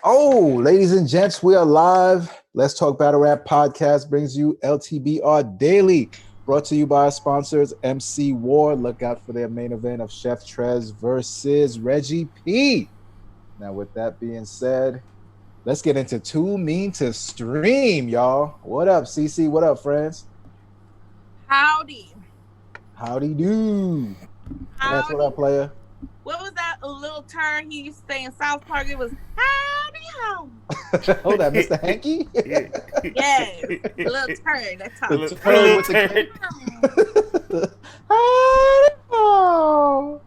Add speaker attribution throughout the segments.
Speaker 1: Oh, ladies and gents, we are live. Let's Talk Battle Rap podcast brings you LTBR Daily, brought to you by our sponsors MC War. Look out for their main event of Chef Trez versus Reggie P. Now, with that being said, let's get into Too Mean to Stream, y'all. What up, CC? What up, friends?
Speaker 2: Howdy.
Speaker 1: Howdy do. That's what up, player.
Speaker 2: What was that little turn he used to say in South Park? It was howdy ho.
Speaker 1: Oh, that Mr. Hanky?
Speaker 2: Yes, a little turn. That's how.
Speaker 1: The turn with the howdy ho.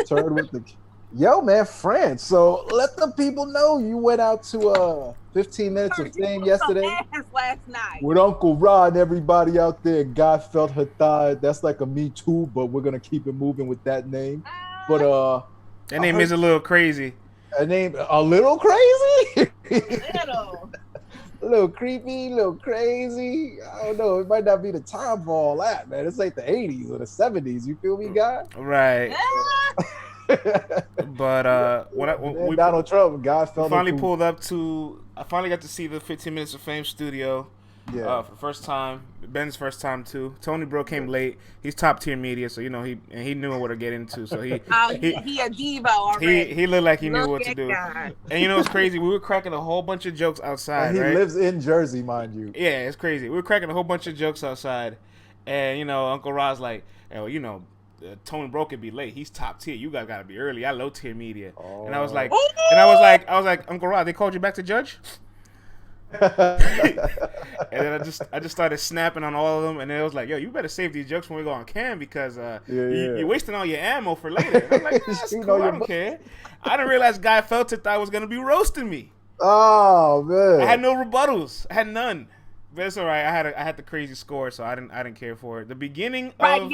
Speaker 1: Turn with the yo, man, France. So let the people know you went out to 15 minutes of fame yesterday
Speaker 2: Last night
Speaker 1: with Uncle Rod and everybody out there. God felt her thigh. That's like a Me Too, but we're gonna keep it moving with that name. But
Speaker 3: that name is a little crazy.
Speaker 1: A name a little crazy?
Speaker 2: little.
Speaker 1: A little creepy, a little crazy. I don't know. It might not be the time for all that, man. It's like the 80s or the 70s. You feel me, guy?
Speaker 3: Right. But we
Speaker 1: Donald Trump, God felt
Speaker 3: finally pulled up to. I finally got to see the 15 Minutes of Fame studio. Yeah. For the first time. Ben's first time too. Tony Bro came late. He's top tier media, so you know he knew what to get into. So he
Speaker 2: a diva already.
Speaker 3: He looked like he knew what to do. God. And you know what's crazy? We were cracking a whole bunch of jokes outside.
Speaker 1: And he
Speaker 3: right?
Speaker 1: lives in Jersey, mind you.
Speaker 3: Yeah, it's crazy. We were cracking a whole bunch of jokes outside, and you know Uncle Rod's like, oh, you know. Tony Bro could be late. He's top tier. You guys gotta be early. I low tier media. Oh. And I was like, Uncle Rod, they called you back to judge. And then I just started snapping on all of them, and then it was like, yo, you better save these jokes when we go on cam because you're wasting all your ammo for later. And I'm like, that's cool. I don't care. I didn't realize Guy Felton thought I was gonna be roasting me.
Speaker 1: Oh man,
Speaker 3: I had no rebuttals. I had none. But it's all right. I had the crazy score, so I didn't care for it. The beginning,
Speaker 2: right? Work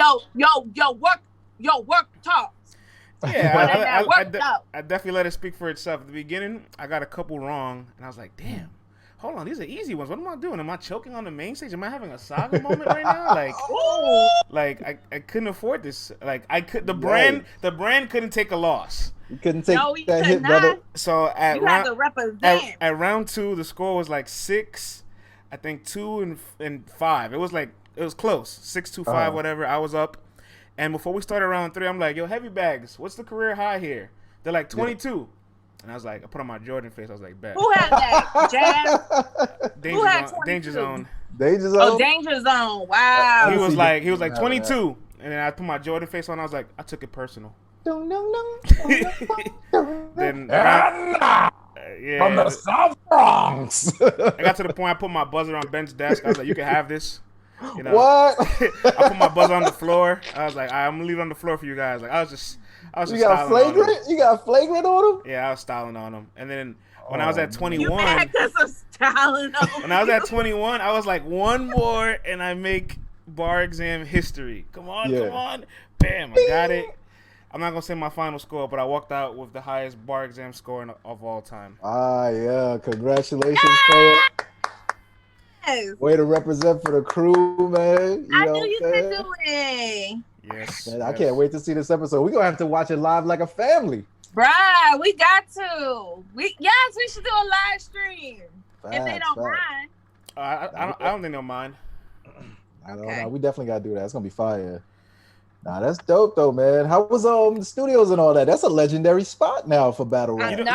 Speaker 2: talks.
Speaker 3: Yeah, I definitely let it speak for itself. At the beginning, I got a couple wrong, and I was like, damn. Hold on, these are easy ones. What am I doing? Am I choking on the main stage? Am I having a saga moment right now? I couldn't afford this. Like the brand couldn't take a loss.
Speaker 1: You couldn't take that hit, brother.
Speaker 3: So
Speaker 2: had to represent.
Speaker 3: At round 2, the score was like 6, I think 2 and 5. It was close. 6-5, whatever. I was up, and before we started round 3, I'm like, yo, heavy bags. What's the career high here? They're like 22. Yeah. And I was like, I put on my Jordan face. I was like, bet.
Speaker 2: Who had that? Jazz?
Speaker 3: Danger Zone.
Speaker 1: Danger Zone?
Speaker 2: Oh, Danger Zone. Wow.
Speaker 3: He was like 22. And then I put my Jordan face on. I was like, I took it personal. Then
Speaker 1: from the South Bronx.
Speaker 3: I got to the point I put my buzzer on Ben's desk. I was like, you can have this. You know,
Speaker 1: what?
Speaker 3: I put my buzzer on the floor. I was like, I'm gonna leave it on the floor for you guys. Like I was just
Speaker 1: you got flagrant? You got flagrant on him?
Speaker 3: Yeah, I was styling on him. And then when I was at 21,
Speaker 2: you mad 'cause of styling on him.
Speaker 3: When I was at 21, I was like, one more and I make bar exam history. Come on. Bam, I got it. I'm not gonna say my final score, but I walked out with the highest bar exam score of all time.
Speaker 1: Ah, yeah. Congratulations, player. Yes. Way to represent for the crew, man.
Speaker 2: I knew you could do it.
Speaker 3: Yes.
Speaker 1: Man, I can't wait to see this episode. We're gonna have to watch it live like a family.
Speaker 2: Right, we got to. We should do a live stream. If they don't mind.
Speaker 3: I don't think they'll mind.
Speaker 1: I don't know. We definitely gotta do that. It's gonna be fire. Nah, that's dope though, man. How was the studios and all that? That's a legendary spot now for battle rap.
Speaker 3: You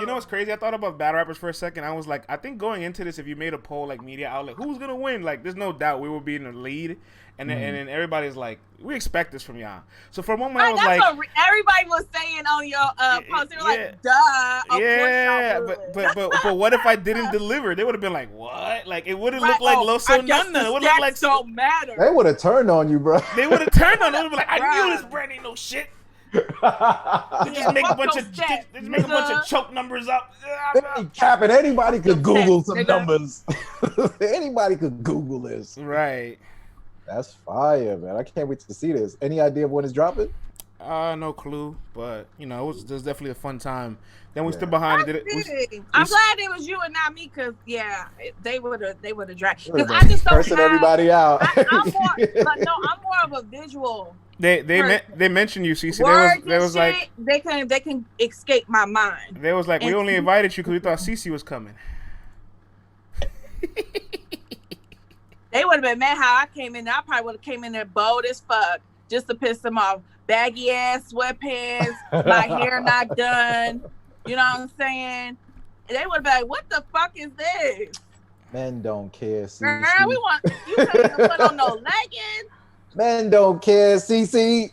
Speaker 3: know what's crazy? I thought about battle rappers for a second. I was like, I think going into this, if you made a poll like media outlet, who's gonna win? Like, there's no doubt we will be in the lead. And then everybody's like, we expect this from y'all. So for a moment, I was like,
Speaker 2: what everybody was saying on your post. They were like, duh.
Speaker 3: Yeah, but what if I didn't deliver? They would have been like, what? Like it would have looked like Loso Joins. It would look like
Speaker 2: don't matter.
Speaker 1: They would have turned on you, bro.
Speaker 3: They would have turned on. They would have been like, I knew this brand ain't no shit. Just make a bunch of choke numbers up.
Speaker 1: Capping. Anybody could Google some numbers. Anybody could Google this.
Speaker 3: Right.
Speaker 1: That's fire, man. I can't wait to see this. Any idea of when it's dropping?
Speaker 3: No clue, but you know, it was definitely a fun time. Then we stood behind it.
Speaker 2: I'm glad it was you and not me, because they would have dragged. Because I just don't
Speaker 1: cursing everybody out.
Speaker 2: I'm more of a visual
Speaker 3: They mentioned you, Cece. There was like
Speaker 2: they can escape my mind.
Speaker 3: They was like, we only invited you because we thought Cece was coming.
Speaker 2: They would have been mad how I came in. I probably would have came in there bold as fuck just to piss them off. Baggy ass sweatpants, my hair not done. You know what I'm saying? And they would have been like, "What the fuck is this?"
Speaker 1: Men don't care, CC.
Speaker 2: Girl, we want you can't even put on no leggings.
Speaker 1: Men don't care, CC.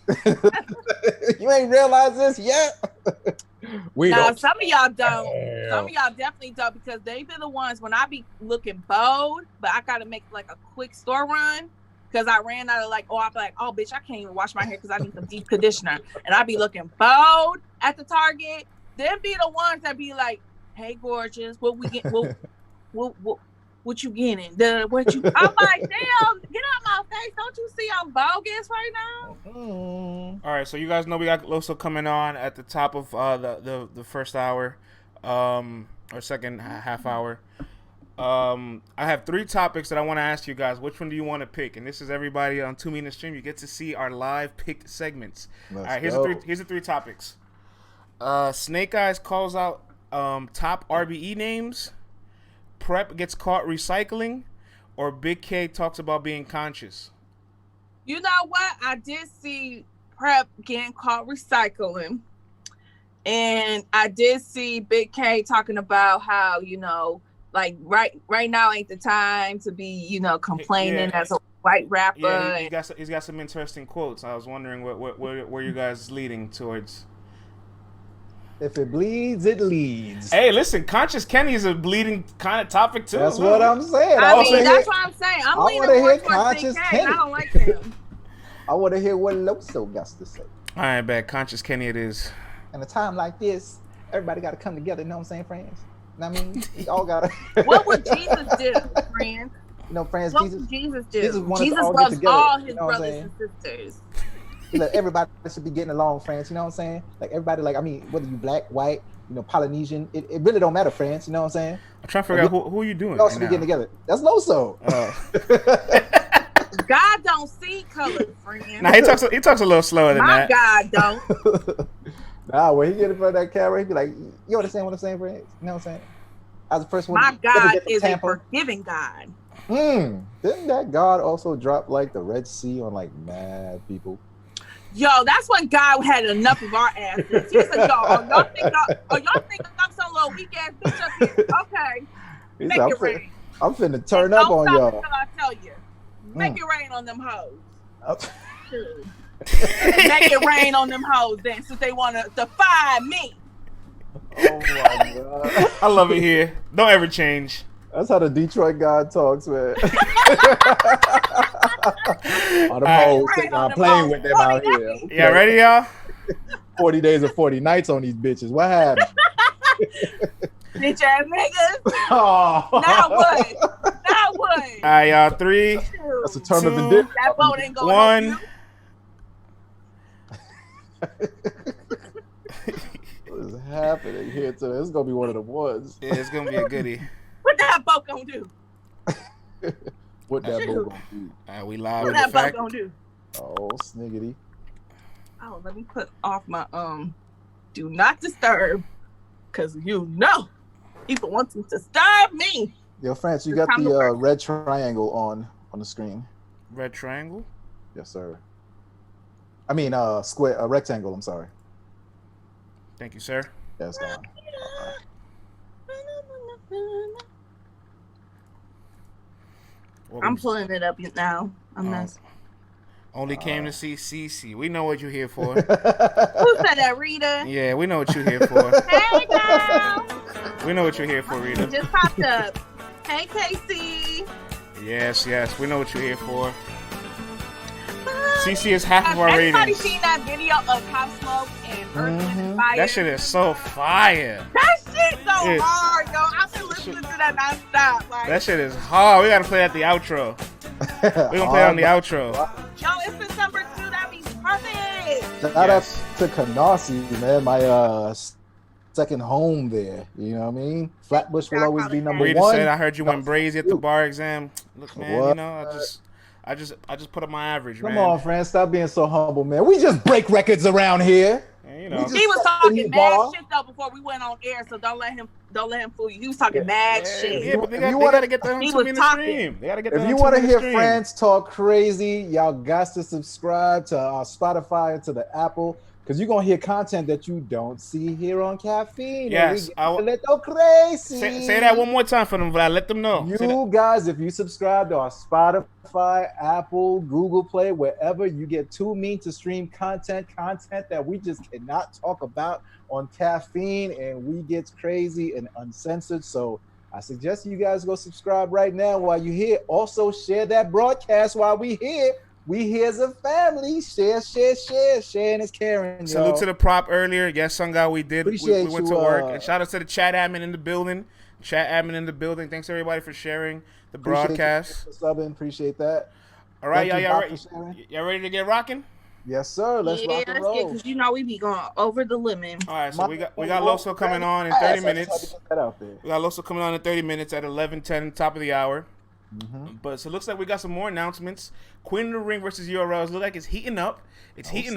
Speaker 1: You ain't realized this yet. We don't.
Speaker 2: Some of y'all don't. Some of y'all definitely don't because they be the ones when I be looking bold, but I gotta make like a quick store run because I ran out of I'll be like, oh bitch, I can't even wash my hair because I need some deep conditioner, and I be looking bold at the Target. Then be the ones that be like, hey gorgeous, what we get? What you getting? I'm like, damn, get out my face. Don't you see I'm bogus right now?
Speaker 3: All right, so you guys know we got Loso coming on at the top of the first hour, or second half hour. I have 3 topics that I want to ask you guys. Which one do you want to pick? And this is everybody on 2 Minute Stream. You get to see our live picked segments. All right, here's the 3 topics. Snake Eyes calls out top RBE names. Prep gets caught recycling, or Bigg K talks about being conscious.
Speaker 2: You know what? I did see Prep getting caught recycling, and I did see Bigg K talking about how right now ain't the time to be complaining as a white rapper.
Speaker 3: Yeah, he's got some interesting quotes. I was wondering where you guys leading towards.
Speaker 1: If it bleeds, it leads.
Speaker 3: Hey, listen, Conscious Kenny is a bleeding kind of topic too.
Speaker 1: That's what I'm saying.
Speaker 2: That's what I'm saying. I'm leaning more towards Bigg K. I don't like him.
Speaker 1: I want to hear what Loso got to say.
Speaker 3: All right, bad. Conscious Kenny it is.
Speaker 1: In a time like this, everybody got to come together. You know what I'm saying, friends? I mean, we all got
Speaker 2: to. What would Jesus do, friends?
Speaker 1: Friends,
Speaker 2: what would Jesus do?
Speaker 1: Jesus
Speaker 2: loves all his brothers and sisters.
Speaker 1: Like everybody should be getting along, friends. You know what I'm saying? Like everybody, whether you black, white, Polynesian, it really don't matter, friends. You know what I'm saying?
Speaker 3: I'm trying to figure out who you doing.
Speaker 1: We all should be getting together. That's Loso.
Speaker 2: God don't see color, friend.
Speaker 3: Nah, he talks a little slower than that.
Speaker 2: My God don't.
Speaker 1: Nah, when he get in front of that camera, he be like, "You understand what I'm saying, friends? You know what I'm saying?" As the first one,
Speaker 2: my God is a forgiving God.
Speaker 1: Didn't that God also drop the Red Sea on mad people?
Speaker 2: Yo, that's when God had enough of our asses. He said, y'all think I'm some little weak ass bitch up here? Okay. Make it rain.
Speaker 1: I'm finna turn up on y'all.
Speaker 2: Until I tell you. Make it rain on them hoes. Make it rain on them hoes then, since they want to defy me.
Speaker 1: Oh my God.
Speaker 3: I love it here. Don't ever change.
Speaker 1: That's how the Detroit God talks, man. All the hoes think I'm playing with them out here. Okay.
Speaker 3: Yeah, ready, y'all?
Speaker 1: 40 days or 40 nights on these bitches. What happened?
Speaker 2: Bitch ass niggas.
Speaker 1: Oh.
Speaker 2: Now what? All
Speaker 3: right, y'all. 3.
Speaker 1: That's a term of endearment.
Speaker 2: That boat ain't going
Speaker 3: 1.
Speaker 1: What is happening here today? This is gonna be one of the ones.
Speaker 3: Yeah, it's gonna be a goodie.
Speaker 2: What that boat gonna do?
Speaker 1: What that boat gonna do?
Speaker 3: We live.
Speaker 2: What that boat gonna do?
Speaker 1: Oh, sniggity.
Speaker 2: Oh, let me put off my do not disturb, cause people want to disturb me.
Speaker 1: Yo, France, you got the red triangle on the screen.
Speaker 3: Red triangle?
Speaker 1: Yes, sir. I mean, square, rectangle. I'm sorry.
Speaker 3: Thank you, sir.
Speaker 1: Yeah, it's gone.
Speaker 2: I'm pulling it up now. I'm not.
Speaker 3: Only came to see Cece. We know what you're here for.
Speaker 2: Who said that, Rita?
Speaker 3: Yeah, we know what you're here for.
Speaker 2: Hey, girl.
Speaker 3: We know what you're here for, Rita.
Speaker 2: It just popped up. Hey, Casey.
Speaker 3: Yes. We know what you're here for. CC is half of our ratings.
Speaker 2: Everybody seen that video of Pop Smoke and Earth and Fire?
Speaker 3: That shit is so fire.
Speaker 2: That shit so hard, yo. I've been listening to that nonstop.
Speaker 3: That shit is hard. We gotta play at the outro. We're gonna play it on the outro.
Speaker 2: Yo, it's December 2. That'd be perfect.
Speaker 1: Shout out to Canarsie, man. My second home there. You know what I mean? Flatbush will always be number
Speaker 3: Rita
Speaker 1: one.
Speaker 3: said, I heard you went brazy at the bar exam. Look, man, I just put up my average,
Speaker 1: Come
Speaker 3: man.
Speaker 1: on, friend. Stop being so humble, man. We just break records around here.
Speaker 3: And, you know.
Speaker 2: He was talking mad shit though before we went on air, so don't let him fool you. He was talking mad shit.
Speaker 3: Yeah, but they gotta get that on the stream. They gotta get that.
Speaker 1: If you want to hear friends talk crazy, y'all got to subscribe to our Spotify and to the Apple, because you're gonna hear content that you don't see here on Caffeine.
Speaker 3: Yes,
Speaker 1: a little crazy.
Speaker 3: Say that one more time for them, Vlad. Let them know.
Speaker 1: You guys, if you subscribe to our Spotify, Apple, Google Play, wherever, you get too mean to stream content that we just cannot talk about on Caffeine, and we get crazy and uncensored. So I suggest you guys go subscribe right now while you're here. Also, share that broadcast while we here. We here as a family. Share. Sharing is caring.
Speaker 3: Salute to the prop earlier. Yes, Sunga, we did. We went to work. And shout out to the chat admin in the building. Thanks everybody for sharing the broadcast.
Speaker 1: Appreciate that.
Speaker 3: All right, y'all ready to get rocking?
Speaker 1: Yes, sir. Let's rock and roll.
Speaker 2: Because you know we be going over the limit.
Speaker 3: All right, so we got Loso coming on in 30 minutes. We got Loso coming on in 30 minutes at 11:10, top of the hour. Mm-hmm. But so it looks like we got some more announcements. Queen of the Ring versus URLs look like it's heating up. It's getting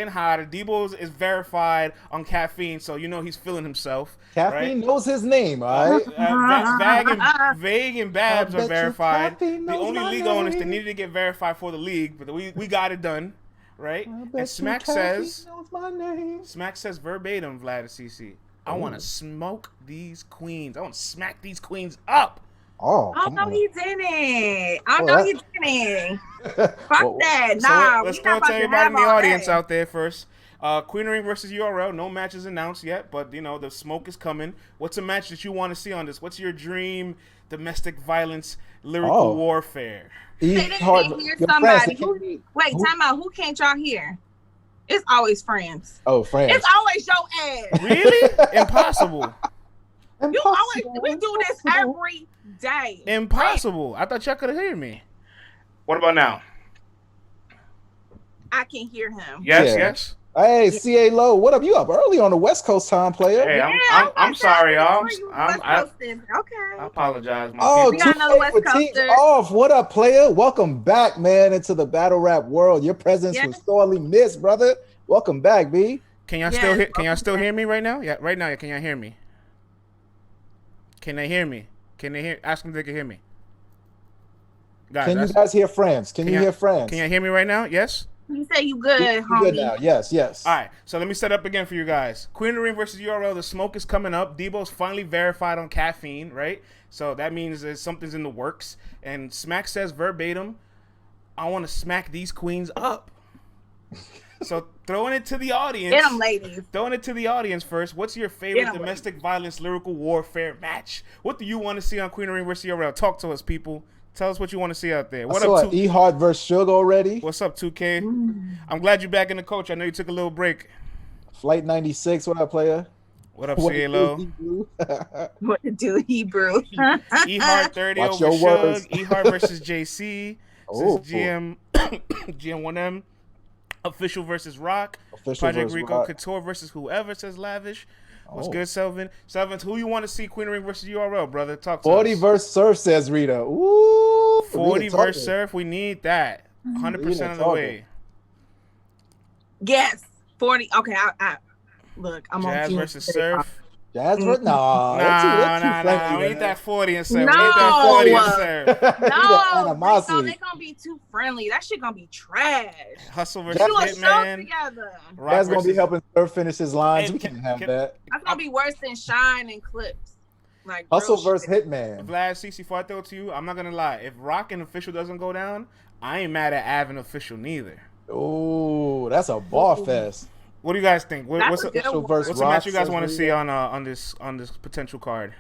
Speaker 3: hotter. Debo is verified on Caffeine, so you know he's feeling himself.
Speaker 1: Caffeine knows his name, all
Speaker 3: right? Vague and Babs are verified. The only league owners that needed to get verified for the league, but we got it done, right? And Smack says verbatim, Vlad CC, I want to smoke these queens. I want to smack these queens up.
Speaker 1: Oh,
Speaker 2: no, he didn't. He didn't. Fuck that. Nah,
Speaker 3: so let's go to everybody in the audience out there first. Queen of Ring versus URL. No matches announced yet, but you know the smoke is coming. What's a match that you want to see on this? What's your dream domestic violence lyrical warfare?
Speaker 2: They didn't hear somebody. Time out. Who can't y'all hear? It's always friends.
Speaker 1: Oh, friends.
Speaker 2: It's always your ass.
Speaker 3: Really? Impossible.
Speaker 2: We do this every day.
Speaker 3: Impossible. I thought y'all could hear me. What about now?
Speaker 2: I can hear him.
Speaker 3: Yes.
Speaker 1: Hey, CA Low, what up? You up early on the West Coast time, player?
Speaker 3: Hey, I'm sorry, y'all. I apologize. We
Speaker 2: got another West Coaster
Speaker 1: off. What up, player? Welcome back, man, into the battle rap world. Your presence was sorely missed, brother. Welcome back, B.
Speaker 3: Can y'all still hear me right now? Yeah, right now. Can y'all hear me? Can they hear me? Ask them if they can hear me. Guys,
Speaker 1: can you guys hear friends? Can you hear friends?
Speaker 3: Can you hear me right now? Yes?
Speaker 2: You say you good, homie.
Speaker 1: Good now. Yes.
Speaker 3: All right, so let me set up again for you guys. Queen of the Ring versus URL. The smoke is coming up. Debo's finally verified on Caffeine, right? So that means that something's in the works. And Smack says verbatim, I want to smack these queens up. So throwing it to the audience.
Speaker 2: Get them, ladies.
Speaker 3: Throwing it to the audience first. What's your favorite domestic violence lyrical warfare match? What do you want to see on Queen of the Ring versus URL? Talk to us, people. Tell us what you want to see out there.
Speaker 1: What up, E-Hart versus Suge already?
Speaker 3: What's up, 2K? I'm glad you're back in the coach. I know you took a little break.
Speaker 1: Flight 96. What up, player?
Speaker 3: What up, CLO?
Speaker 2: What to do, Hebrew?
Speaker 3: E-Hart 30
Speaker 1: Watch
Speaker 3: over
Speaker 1: your words.
Speaker 3: Suge. E-Hart versus JC. This is GM1M. Official versus Rock. Project Rico Couture versus whoever, says Lavish. What's good, Selvin? Selvin, who you want to see Queen of Ring versus URL, brother? Talk to
Speaker 1: 40
Speaker 3: us.
Speaker 1: versus Surf, says Rita. Ooh,
Speaker 3: 40 versus Surf. We need that. 100% of the way.
Speaker 2: Yes. 40. Okay, I look, I'm
Speaker 3: Jazz
Speaker 2: on
Speaker 3: versus Surf.
Speaker 1: Jazz versus
Speaker 3: Nah. We need that 40 and Surf.
Speaker 2: No.
Speaker 3: We need that 40 and Surf.
Speaker 2: No, they're gonna be too friendly. That shit gonna be trash.
Speaker 3: Hustle versus
Speaker 2: Hitman.
Speaker 1: That's gonna be helping Surf finish his lines. We can't have that.
Speaker 2: That's gonna be worse than Shine and Clips. Like
Speaker 1: Hustle versus Hitman.
Speaker 3: Vlad, CC, before I throw it to you, I'm not gonna lie. If Rock and Official doesn't go down, I ain't mad at Av and Official neither.
Speaker 1: Oh, that's a bar fest.
Speaker 3: What do you guys think? What's a match you guys want to see on this potential card?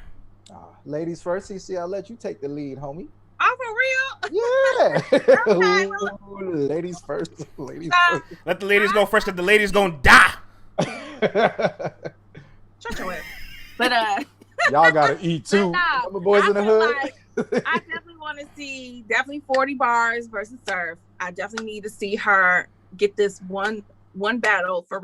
Speaker 1: Ladies first, CC. I'll let you take the lead, homie.
Speaker 2: Oh, for real?
Speaker 1: Yeah. Okay, ooh, ladies first. Ladies first.
Speaker 3: Let the ladies go first, because the ladies gonna die.
Speaker 2: Shut your ass. But
Speaker 1: y'all gotta eat too.
Speaker 2: No,
Speaker 1: boys in the hood.
Speaker 2: I definitely want to see 40 bars versus Surf. I definitely need to see her get this one battle for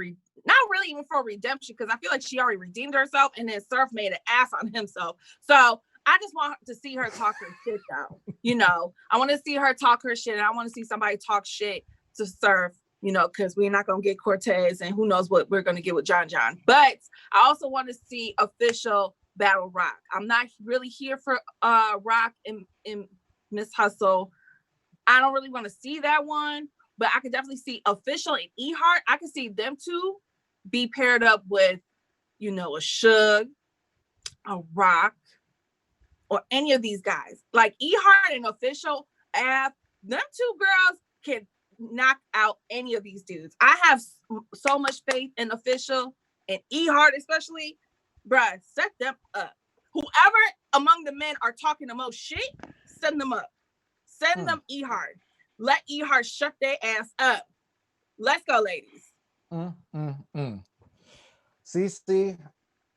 Speaker 2: not really even for redemption, because I feel like she already redeemed herself, and then Surf made an ass on himself. So I just want to see her talk her shit, though. You know, I want to see her talk her shit, and I want to see somebody talk shit to Surf, you know, because we're not going to get Cortez, and who knows what we're going to get with John John. But I also want to see official battle Rock. I'm not really here for Rock and Miss Hustle. I don't really want to see that one, but I could definitely see official and E-Heart. I could see them two be paired up with, you know, a Suge, a Rock, or any of these guys. Like E-Heart and official, them two girls can knock out any of these dudes. I have so much faith in official and E-Heart, especially. Bruh, set them up. Whoever among the men are talking the most shit, send them up. Send them E-Heart. Let E-Heart shut their ass up. Let's go, ladies.
Speaker 1: CC,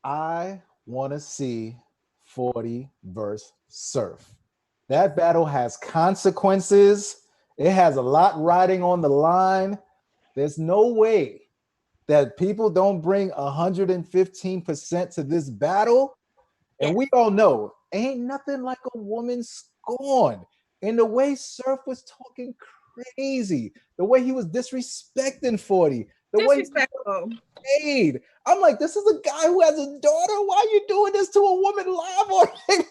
Speaker 1: I want to see 40 versus Surf. That battle has consequences. It has a lot riding on the line. There's no way that people don't bring 115% to this battle. And we all know, ain't nothing like a woman scorned. And the way Surf was talking crazy, the way he was disrespecting 40, the way he was paid. I'm like, this is a guy who has a daughter. Why are you doing this to a woman live on?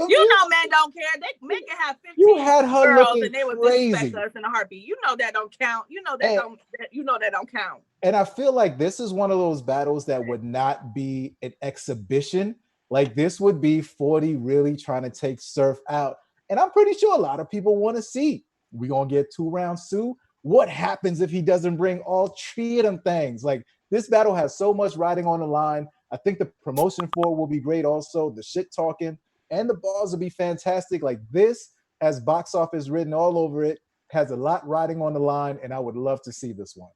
Speaker 2: You know, men don't care. Men can have 15
Speaker 1: you had her
Speaker 2: girls
Speaker 1: looking
Speaker 2: and they would
Speaker 1: crazy.
Speaker 2: disrespect us in a heartbeat. You know that don't count. You know that don't count.
Speaker 1: And I feel like this is one of those battles that would not be an exhibition. Like this would be 40 really trying to take Surf out. And I'm pretty sure a lot of people want to see, we're going to get 2 rounds, Sue. What happens if he doesn't bring all 3 of them things? Like this battle has so much riding on the line. I think the promotion for it will be great also. The shit talking and the balls will be fantastic. Like this has box office written all over it, has a lot riding on the line, and I would love to see this one.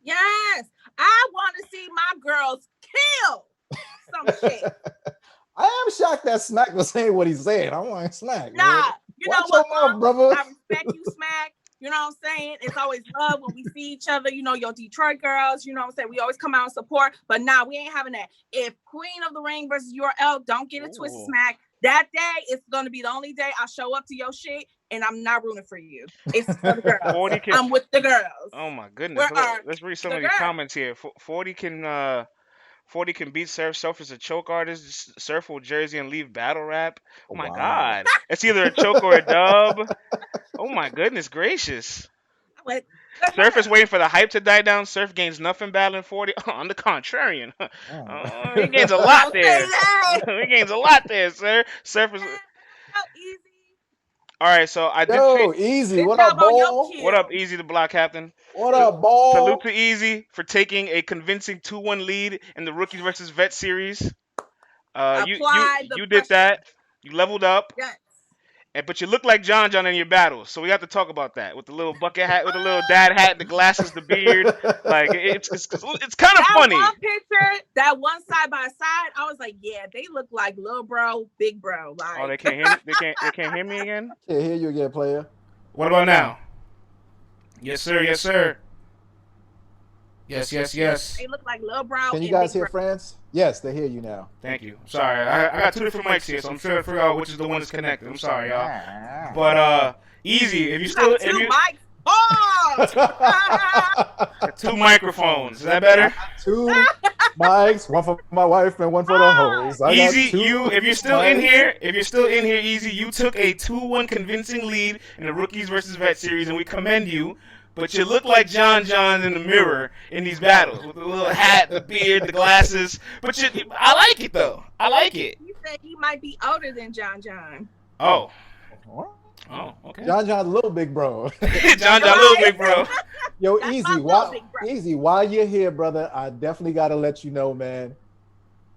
Speaker 2: Yes, I want to see my girls kill some shit.
Speaker 1: I am shocked that Smack was saying what he's saying. I want Smack.
Speaker 2: Nah,
Speaker 1: man.
Speaker 2: you
Speaker 1: Watch
Speaker 2: know what,
Speaker 1: your mouth, brother.
Speaker 2: I respect you, Smack. You know what I'm saying? It's always love when we see each other. You know, your Detroit girls, you know what I'm saying? We always come out and support. But nah, we ain't having that. If Queen of the Ring versus URL, don't get it twisted, Smack. That day is going to be the only day I show up to your shit, and I'm not rooting for you. It's for the girls. I'm with the girls.
Speaker 3: Oh, my goodness. Let's read some of the comments here. 40 can beat Surf. Surf is a choke artist. Surf will jersey and leave battle rap. Oh my God. It's either a choke or a dub. Oh my goodness gracious. Surf is waiting for the hype to die down. Surf gains nothing battling 40. On the contrarian. He gains a lot there. He gains a lot there, sir. Surf is...
Speaker 2: Easy.
Speaker 3: All right, so I did...
Speaker 1: Easy. What up, Ball?
Speaker 3: What up, Easy, the block captain?
Speaker 1: What up, Ball?
Speaker 3: Salute to Easy for taking a convincing 2-1 lead in the Rookies versus Vet series. You did that. You leveled up.
Speaker 2: Yes.
Speaker 3: But you look like John John in your battles, so we have to talk about that with the little bucket hat, with the little dad hat, the glasses, the beard. Like it's kind of funny.
Speaker 2: That one picture, that one side by side, I was like, yeah, they look like little bro, big bro. Like.
Speaker 3: Oh, they can't hear me. They can't hear me again.
Speaker 1: Can't hear you again, player.
Speaker 3: What about now? Yes, sir. Yes, sir. Yes.
Speaker 2: They look like little bro.
Speaker 1: Can you guys hear France? Yes, they hear you now.
Speaker 3: Thank you. Sorry, I got 2 different mics here, so I'm trying to figure out which is the one that's connected. I'm sorry, y'all. But Easy, if you still...
Speaker 2: mics. Oh!
Speaker 3: 2 microphones. Is that better?
Speaker 1: 2 mics, one for my wife and one for the hoes.
Speaker 3: Easy, if you're still in here, Easy, you took a 2-1 convincing lead in the Rookies versus Vet series, and we commend you. But you look like John John in the mirror in these battles with the little hat, the beard, the glasses. But I like it though. I like it.
Speaker 2: You said he might be older than John John.
Speaker 3: Oh, okay.
Speaker 1: John John, little big bro.
Speaker 3: John John, little big bro.
Speaker 1: Yo, Easy, while you're here, brother, I definitely got to let you know, man.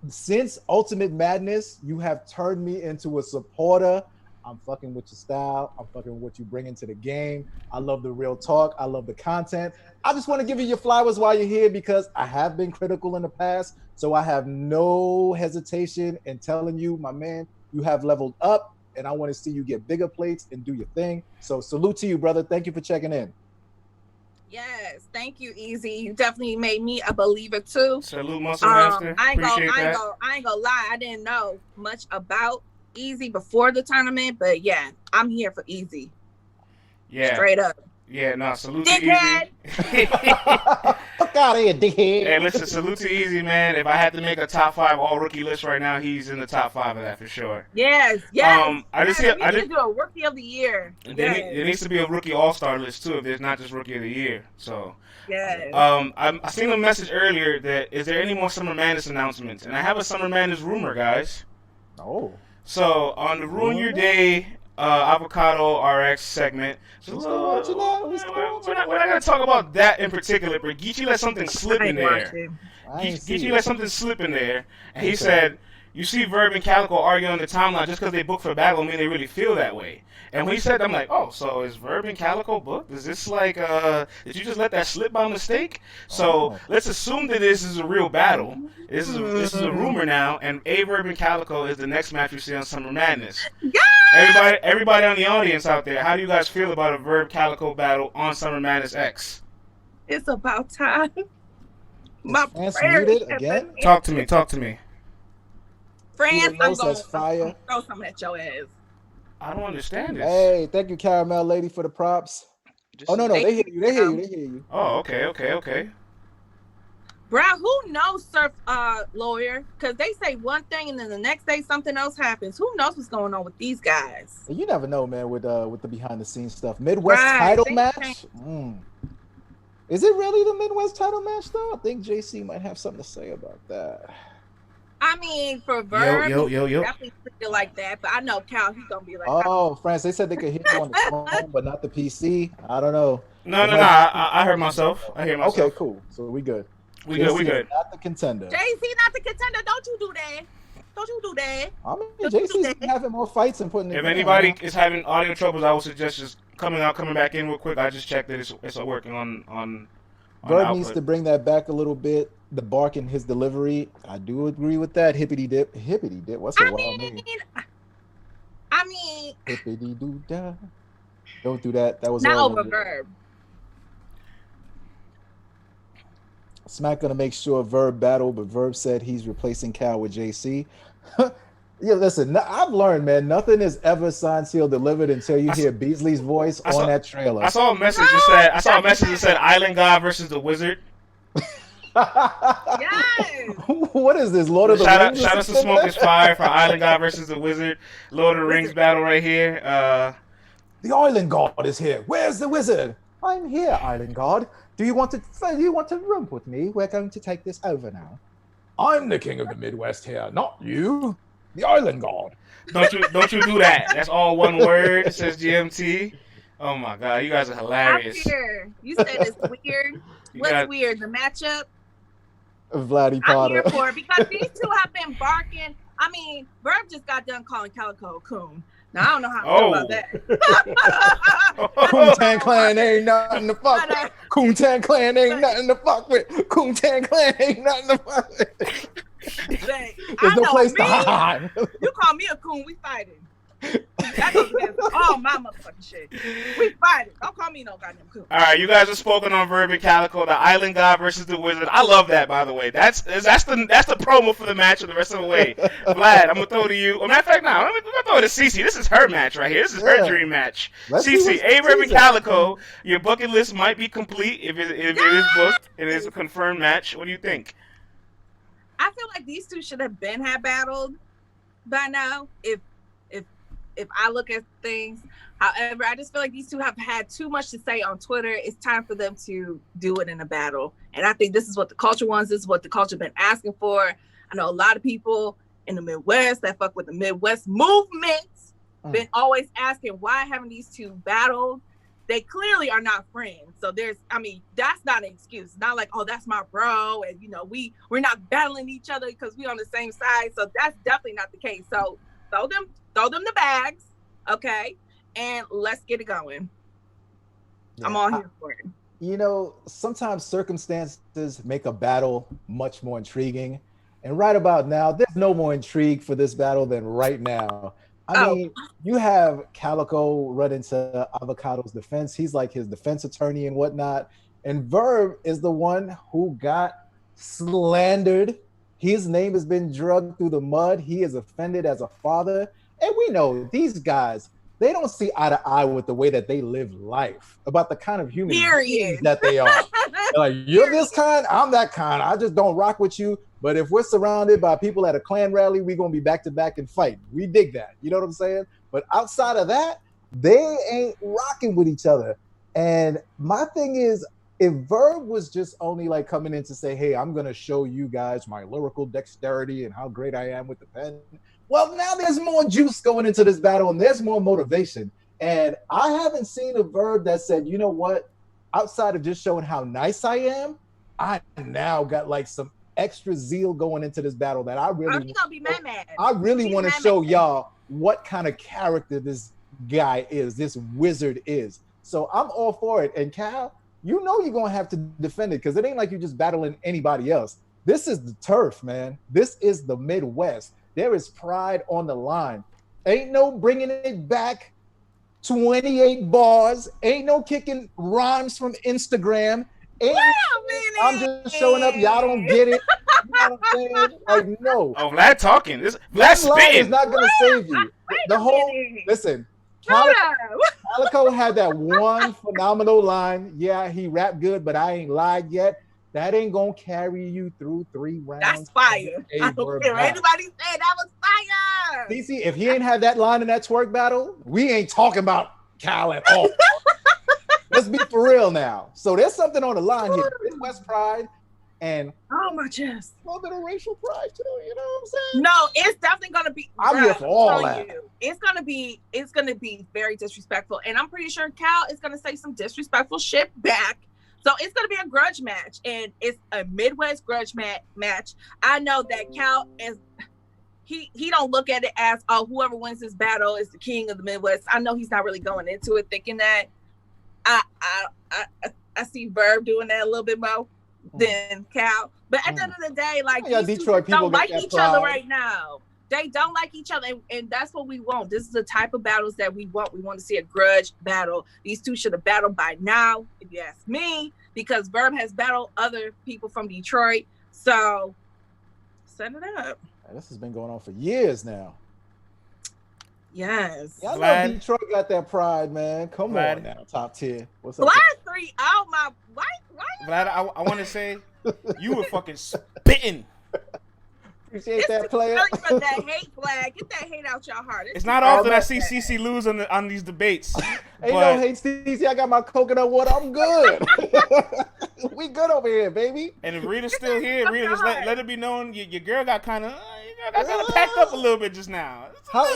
Speaker 1: Since Ultimate Madness, you have turned me into a supporter. I'm fucking with your style. I'm fucking with what you bring into the game. I love the real talk. I love the content. I just want to give you your flowers while you're here because I have been critical in the past. So I have no hesitation in telling you, my man, you have leveled up and I want to see you get bigger plates and do your thing. So salute to you, brother. Thank you for checking in.
Speaker 2: Yes, thank you, Easy. You definitely made me a believer too.
Speaker 3: Salute, Muscle Master.
Speaker 2: I ain't gonna lie. I didn't know much about easy before the tournament, but yeah, I'm here for easy.
Speaker 3: Yeah.
Speaker 2: Straight up.
Speaker 3: Yeah, no, salute to Easy.
Speaker 1: Fuck out of here, dickhead.
Speaker 3: Hey, listen, salute to Easy, man. If I had to make a top 5 all rookie list right now, he's in the top 5 of that for sure.
Speaker 2: Yes.
Speaker 3: I just
Speaker 2: need to do a rookie of the year.
Speaker 3: There needs to be a rookie all-star list too, if there's not just rookie of the year. So.
Speaker 2: Yes.
Speaker 3: I seen a message earlier that is there any more Summer Madness announcements? And I have a Summer Madness rumor, guys.
Speaker 1: Oh.
Speaker 3: So on the Ruin Your Day Avocado RX segment, we're not gonna talk about that in particular, but Geechee let something slip in there. Geechee let something slip in there, and he said, "You see Verb and Calicoe arguing on the timeline just because they booked for battle, I mean they really feel that way." And when he said that, I'm like, oh, so is Verb and Calicoe booked? Is this like, did you just let that slip by mistake? So let's assume that this is a real battle. This is a rumor now, and Verb and Calicoe is the next match we see on Summer Madness.
Speaker 2: Yeah!
Speaker 3: Everybody on the audience out there, how do you guys feel about a Verb Calicoe battle on Summer Madness X?
Speaker 2: It's about time.
Speaker 1: My prayer again.
Speaker 3: Talk to me.
Speaker 2: France, I'm
Speaker 1: going to
Speaker 2: throw something at your ass.
Speaker 3: I don't understand this.
Speaker 1: Hey, thank you, Caramel Lady, for the props. No, they hear you.
Speaker 3: Oh, okay.
Speaker 2: Bruh, who knows Surf Lawyer? Because they say one thing and then the next day something else happens. Who knows what's going on with these guys?
Speaker 1: You never know, man, with the behind the scenes stuff. Midwest title match? Is it really the Midwest title match, though? I think JC might have something to say about that.
Speaker 2: I mean, for Verb,
Speaker 3: yo.
Speaker 2: definitely feel like that. But I know Cal, he's going to be like...
Speaker 1: Oh, France, they said they could hear you on the phone, but not the PC. I don't know.
Speaker 3: No, I heard myself.
Speaker 1: Okay, cool. So we good.
Speaker 3: We good.
Speaker 1: Not the contender.
Speaker 2: JC, not the contender. Don't you do that.
Speaker 1: I mean, JC's having more fights and putting it
Speaker 3: If anybody is having audio troubles, I would suggest just coming back in real quick. I just checked that it's working on
Speaker 1: Verb needs to bring that back a little bit. The bark in his delivery, I do agree with that. Hippity dip. What's the wild name?
Speaker 2: I mean,
Speaker 1: hippity doo da. Don't do that. That was
Speaker 2: not
Speaker 1: all
Speaker 2: over Verb.
Speaker 1: Smack gonna make sure Verb battle, but Verb said he's replacing Cal with JC. Yeah, listen, I've learned, man, nothing is ever signed, sealed, delivered until you hear Beasley's voice on that trailer.
Speaker 3: I saw a message that said Island God versus the Wizard.
Speaker 2: Yes.
Speaker 1: What is this, Lord of the Rings?
Speaker 3: Shout out to Smoke is Fire for Island God versus the Wizard. Lord of the Rings battle right here.
Speaker 1: The Island God is here. Where's the Wizard? I'm here, Island God. Do you want to romp with me? We're going to take this over now. I'm the king of the Midwest here, not you. The Island God.
Speaker 3: Don't you do that. That's all one word, says GMT. Oh my God, you guys are hilarious.
Speaker 2: You said it's weird. What's weird? The matchup?
Speaker 1: Vladdy Potter.
Speaker 2: I'm here for it because these two have been barking. I mean, Verb just got done calling Calicoe a coon. Now, I don't know how I feel about that.
Speaker 1: Coontan Clan ain't nothing to fuck with. Coontan Clan ain't nothing to fuck with. Coontan Clan ain't nothing to fuck with. There's no place to hide.
Speaker 2: You call me a coon, we fighting. That goes against all my motherfucking shit. We fighting. Don't call me no goddamn coon.
Speaker 3: All right, you guys have spoken on Verb and Calicoe, the Island God versus the Wizard. I love that, by the way. That's the promo for the match of the rest of the way. Vlad, I'm gonna throw to you. Matter of fact, now I'm gonna throw it to Cece. This is her match right here. This is her dream match. Cece, Verb and Calicoe. Your bucket list might be complete if it is booked. It is a confirmed match. What do you think?
Speaker 2: I feel like these two should have had battled by now. If I look at things, however, I just feel like these two have had too much to say on Twitter. It's time for them to do it in a battle, and I think this is what the culture wants. This is what the culture been asking for. I know a lot of people in the Midwest that fuck with the Midwest movement been always asking why haven't these two battled. They clearly are not friends. So that's not an excuse. It's not like, oh, that's my bro, and we're not battling each other because we're on the same side. So that's definitely not the case. So throw them the bags, okay, and let's get it going. Yeah, I'm all here for it.
Speaker 1: Sometimes circumstances make a battle much more intriguing. And right about now, there's no more intrigue for this battle than right now. I mean, you have Calicoe run into Avocado's defense. He's like his defense attorney and whatnot. And Verb is the one who got slandered. His name has been dragged through the mud. He is offended as a father. And we know these guys, they don't see eye to eye with the way that they live life, about the kind of human beings that they are. They're like, you're this kind, I'm that kind. I just don't rock with you. But if we're surrounded by people at a Klan rally, we're going to be back to back and fight. We dig that. You know what I'm saying? But outside of that, they ain't rocking with each other. And my thing is, if Verb was just only like coming in to say, hey, I'm going to show you guys my lyrical dexterity and how great I am with the pen. Well, now there's more juice going into this battle and there's more motivation. And I haven't seen a Verb that said, you know what, outside of just showing how nice I am, I now got like some extra zeal going into this battle that I really, I really want to show y'all what kind of character this guy is, this wizard is. So I'm all for it. And Cal, you know you're going to have to defend it because it ain't like you're just battling anybody else. This is the turf, man. This is the Midwest. There is pride on the line. Ain't no bringing it back 28 bars. Ain't no kicking rhymes from Instagram. I'm just showing up. Y'all don't get it. You know what I'm saying? Like, no.
Speaker 3: Oh, Vlad talking. Vlad spitting.
Speaker 1: Is not going to save you. The whole, listen, Calicoe had that one phenomenal line. Yeah, he rapped good, but I ain't lied yet. That ain't gonna carry you through 3 rounds.
Speaker 2: That's fire. I don't care. Anybody said that was fire.
Speaker 1: DC, if he ain't had that line in that twerk battle, we ain't talking about Cal at all. Let's be for real now. So there's something on the line here. Midwest pride and
Speaker 2: my chest.
Speaker 1: A little bit of racial pride too. You know what I'm saying?
Speaker 2: No, it's definitely gonna be.
Speaker 1: I'm here for all that.
Speaker 2: It's gonna be very disrespectful, and I'm pretty sure Cal is gonna say some disrespectful shit back. So it's going to be a grudge match, and it's a Midwest grudge match. I know that Cal is, he don't look at it as, oh, whoever wins this battle is the king of the Midwest. I know he's not really going into it thinking that. I see Verb doing that a little bit more than Cal. But at the end of the day, like, these Detroit people don't like each other right now. They don't like each other, and that's what we want. This is the type of battles that we want. We want to see a grudge battle. These two should have battled by now, if you ask me, because Verb has battled other people from Detroit. So, set it up.
Speaker 1: This has been going on for years now.
Speaker 2: Yes.
Speaker 1: Y'all know Detroit got that pride, man. Come on now, top tier. What's up?
Speaker 2: Vlad 3, oh my, why?
Speaker 3: Vlad, I want to say, you were fucking spitting.
Speaker 1: Appreciate that, player.
Speaker 2: For that hate flag. Get that hate out your heart.
Speaker 3: It's not often I see CC lose on these debates.
Speaker 1: Ain't no hate, CC. I got my coconut water. I'm good. We good over here, baby.
Speaker 3: And if Rita's still here, Rita, just let it be known your girl got kind of packed up a little bit just now.
Speaker 1: How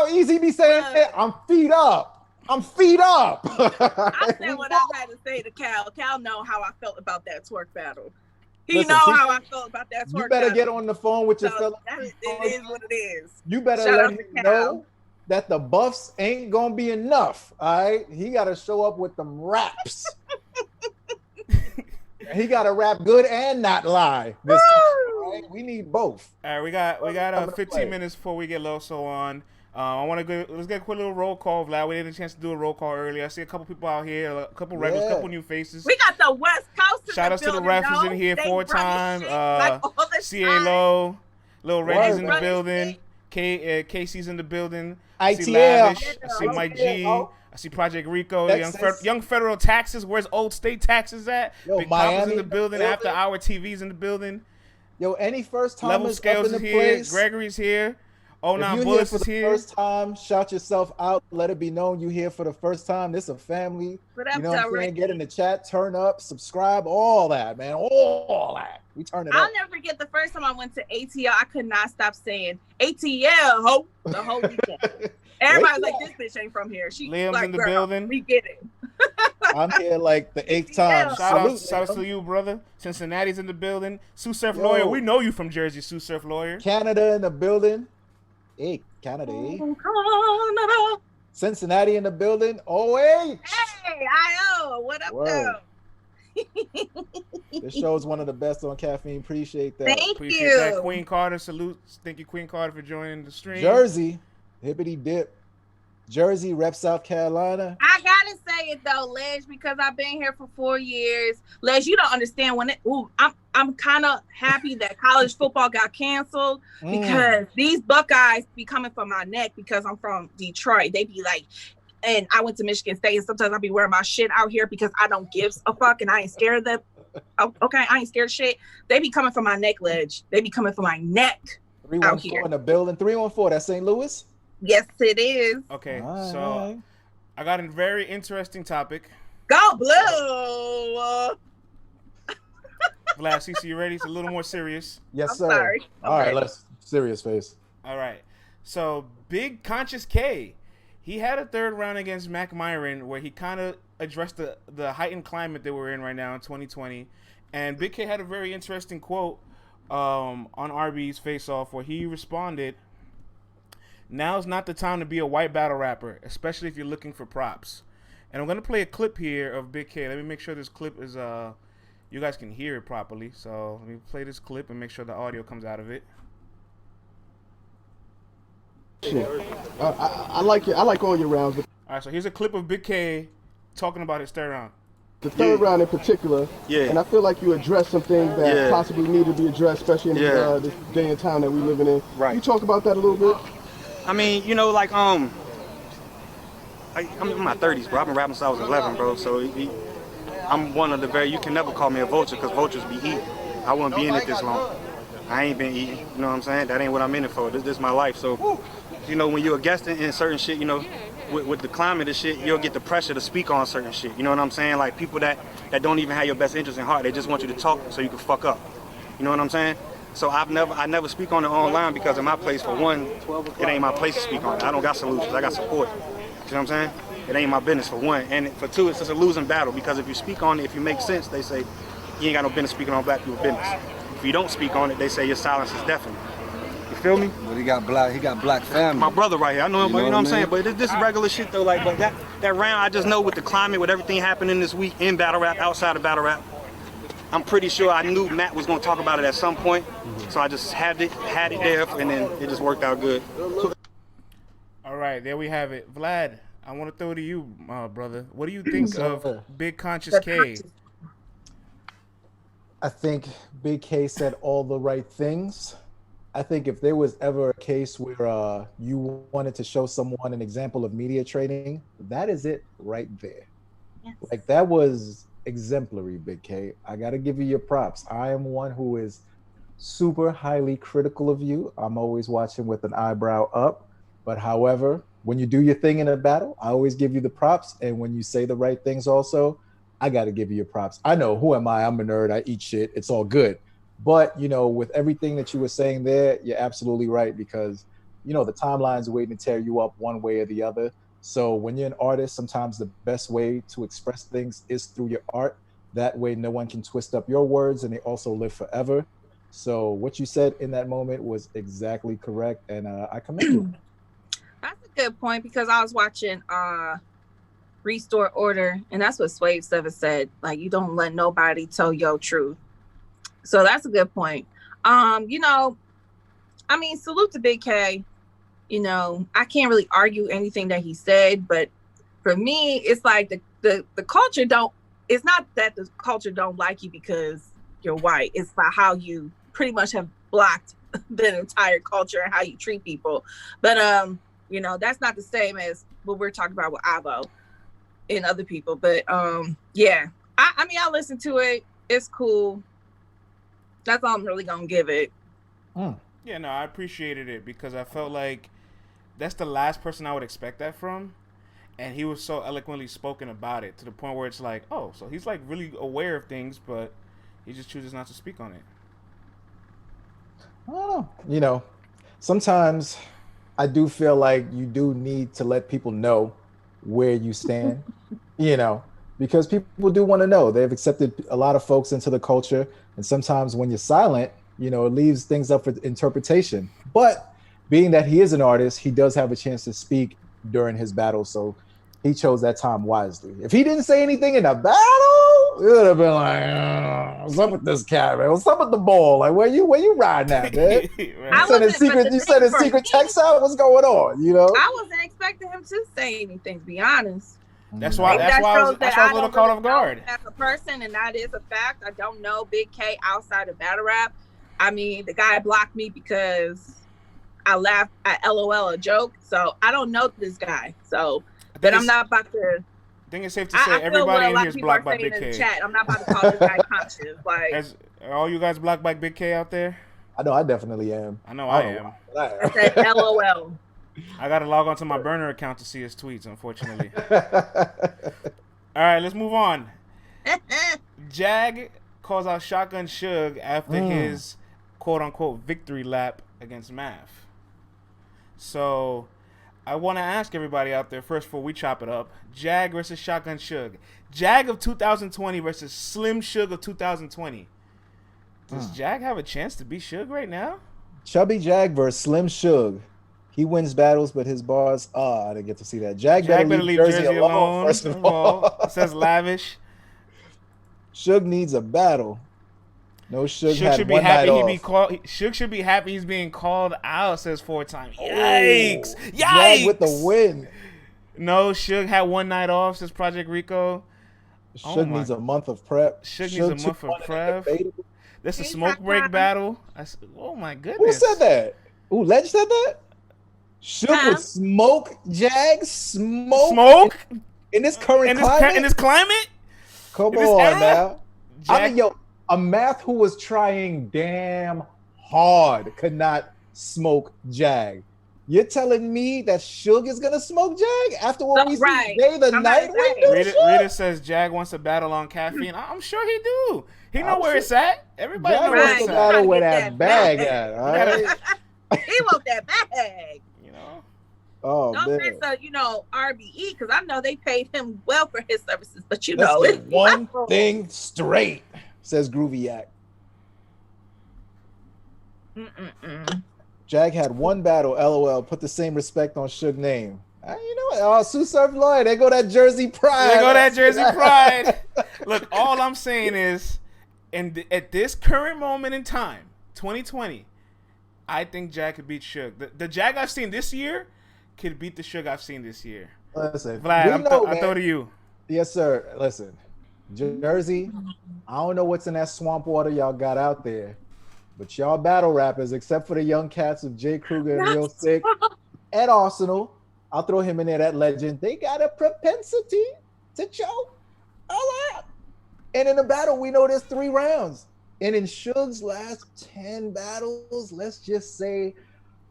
Speaker 1: easy be saying that? I'm feet up. I
Speaker 2: said what I had to say to Cal. Cal know how I felt about that twerk battle. He know how I felt about that twerk.
Speaker 1: You better get on the phone with your fellow.
Speaker 2: It is what it is.
Speaker 1: You better let him know that the buffs ain't gonna be enough. All right, he got to show up with them raps. He got to rap good and not lie. This time, all right? We need both.
Speaker 3: All right, we got 15 minutes before we get Loso on. Let's get a quick little roll call, Vlad. We didn't get a chance to do a roll call earlier. I see a couple people out here, a couple regulars, a couple new faces.
Speaker 2: We got the West Coast.
Speaker 3: Shout out to the refs who's in here 4 times. CA Low, Lil Reggie's in the building. Casey's in the building. I see Lavish. I see Mike G. I see Project Rico. Young Federal Taxes. Where's Old State Taxes at? Big Papa's in the building. After Hour TV's in the building.
Speaker 1: Yo, any first timers
Speaker 3: Level Scales is here.
Speaker 1: Place?
Speaker 3: Gregory's here. Oh, now
Speaker 1: Bullets
Speaker 3: is here.
Speaker 1: First time, shout yourself out. Let it be known you here for the first time. This is a family. You know what I'm saying? Get in the chat, turn up, subscribe, all that, man. All that. We turn it up.
Speaker 2: I'll never forget the first time I went to ATL. I could not stop saying ATL, ho, the whole weekend. Everybody's like, this bitch ain't from here. She
Speaker 3: Liam's
Speaker 2: like,
Speaker 3: in the building.
Speaker 2: We get it.
Speaker 1: I'm here like the 8th time.
Speaker 3: Shout out to you, brother. Cincinnati's in the building. Sue Surf Lawyer. We know you from Jersey, Sue Surf Lawyer.
Speaker 1: Canada in the building. Hey, Canada.
Speaker 2: Canada.
Speaker 1: Cincinnati in the building. OH.
Speaker 2: Hey, I.O. What up, though?
Speaker 1: This show is one of the best on caffeine. Appreciate that.
Speaker 2: Appreciate
Speaker 3: that. Queen Carter, salute. Thank you, Queen Carter, for joining the stream.
Speaker 1: Jersey, hippity dip. Jersey, rep South Carolina.
Speaker 2: I gotta say it though, Ledge, because I've been here for 4 years. Ledge, you don't understand when I'm kind of happy that college football got canceled because these Buckeyes be coming for my neck because I'm from Detroit. They be like, and I went to Michigan State, and sometimes I be wearing my shit out here because I don't give a fuck and I ain't scared of them. Okay, I ain't scared of shit. They be coming for my neck, Ledge. They be coming for my neck out here.
Speaker 1: 314 in the building. 314, that's St. Louis?
Speaker 2: Yes, it is.
Speaker 3: Okay, so I got a very interesting topic.
Speaker 2: Go Blue!
Speaker 3: Vlad, CC, you ready? It's a little more serious.
Speaker 1: Yes, sir.
Speaker 2: Sorry.
Speaker 1: All right, let's serious face.
Speaker 3: All right. So, Bigg K, he had a third round against Mac Myron where he kind of addressed the heightened climate that we're in right now in 2020. And Bigg K had a very interesting quote on RB's Face Off where he responded, "Now's not the time to be a white battle rapper, especially if you're looking for props." And I'm going to play a clip here of Bigg K. Let me make sure this clip is, you guys can hear it properly. So let me play this clip and make sure the audio comes out of it.
Speaker 4: I like it. I like all your rounds.
Speaker 3: All right, so here's a clip of Bigg K talking about his third round.
Speaker 4: The third round in particular, and I feel like you addressed some things that possibly need to be addressed, especially in this day and time that we're living in. Right. You talk about that a little bit?
Speaker 5: I mean, you know, like, I'm in my 30s, bro. I've been rapping since I was 11, bro. So I'm one of the you can never call me a vulture because vultures be eating. I wouldn't be in it this long. I ain't been eating, you know what I'm saying? That ain't what I'm in it for. This is my life. So, you know, when you're a guest in certain shit, you know, with the climate of shit, you'll get the pressure to speak on certain shit. You know what I'm saying? Like people that don't even have your best interest in heart, they just want you to talk so you can fuck up. You know what I'm saying? So I never speak on it online because in my place, for one, it ain't my place to speak on it. I don't got solutions, I got support. You know what I'm saying? It ain't my business for one. And for two, it's just a losing battle because if you speak on it, if you make sense, they say you ain't got no business speaking on black people's business. If you don't speak on it, they say your silence is deafening. You feel me?
Speaker 6: But he got black family.
Speaker 5: My brother right here. I know him, you know what I'm saying? But this is regular shit though, like, but that round, I just know with the climate, with everything happening this week in battle rap, outside of battle rap, I'm pretty sure I knew Matt was gonna talk about it at some point. So I just had it there and then it just worked out good.
Speaker 3: All right, there we have it. Vlad, I want to throw it to you, brother. What do you think of Bigg K?
Speaker 1: I think Bigg K said all the right things. I think if there was ever a case where you wanted to show someone an example of media training, that is it right there. Yes. Like that was exemplary, Bigg K. I got to give you your props. I am one who is super highly critical of you. I'm always watching with an eyebrow up. But however, when you do your thing in a battle, I always give you the props. And when you say the right things also, I got to give you your props. I know, who am I? I'm a nerd. I eat shit. It's all good. But, you know, with everything that you were saying there, you're absolutely right because, you know, the timeline's waiting to tear you up one way or the other. So when you're an artist, sometimes the best way to express things is through your art. That way no one can twist up your words and they also live forever. So what you said in that moment was exactly correct. And I commend you.
Speaker 2: That's a good point because I was watching Restore Order and that's what Swave 7 said. Like, you don't let nobody tell your truth. So that's a good point. You know, I mean, salute to Bigg K. You know, I can't really argue anything that he said, but for me, it's like the culture it's not that the culture don't like you because you're white. It's by how you pretty much have blocked the entire culture and how you treat people. But, you know, that's not the same as what we're talking about with Avo and other people. But, yeah, I mean, I listen to it. It's cool. That's all I'm really gonna give it.
Speaker 3: Yeah, no, I appreciated it because I felt like that's the last person I would expect that from, and he was so eloquently spoken about it to the point where it's like, oh, so he's like really aware of things, but he just chooses not to speak on it.
Speaker 1: I don't know. You know, sometimes I do feel like you do need to let people know where you stand. You know. Because people do want to know. They've accepted a lot of folks into the culture. And sometimes when you're silent, you know, it leaves things up for interpretation. But being that he is an artist, he does have a chance to speak during his battle. So he chose that time wisely. If he didn't say anything in a battle, it would have been like, what's up with this cat, man? What's up with the ball? Like, where you riding at, man? You sent a secret text out? What's going on, you know?
Speaker 2: I wasn't expecting him to say anything, to be honest.
Speaker 3: That's why I was a little caught off guard.
Speaker 2: As a person, and that is a fact. I don't know Bigg K outside of battle rap. I mean, the guy blocked me because I laughed at LOL a joke. So I don't know this guy. So, but I'm not about to.
Speaker 3: I think it's safe to say everybody in here is blocked by Bigg K.
Speaker 2: Chat. I'm not about to call this guy conscious. Like,
Speaker 3: are all you guys blocked by Bigg K out there?
Speaker 1: I know I definitely am.
Speaker 3: I know I am.
Speaker 2: I said LOL.
Speaker 3: I got to log on to my burner account to see his tweets, unfortunately. All right, let's move on. Jag calls out Shotgun Suge after his quote-unquote victory lap against Math. So I want to ask everybody out there first before we chop it up. Jag versus Shotgun Suge. Jag of 2020 versus Slim Suge of 2020. Does Jag have a chance to beat Suge right now?
Speaker 1: Chubby Jag versus Slim Suge. He wins battles, but his bars, I didn't get to see that. Jag better leave Jersey alone, first of all.
Speaker 3: It says lavish.
Speaker 1: Suge needs a battle. No, Suge had
Speaker 3: should be
Speaker 1: one
Speaker 3: happy
Speaker 1: night off.
Speaker 3: Suge should be happy he's being called out, says 4-time. Yikes!
Speaker 1: Oh,
Speaker 3: Yikes!
Speaker 1: Jag with the win.
Speaker 3: No, Suge had one night off, says Project Rico.
Speaker 1: Suge needs a month of prep.
Speaker 3: Suge needs a month of prep. This is a smoke break battle. Oh my goodness.
Speaker 1: Who said that? Ooh, Ledge said that? Suge would smoke Jag? Smoke? In this current climate?
Speaker 3: In this climate?
Speaker 1: Come on now. I mean, a Math who was trying damn hard could not smoke Jag. You're telling me that Suge is gonna smoke Jag after what we see day the night?
Speaker 3: Rita says Jag wants a battle on caffeine. I'm sure he do. He know where it's at. Everybody knows where it's at.
Speaker 1: Battle with that bag at. All right?
Speaker 2: He want that bag.
Speaker 1: Oh,
Speaker 2: don't say so, RBE, because I know they paid him well for his services, but
Speaker 1: it's one thing straight, says Groovy Yak. Jag had one battle, LOL, put the same respect on Suge name. You know what? Sue Surf Lloyd, they go that Jersey pride.
Speaker 3: Look, all I'm saying is, at this current moment in time, 2020, I think Jag could beat Suge. The Jag I've seen this year could beat the Suge I've seen this year.
Speaker 1: Listen,
Speaker 3: Vlad, I throw to you.
Speaker 1: Yes, sir. Listen, Jersey, I don't know what's in that swamp water y'all got out there, but y'all battle rappers, except for the young cats of Jay Kruger and Real Sick and Arsenal, I'll throw him in there, that legend, they got a propensity to choke a lot. And in the battle, we know there's 3 rounds. And in Suge's last 10 battles, let's just say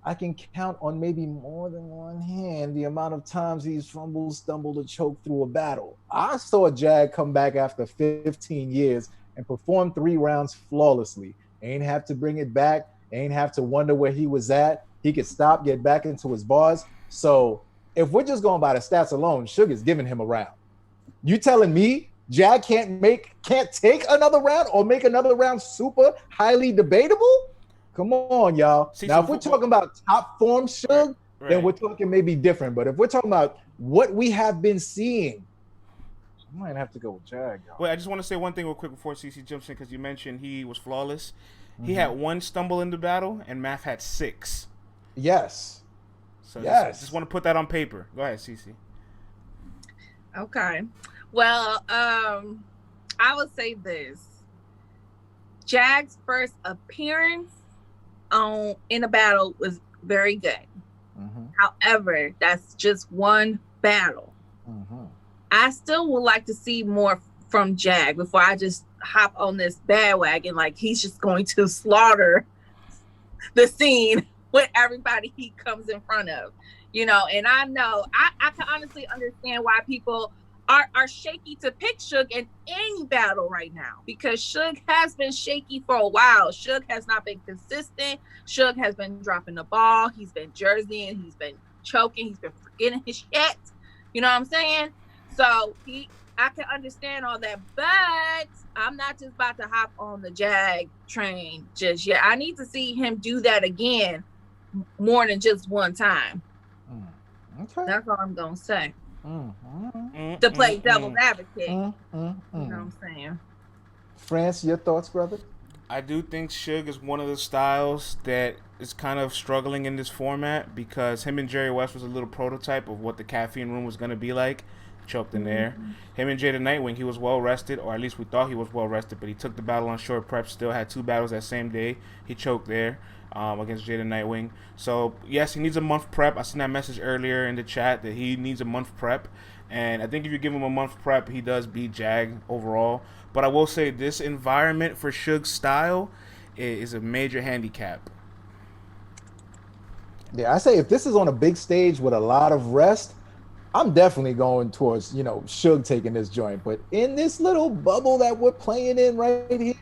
Speaker 1: I can count on maybe more than one hand the amount of times he's fumbled, stumbled, or choked through a battle. I saw Jag come back after 15 years and perform 3 rounds flawlessly. Ain't have to bring it back. Ain't have to wonder where he was at. He could stop, get back into his bars. So if we're just going by the stats alone, Suge is giving him a round. You telling me Jag can't take another round or make another round super highly debatable? Come on, y'all. Now, if we're talking about top form Suge, then we're talking maybe different. But if we're talking about what we have been seeing, I might have to go with Jag.
Speaker 3: Wait, I just want to say one thing real quick before CC jumps in, because you mentioned he was flawless. He had 1 stumble in the battle, and Math had 6.
Speaker 1: Yes.
Speaker 3: So just want to put that on paper. Go ahead, CC.
Speaker 2: Okay. Well, I would say this. Jag's first appearance in a battle was very good. However, that's just one battle. I still would like to see more from Jag before I just hop on this bandwagon like he's just going to slaughter the scene with everybody he comes in front of, and I know I can honestly understand why people are shaky to pick Suge in any battle right now, because Suge has been shaky for a while. Suge has not been consistent. Suge has been dropping the ball. He's been jerseying. He's been choking. He's been forgetting his shit. You know what I'm saying? So I can understand all that, but I'm not just about to hop on the Jag train just yet. I need to see him do that again more than just one time. Okay. That's all I'm going to say. To play devil's advocate. You know what I'm saying?
Speaker 1: France, your thoughts, brother?
Speaker 3: I do think Suge is one of the styles that is kind of struggling in this format, because him and Jerry West was a little prototype of what the Caffeine Room was going to be like. choked in there. Him and Jada Nightwing, he was well rested, or at least we thought he was well rested, but he took the battle on short prep, still had 2 battles that same day. He choked there against Jada Nightwing. So, yes, he needs a month prep. I seen that message earlier in the chat that he needs a month prep. And I think if you give him a month prep, he does beat Jag overall. But I will say this environment for Suge's style is a major handicap.
Speaker 1: Yeah, I say if this is on a big stage with a lot of rest, I'm definitely going towards, Suge taking this joint. But in this little bubble that we're playing in right here,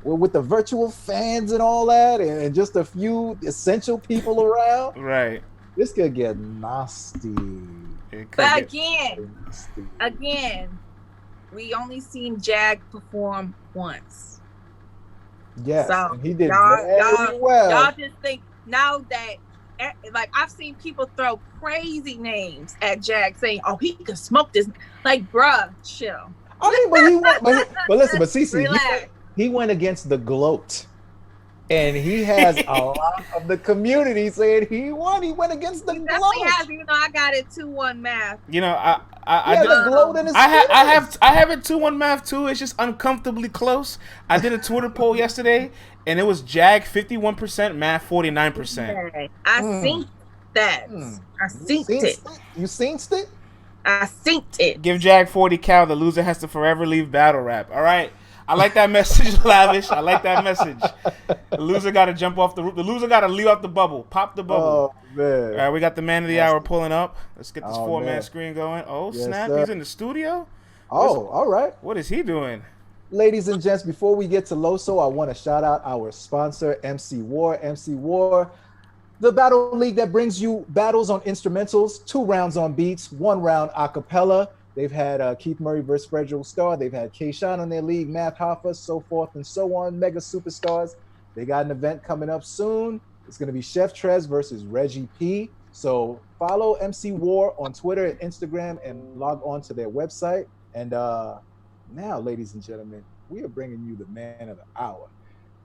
Speaker 1: with the virtual fans and all that, and just a few essential people around,
Speaker 3: right?
Speaker 1: This could get nasty.
Speaker 2: But again, we only seen Jag perform once.
Speaker 1: Yes,
Speaker 2: so
Speaker 1: and he did very well.
Speaker 2: Y'all just think now that, like, I've seen people throw crazy names at Jag, saying, "Oh, he could smoke this." Like, bruh, chill.
Speaker 1: I mean, but he went. But listen, but Cece, he went against the GLOAT. And he has a lot of the community saying he won. He went against the GLOAT.
Speaker 2: Even though I got it 2-1 math.
Speaker 3: I
Speaker 1: the GLOAT in his
Speaker 3: I have it 2-1 math too. It's just uncomfortably close. I did a Twitter poll yesterday, and it was Jag 51%, math 49%.
Speaker 2: I synced that. I synced it.
Speaker 1: You synced it?
Speaker 2: I synced it.
Speaker 3: Give Jag 40 cal. The loser has to forever leave battle rap. All right. I like that message, Lavish. I like that message. The loser got to jump off the roof. The loser got to leave out the bubble. Pop the bubble.
Speaker 1: Oh, man.
Speaker 3: All right, we got the man of the hour pulling up. Let's get this 4-man screen going. Oh, yes, snap. Sir. He's in the studio?
Speaker 1: All right.
Speaker 3: What is he doing?
Speaker 1: Ladies and gents, before we get to Loso, I want to shout out our sponsor, MC War. MC War, the battle league that brings you battles on instrumentals, 2 rounds on beats, 1 round a cappella. They've had Keith Murray versus Frederick Starr. They've had K-Shine on their league, Math Hoffa, so forth and so on, mega superstars. They got an event coming up soon. It's going to be Chef Trez versus Reggie P. So follow MC War on Twitter and Instagram and log on to their website. And now, ladies and gentlemen, we are bringing you the man of the hour.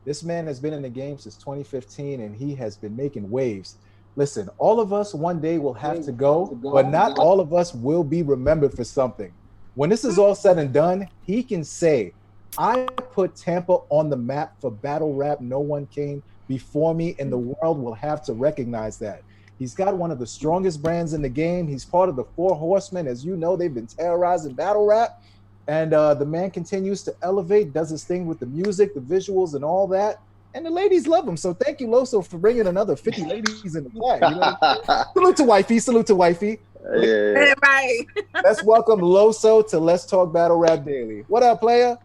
Speaker 1: This man has been in the game since 2015, and he has been making waves. Listen, all of us one day will have to go, but not all of us will be remembered for something. When this is all said and done, he can say, I put Tampa on the map for battle rap. No one came before me, and the world will have to recognize that. He's got one of the strongest brands in the game. He's part of the 4 Horsemen. As you know, they've been terrorizing battle rap. And the man continues to elevate, does his thing with the music, the visuals, and all that. And the ladies love him. So thank you, Loso, for bringing another 50 ladies in the flag. Salute to wifey. Salute to wifey.
Speaker 2: Yeah. Right.
Speaker 1: Let's welcome Loso to Let's Talk Battle Rap Daily. What up, player?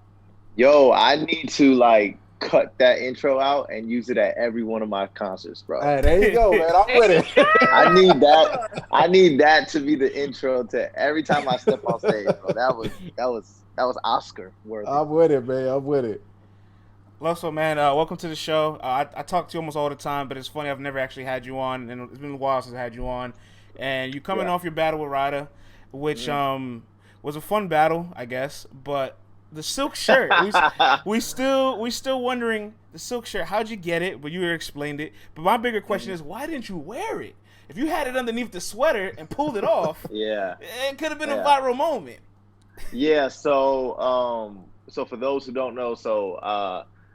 Speaker 7: Yo, I need to cut that intro out and use it at every one of my concerts, bro.
Speaker 1: All right, there you go, man. I'm with it.
Speaker 7: I need that. I need that to be the intro to every time I step on stage, bro. That was Oscar worthy.
Speaker 1: I'm with it, man. I'm with it.
Speaker 3: Loso, man, welcome to the show. I talk to you almost all the time, but it's funny, I've never actually had you on, and it's been a while since I had you on. And you coming off your battle with Ryder, which was a fun battle, I guess. But the silk shirt, we still wondering the silk shirt. How'd you get it? But you explained it. But my bigger question is, why didn't you wear it? If you had it underneath the sweater and pulled it off, it could have been a viral moment.
Speaker 7: Yeah. So for those who don't know,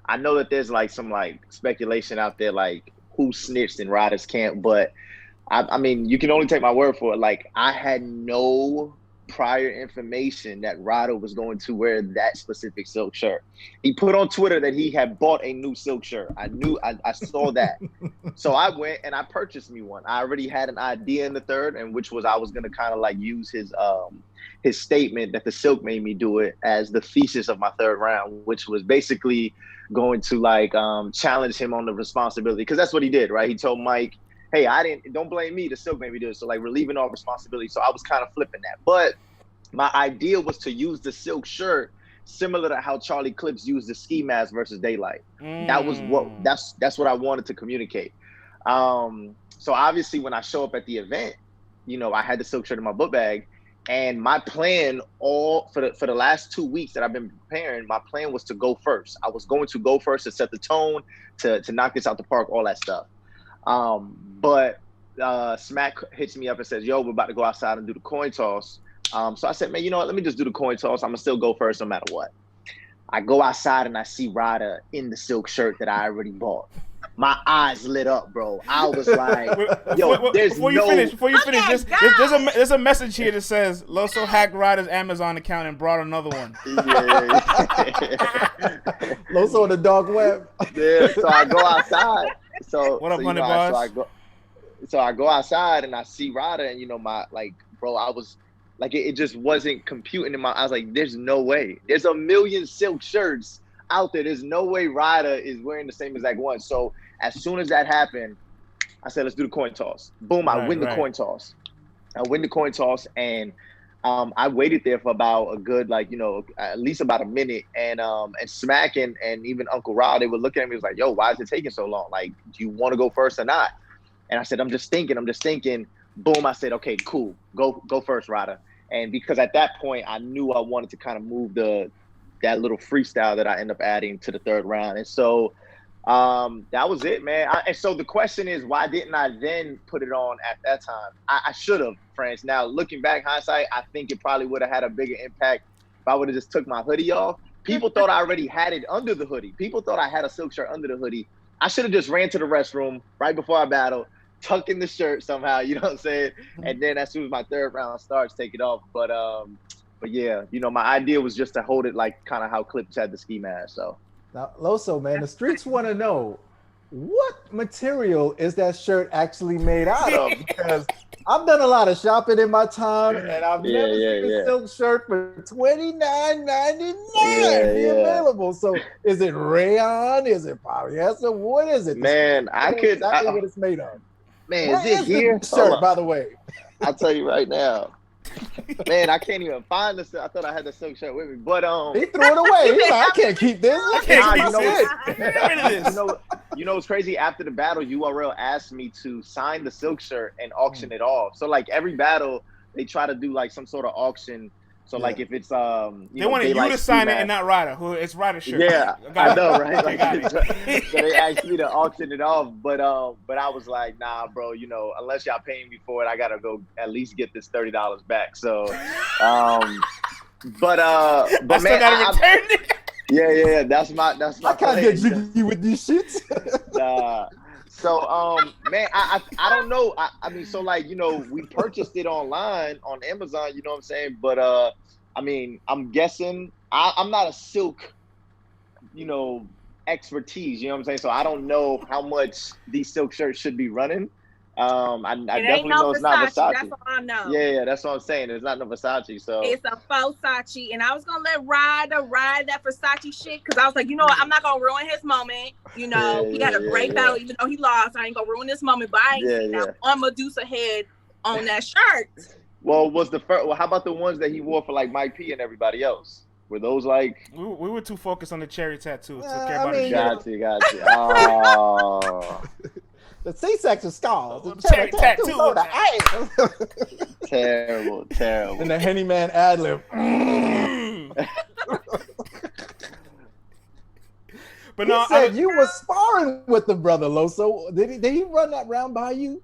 Speaker 7: I know that there's some speculation out there who snitched in Ryder's camp, but I mean, you can only take my word for it. I had no prior information that Ryder was going to wear that specific silk shirt. He put on Twitter that he had bought a new silk shirt. I saw that. So I went and I purchased me one. I already had an idea in the third, and which was I was going to kind of use his statement that the silk made me do it as the thesis of my third round, which was basically going to challenge him on the responsibility, because that's what he did, right? He told Mike, hey, don't blame me, the silk made me do it. So relieving all responsibility. So I was kind of flipping that. But my idea was to use the silk shirt similar to how Charlie Clips used the ski mask versus Daylight. That's what I wanted to communicate. So obviously when I show up at the event, I had the silk shirt in my book bag. And my plan for the last 2 weeks that I've been preparing, my plan was to go first. I was going to go first to set the tone, to knock this out the park, all that stuff. But Smack hits me up and says, yo, we're about to go outside and do the coin toss. So I said, man, you know what? Let me just do the coin toss. I'm gonna still go first no matter what. I go outside and I see Ryder in the silk shirt that I already bought. My eyes lit up, bro. I was like, yo,
Speaker 3: before you finish, there's a message here that says Loso hacked Ryder's Amazon account and brought another one.
Speaker 7: Yeah.
Speaker 1: Loso on the dark web.
Speaker 7: Yeah, so I go outside. So
Speaker 3: what up,
Speaker 7: so,
Speaker 3: 100 bars?
Speaker 7: So I go outside and I see Ryder, and bro, I was like, it just wasn't computing in my. I was like, there's no way. There's a million silk shirts out there. There's no way Ryder is wearing the same exact one. So as soon as that happened, I said, let's do the coin toss. Boom, I win the coin toss. I win the coin toss, and I waited there for about a good, at least about a minute. And Smack and even Uncle Rod, they were looking at me, was like, yo, why is it taking so long? Like, do you want to go first or not? And I said, I'm just thinking. Boom, I said, okay, cool. Go first, Ryder. And because at that point, I knew I wanted to kind of move that little freestyle that I end up adding to the third round. And so that was it, man. And so the question is, why didn't I then put it on at that time? I should have, friends. Now, looking back, hindsight, I think it probably would have had a bigger impact if I would have just took my hoodie off. People thought I already had it under the hoodie. People thought I had a silk shirt under the hoodie. I should have just ran to the restroom right before I battled, tucked in the shirt somehow, you know what I'm saying? And then as soon as my third round starts, take it off. But yeah, my idea was just to hold it like kind of how Clips had the ski mask. So
Speaker 1: now, Loso, man, the streets want to know, what material is that shirt actually made out of? Because I've done a lot of shopping in my time, and I've never seen a silk shirt for $29.99 available. So is it rayon? Is it polyester? What is it?
Speaker 7: Man, what
Speaker 1: it's made of.
Speaker 7: Man, is it here?
Speaker 1: Shirt, by the way.
Speaker 7: I'll tell you right now. Man, I can't even find this. I thought I had the silk shirt with me, but
Speaker 1: he threw it away. He's like, I can't keep this.
Speaker 7: You know what's crazy? After the battle, URL asked me to sign the silk shirt and auction it off. So like every battle, they try to do like some sort of auction. So like if it's
Speaker 3: they wanted you to sign it and not Ryder. It's Ryder's shirt.
Speaker 7: Yeah, I know, right? So they asked me to auction it off, but I was like, nah, bro. Unless y'all paying me for it, I gotta go at least get this $30 back. So, but
Speaker 3: I still gotta return it.
Speaker 7: Yeah. That's my.
Speaker 1: I can't get jiggy with these shits.
Speaker 7: So, man, I don't know. I mean, so like, we purchased it online on Amazon, you know what I'm saying? But, I mean, I'm guessing I'm not a silk, expertise, you know what I'm saying? So I don't know how much these silk shirts should be running. I definitely know it's not Versace.
Speaker 2: That's all I know.
Speaker 7: Yeah, that's what I'm saying. It's not no Versace. So
Speaker 2: it's a faux Versace, and I was gonna let Ryder ride that Versace shit because I was like, you know what, I'm not gonna ruin his moment. He had a great battle, even though he lost. I ain't gonna ruin this moment, but I ain't seen that one Medusa head on that shirt.
Speaker 7: Well, how about the ones that he wore for like Mike P and everybody else? Were those like
Speaker 3: we were too focused on the cherry tattoo to care
Speaker 7: about
Speaker 3: the
Speaker 7: shirt. Got you. Oh.
Speaker 1: The C-section scars.
Speaker 3: The cherry tattoo.
Speaker 7: Terrible.
Speaker 1: And the Henny Man ad-lib.
Speaker 3: But
Speaker 1: no, you were sparring with the brother, Loso. Did he run that round by you?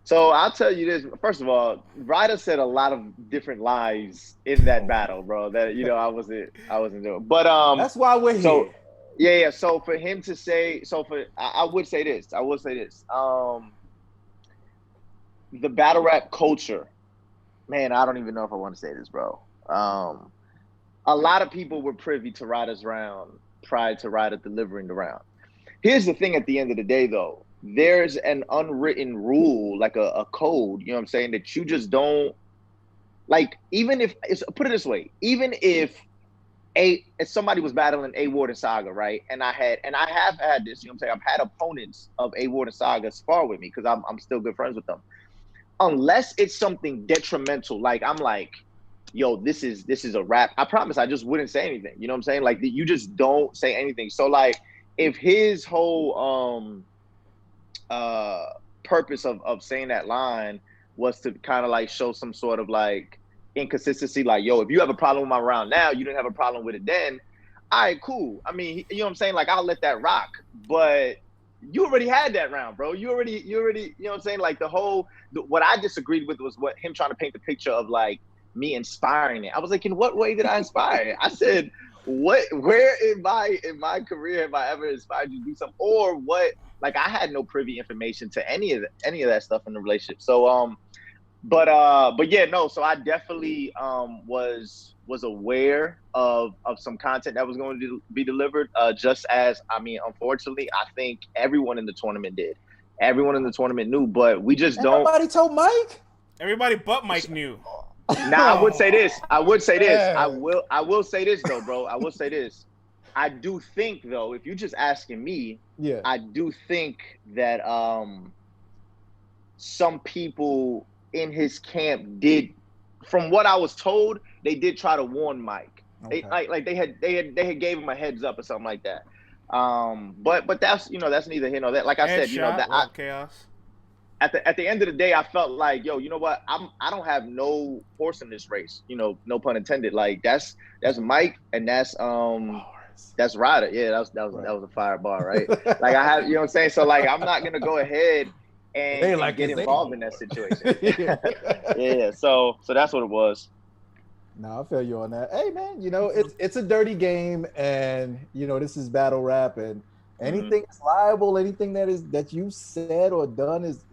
Speaker 7: So I'll tell you this. First of all, Ryder said a lot of different lies in that battle, bro. That I wasn't doing. But
Speaker 1: that's why we're here.
Speaker 7: Yeah. So for him to say, I would say this. The battle rap culture, man, I don't even know if I want to say this, bro. A lot of people were privy to Ryder's round prior to Ryder delivering the round. Here's the thing at the end of the day, though. There's an unwritten rule, like a code, you know what I'm saying, that you just don't, like, even if, put it this way, even if somebody was battling A Ward and Saga, right? And I have had this, you know what I'm saying, I've had opponents of A Ward and Saga spar with me because I'm still good friends with them. Unless it's something detrimental, like I'm like, yo, this is a rap, I promise I just wouldn't say anything, you know what I'm saying? Like, you just don't say anything. So like, if his whole purpose of saying that line was to kind of like show some sort of like inconsistency, like, yo, if you have a problem with my round now, you didn't have a problem with it then, all right, cool. I mean, you know what I'm saying, like, I'll let that rock, but you already had that round, bro. You already, you know what I'm saying, like, what I disagreed with was him trying to paint the picture of like me inspiring it. I was like, in what way did I inspire it? I said, where in my career have I ever inspired you to do something? Or what, like I had no privy information to any of that stuff in the relationship. So but yeah, no, so I definitely was aware of some content that was going to be delivered, just as, I mean, unfortunately, I think everyone in the tournament did. Everyone in the tournament knew, but we just don't.
Speaker 1: Nobody told Mike?
Speaker 3: Everybody but Mike knew.
Speaker 7: Now, I would say this. I will say this though, bro. I will say this. I do think though, if you're just asking me,
Speaker 1: yeah,
Speaker 7: I do think that some people in his camp did, from what I was told, they did try to warn Mike. Okay. They had gave him a heads up or something like that. But that's, that's neither here nor there. Like I said, that
Speaker 3: chaos.
Speaker 7: At the end of the day, I felt like, yo, you know what? I don't have no horse in this race. No pun intended. Like that's Mike and that's Ryder. Yeah, that was a fire bar, right? Like I have, you know what I'm saying? So like I'm not gonna go ahead and get involved in that situation. Yeah. So that's what it was.
Speaker 1: No, I feel you on that. Hey man, it's a dirty game, and this is battle rap, and anything is liable. Anything that you said or done is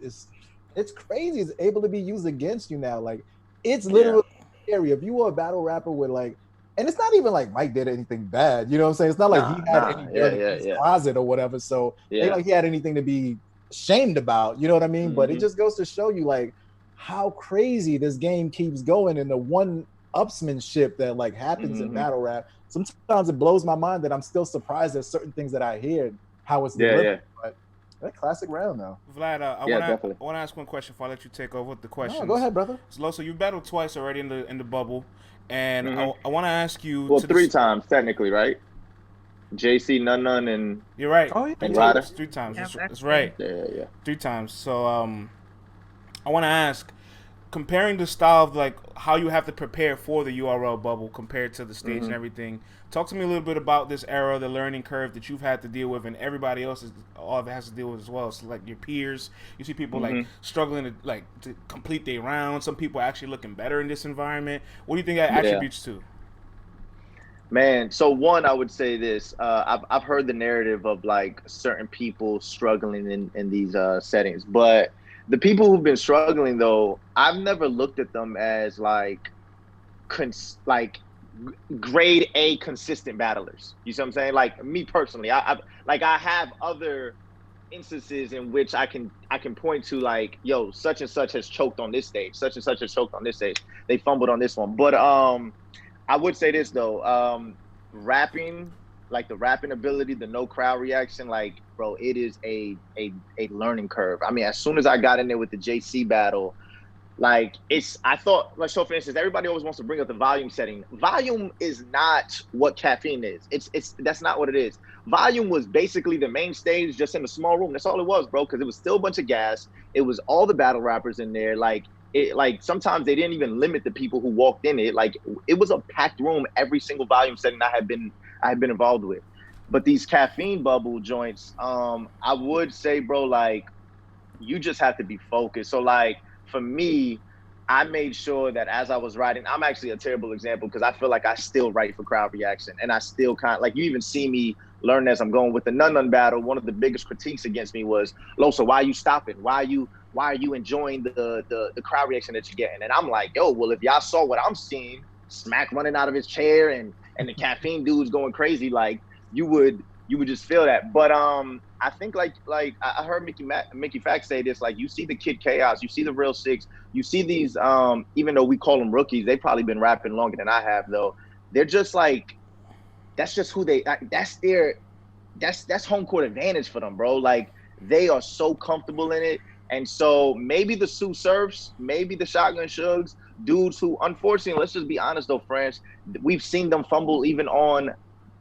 Speaker 1: it's crazy. It's able to be used against you now. Like it's literally scary. If you were a battle rapper with like, and it's not even like Mike did anything bad. You know what I'm saying? It's not like he had any dirt in his closet or whatever. So ain't like he had anything to be shamed about. You know what I mean? But it just goes to show you like how crazy this game keeps going, and the one-upsmanship that like happens in battle rap. Sometimes it blows my mind that I'm still surprised at certain things that I hear, how it's delivered. But that classic round though.
Speaker 3: Vlad, I want to ask one question before I let you take over with the questions.
Speaker 1: No, go ahead, brother.
Speaker 3: So you battled twice already in the bubble, and I want to ask you.
Speaker 7: Well, three times technically, right? JC, None, and
Speaker 3: you're right.
Speaker 1: Oh, yeah.
Speaker 7: And Ryder.
Speaker 3: 3 times. That's right.
Speaker 7: Yeah.
Speaker 3: 3 times. So I want to ask, comparing the style of like how you have to prepare for the URL bubble compared to the stage and everything, talk to me a little bit about this era, the learning curve that you've had to deal with, and everybody else all has to deal with as well. So like your peers, you see people like struggling to complete their rounds. Some people are actually looking better in this environment. What do you think that attributes to?
Speaker 7: Man, so one, I would say this. I've heard the narrative of like certain people struggling in these settings, but the people who've been struggling though, I've never looked at them as like grade A consistent battlers. You see what I'm saying? Like me personally, I have other instances in which I can point to like, yo, such and such has choked on this stage, such and such has choked on this stage. They fumbled on this one, but I would say this though, rapping, like the rapping ability, the no crowd reaction, like, bro, it is a learning curve. I mean, as soon as I got in there with the JC battle, like I thought, like, so for instance, everybody always wants to bring up the volume setting. Volume is not what caffeine is. That's not what it is. Volume was basically the main stage just in a small room. That's all it was, bro, because it was still a bunch of gas. It was all the battle rappers in there. Like sometimes they didn't even limit the people who walked in it. Like it was a packed room every single volume setting I had been involved with. But these caffeine bubble joints, I would say, bro, like you just have to be focused. So like for me, I made sure that as I was writing, I'm actually a terrible example because I feel like I still write for crowd reaction, and I still kind of like, you even see me learn as I'm going with the None battle. One of the biggest critiques against me was, Loso, why are you stopping? Why are you enjoying the crowd reaction that you're getting? And I'm like, yo, well, if y'all saw what I'm seeing, Smack running out of his chair and the caffeine dude's going crazy, like you would just feel that. But I think like I heard Mickey Fax say this, like you see the Kid Chaos, you see the Real Six, you see these even though we call them rookies, they've probably been rapping longer than I have though. They're just like, that's just who they, that's home court advantage for them, bro. Like they are so comfortable in it. And so maybe the Sue Surfs, maybe the Shotgun Shugs, dudes who, unfortunately, let's just be honest though, friends, we've seen them fumble even on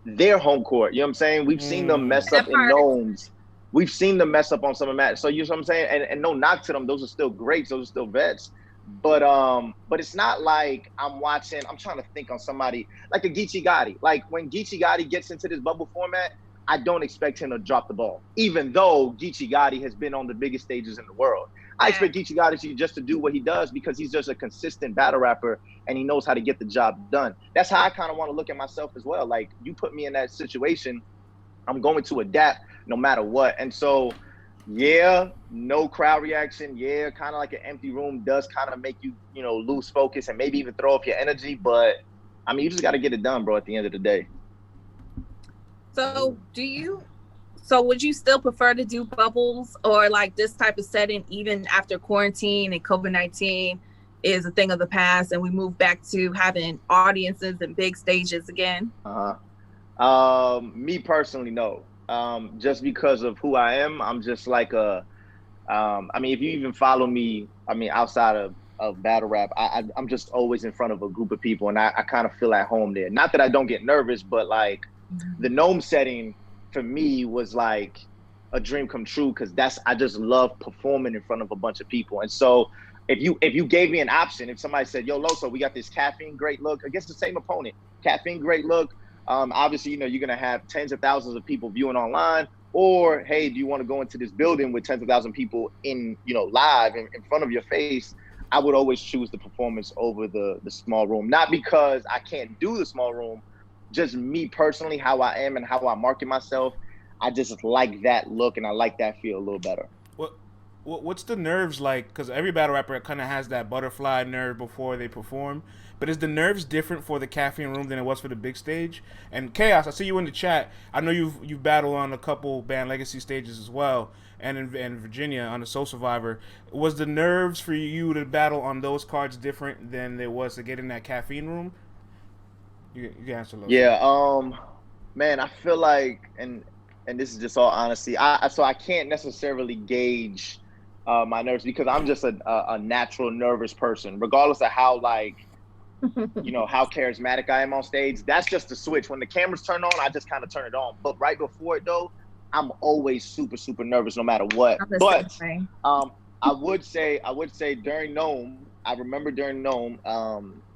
Speaker 7: their home court. You know what I'm saying? We've seen them mess up in gnomes. We've seen them mess up on some of that. So you know what I'm saying? And no knock to them. Those are still greats. Those are still vets. But it's not like I'm trying to think on somebody like a Geechee Gotti. Like when Geechee Gotti gets into this bubble format, I don't expect him to drop the ball, even though Geechee Gotti has been on the biggest stages in the world. I expect Geechee Gotti just to do what he does because he's just a consistent battle rapper and he knows how to get the job done. That's how I kind of want to look at myself as well. Like, you put me in that situation, I'm going to adapt no matter what. And so, yeah, no crowd reaction. Yeah, kind of like an empty room does kind of make you, you know, lose focus and maybe even throw off your energy. But, I mean, you just got to get it done, bro, at the end of the day.
Speaker 2: So would you still prefer to do bubbles or like this type of setting even after quarantine and COVID-19 is a thing of the past and we move back to having audiences and big stages again?
Speaker 7: Me personally, no. Just because of who I am, I'm just like I mean, if you even follow me, I mean, outside of battle rap, I'm just always in front of a group of people and I kind of feel at home there. Not that I don't get nervous, but like the Gnome setting for me was like a dream come true because I just love performing in front of a bunch of people. And so if you gave me an option, if somebody said, yo, Loso, we got this Caffeine Great Look against the same opponent, Caffeine Great Look, obviously, you know, you're going to have tens of thousands of people viewing online, or, hey, do you want to go into this building with tens of thousands of people in, you know, live in front of your face? I would always choose the performance over the small room, not because I can't do the small room, just me personally, how I am and how I market myself. I just like that look and I like that feel a little better.
Speaker 3: What's the nerves like? Because every battle rapper kind of has that butterfly nerve before they perform. But is the nerves different for the Caffeine Room than it was for the big stage? And Chaos, I see you in the chat. I know you've battled on a couple Band Legacy stages as well, and in Virginia on the Soul Survivor. Was the nerves for you to battle on those cards different than it was to get in that Caffeine Room? You can answer those.
Speaker 7: Yeah, man, I feel like, and this is just all honesty, so I can't necessarily gauge my nerves because I'm just a natural nervous person, regardless of how, like, you know, how charismatic I am on stage. That's just the switch. When the cameras turn on, I just kind of turn it on. But right before it, though, I'm always super, super nervous no matter what. But I would say during Gnome, I remember during Gnome,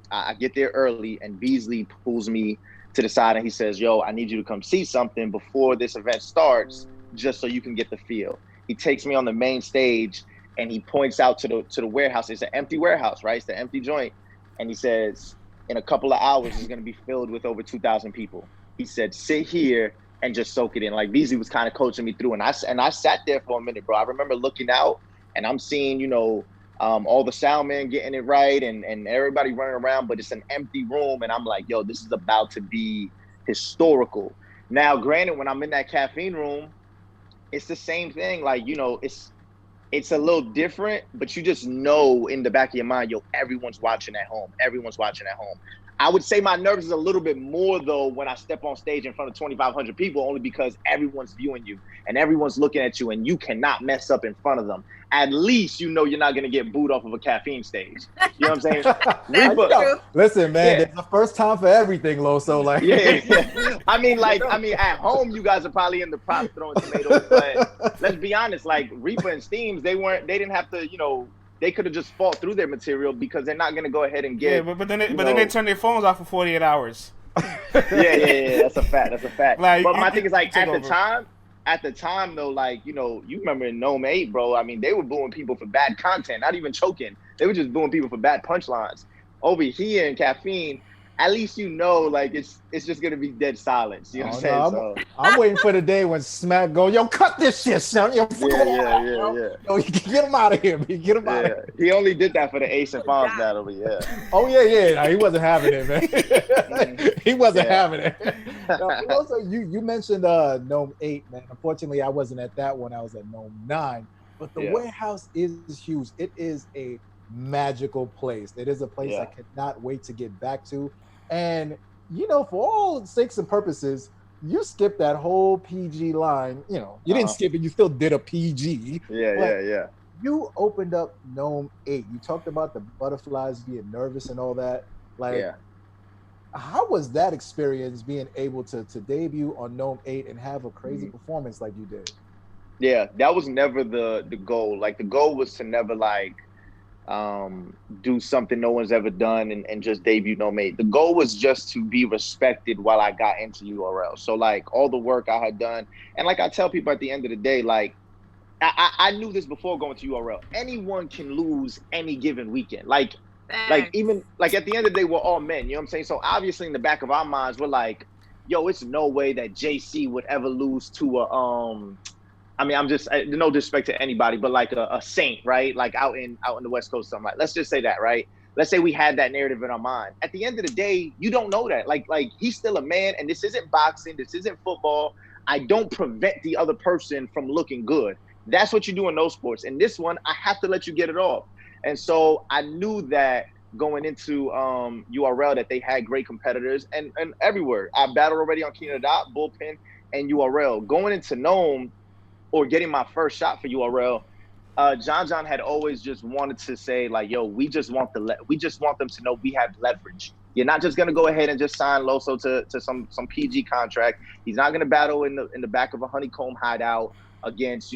Speaker 7: I get there early and Beasley pulls me to the side and he says, yo, I need you to come see something before this event starts, just so you can get the feel. He takes me on the main stage and he points out to the warehouse. It's an empty warehouse, right? It's the empty joint. And he says, in a couple of hours, it's going to be filled with over 2,000 people. He said, sit here and just soak it in. Like, Beasley was kind of coaching me through. And I sat there for a minute, bro. I remember looking out and I'm seeing, you know, all the sound men getting it right and everybody running around, but it's an empty room. And I'm like, yo, this is about to be historical. Now, granted, when I'm in that Caffeine Room, it's the same thing. Like, you know, it's a little different, but you just know in the back of your mind, yo, everyone's watching at home. Everyone's watching at home. I would say my nerves is a little bit more, though, when I step on stage in front of 2,500 people, only because everyone's viewing you and everyone's looking at you and you cannot mess up in front of them. At least you know you're not going to get booed off of a caffeine stage. You know what I'm saying?
Speaker 1: Reaper, listen, man, there's a first time for everything, Loso. Like,
Speaker 7: yeah. I mean, at home, you guys are probably in the props throwing tomatoes, but let's be honest, like Reaper and Steams, they didn't have to, you know, they could have just fought through their material because they're not going to go ahead and get.
Speaker 3: Yeah, but then they turn their phones off for 48 hours.
Speaker 7: Yeah. That's a fact. Like, but my thing is, like, at the time though, like, you know, you remember in Gnome 8, bro. I mean, they were booing people for bad content, not even choking. They were just booing people for bad punchlines. Over here in Caffeine, at least you know, like, it's just gonna be dead silence. You know what I'm saying?
Speaker 1: I'm waiting for the day when Smack go, yo, cut this shit, son. Yo,
Speaker 7: yeah.
Speaker 1: Yo, get him out of here, man. Get him out of here.
Speaker 7: He only did that for the Ace and Fonz battle, but yeah.
Speaker 1: Oh yeah. No, he wasn't having it, man. He wasn't having it. Now, also, you mentioned Gnome 8, man. Unfortunately, I wasn't at that one. I was at Gnome 9. But the warehouse is huge. It is a magical place. It is a place I cannot wait to get back to. And, you know, for all sakes and purposes, you skipped that whole PG line. You know, you didn't skip it. You still did a PG.
Speaker 7: Yeah.
Speaker 1: You opened up Gnome 8. You talked about the butterflies being nervous and all that. Like, how was that experience being able to debut on Gnome 8 and have a crazy performance like you did?
Speaker 7: Yeah, that was never the goal. Like, the goal was to never, like, do something no one's ever done and just debut Gnome 8. The goal was just to be respected while I got into URL. So, like, all the work I had done, and like I tell people at the end of the day, like, I knew this before going to URL. Anyone can lose any given weekend. Like even like at the end of the day, we're all men. You know what I'm saying? So obviously, in the back of our minds, we're like, yo, it's no way that JC would ever lose to a I mean, I'm just no disrespect to anybody, but like a Saint, right? Like out in the West Coast, something like. Let's just say that, right? Let's say we had that narrative in our mind. At the end of the day, you don't know that. Like he's still a man, and this isn't boxing. This isn't football. I don't prevent the other person from looking good. That's what you do in those sports. In this one, I have to let you get it off. And so I knew that going into URL that they had great competitors and everywhere. I battled already on Keenan Dot, Bullpen, and URL. Going into Nome or getting my first shot for URL, John had always just wanted to say like, yo, we just want them to know we have leverage. You're not just gonna go ahead and just sign Loso to some PG contract. He's not gonna battle in the back of a honeycomb hideout against,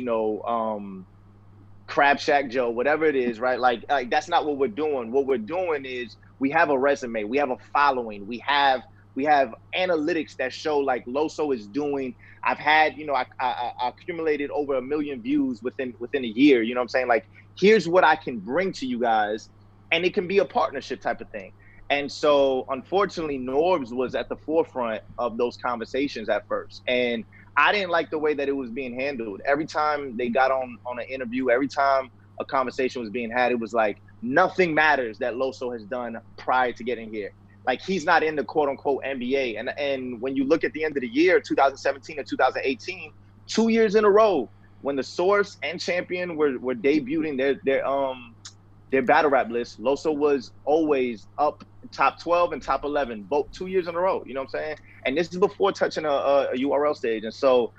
Speaker 7: Crab Shack Joe, whatever it is, right? Like that's not what we're doing. What we're doing is we have a resume, we have a following, we have analytics that show like Loso is doing. I've had, I accumulated over 1 million views within a year. You know what I'm saying? Like, here's what I can bring to you guys, and it can be a partnership type of thing. And so, unfortunately, Norbs was at the forefront of those conversations at first, and I didn't like the way that it was being handled. Every time they got on an interview, every time a conversation was being had, it was like nothing matters that Loso has done prior to getting here. Like, he's not in the quote unquote NBA. And when you look at the end of the year, 2017 and 2018, 2 years in a row, when the Source and Champion were debuting their battle rap list, Loso was always up top 12 and top 11, both 2 years in a row. You know what I'm saying? And this is before touching a URL stage. And so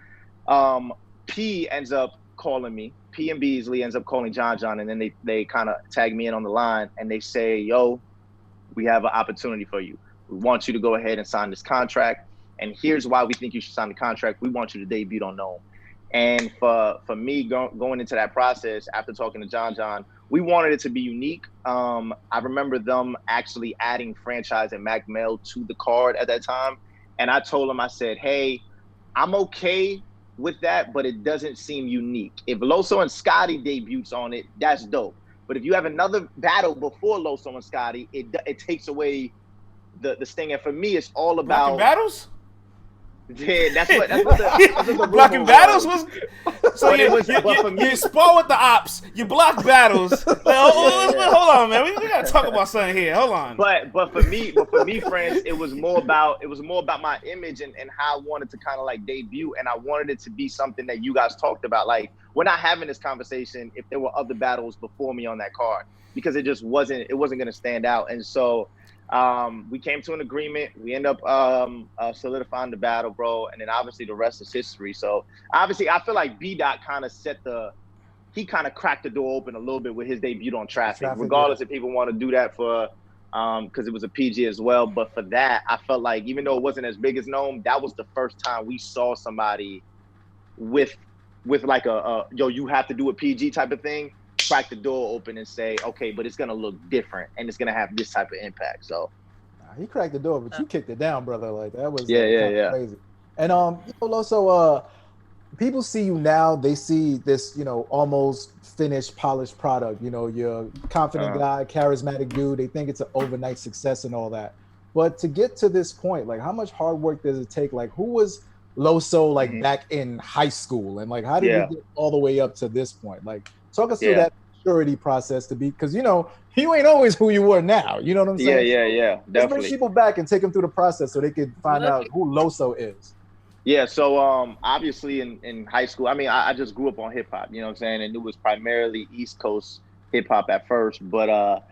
Speaker 7: P ends up calling me. P and Beasley ends up calling John, and then they kind of tag me in on the line, and they say, yo, we have an opportunity for you. We want you to go ahead and sign this contract. And here's why we think you should sign the contract. We want you to debut on Nome. And for me going into that process, after talking to John, we wanted it to be unique. I remember them actually adding franchise and Mac Mel to the card at that time. And I told them, I said, hey, I'm okay with that, but it doesn't seem unique. If Loso and Scotty debuts on it, that's dope. But if you have another battle before Loso and Scotty, it takes away the sting. And for me, it's all about
Speaker 3: blocking battles.
Speaker 7: Yeah, that's what the
Speaker 3: blocking battles was. So you spar with the ops, you block battles. Like, hold on, man. We gotta talk about something here. Hold on.
Speaker 7: But for me, friends, it was more about my image and how I wanted to kind of like debut, and I wanted it to be something that you guys talked about. Like, we're not having this conversation if there were other battles before me on that card, because it just wasn't gonna stand out. And so we came to an agreement. We end up solidifying the battle, bro. And then obviously the rest is history. So obviously I feel like B-Dot kind of he kind of cracked the door open a little bit with his debut on Traffic regardless if people want to do that for, because it was a PG as well. But for that, I felt like even though it wasn't as big as Nome, that was the first time we saw somebody with like yo, you have to do a PG type of thing, crack the door open and say, okay, but it's gonna look different and it's gonna have this type of impact. So
Speaker 1: he cracked the door, but you kicked it down, brother. Like, that was crazy. And Loso, people see you now, they see this, almost finished, polished product. You're a confident guy, charismatic dude. They think it's an overnight success and all that. But to get to this point, like, how much hard work does it take? Like, who was Loso like back in high school, and like how did you get all the way up to this point? Like, talk us through that maturity process to be, because you ain't always who you were now. You know what I'm saying?
Speaker 7: Yeah, definitely.
Speaker 1: Let's bring people back and take them through the process so they could find out who Loso is.
Speaker 7: Yeah, so obviously in high school, I mean, I just grew up on hip hop, you know what I'm saying, and it was primarily East Coast hip hop at first, but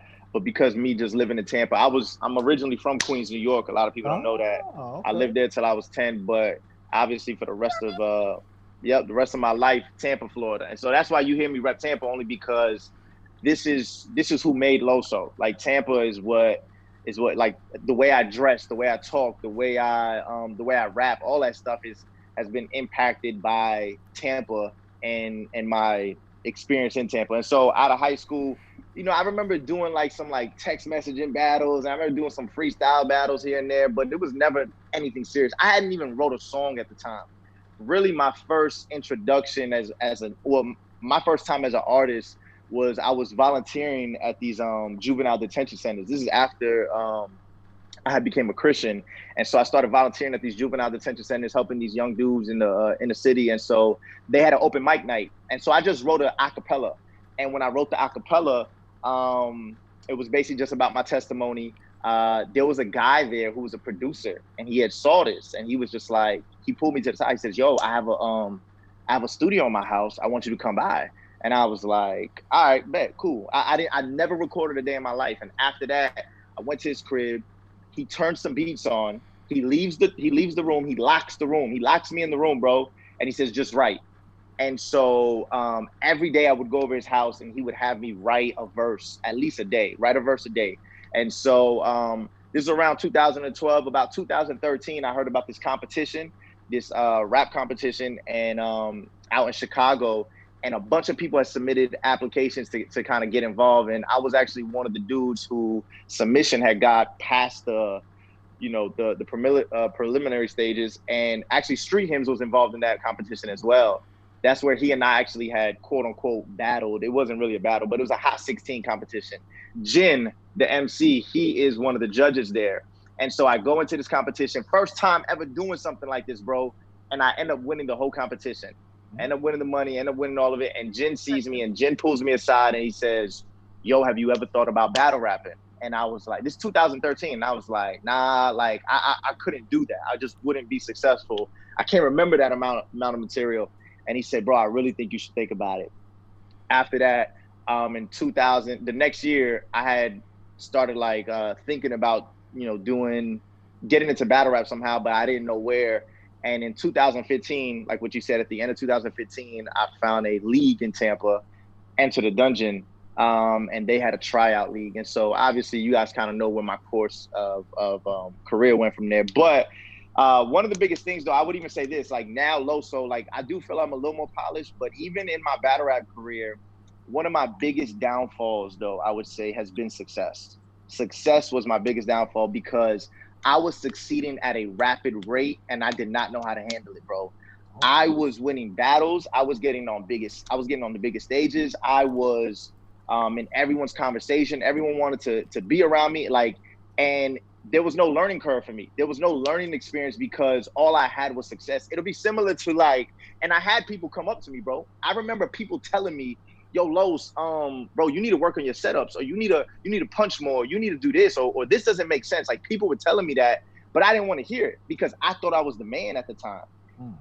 Speaker 7: because me just living in Tampa, I'm originally from Queens, New York. A lot of people don't know that. Okay. I lived there till I was 10, but obviously for the rest of the rest of my life, Tampa, Florida. And so that's why you hear me rep Tampa, only because this is who made Loso. Like, Tampa is what like the way I dress, the way I talk, the way I rap, all that stuff has been impacted by Tampa and my experience in Tampa. And so out of high school, I remember doing like some like text messaging battles. I remember doing some freestyle battles here and there, but it was never anything serious. I hadn't even wrote a song at the time. Really, my first introduction my first time as an artist was I was volunteering at these juvenile detention centers. This is after I had became a Christian, and so I started volunteering at these juvenile detention centers, helping these young dudes in the city. And so they had an open mic night, and so I just wrote an acapella. And when I wrote the acapella, it was basically just about my testimony. There was a guy there who was a producer, and he had saw this, and he was just like, he pulled me to the side. He says, "Yo, I have a studio in my house. I want you to come by." And I was like, "All right, bet, cool." I never recorded a day in my life, and after that, I went to his crib. He turned some beats on. He leaves the room. He locks the room. He locks me in the room, bro. And he says, "Just write." And so every day I would go over his house, and he would have me write a verse, at least a day, write a verse a day. And so this is around 2012. About 2013, I heard about this competition, this rap competition, and out in Chicago. And a bunch of people had submitted applications to kind of get involved. And I was actually one of the dudes who submission had got past the preliminary stages. And actually Street Hymns was involved in that competition as well. That's where he and I actually had quote unquote battled. It wasn't really a battle, but it was a Hot 16 competition. Jin, the MC, he is one of the judges there. And so I go into this competition, first time ever doing something like this, bro. And I end up winning the whole competition. End up winning the money, end up winning all of it. And Jin sees me, and Jin pulls me aside, and he says, "Yo, have you ever thought about battle rapping?" And I was like, this is 2013. And I was like, nah, like I couldn't do that. I just wouldn't be successful. I can't remember that amount of material. And he said, "Bro, I really think you should think about it." After that, in 2000, the next year, I had started like thinking about, getting into battle rap somehow, but I didn't know where. And in 2015, like what you said, at the end of 2015, I found a league in Tampa, Enter the Dungeon, and they had a tryout league. And so obviously you guys kind of know where my course of career went from there. But one of the biggest things, though, I would even say this, like now Loso, like I do feel I'm a little more polished, but even in my battle rap career, one of my biggest downfalls, though, I would say has been success. Success was my biggest downfall because I was succeeding at a rapid rate and I did not know how to handle it, bro. I was winning battles. I was getting on the biggest stages. I was in everyone's conversation. Everyone wanted to be around me. And there was no learning curve for me. There was no learning experience because all I had was success. It'll be similar to and I had people come up to me, bro. I remember people telling me, "Yo, Los, bro, you need to work on your setups, or you need to punch more, you need to do this, or this doesn't make sense." Like people were telling me that, but I didn't want to hear it because I thought I was the man at the time.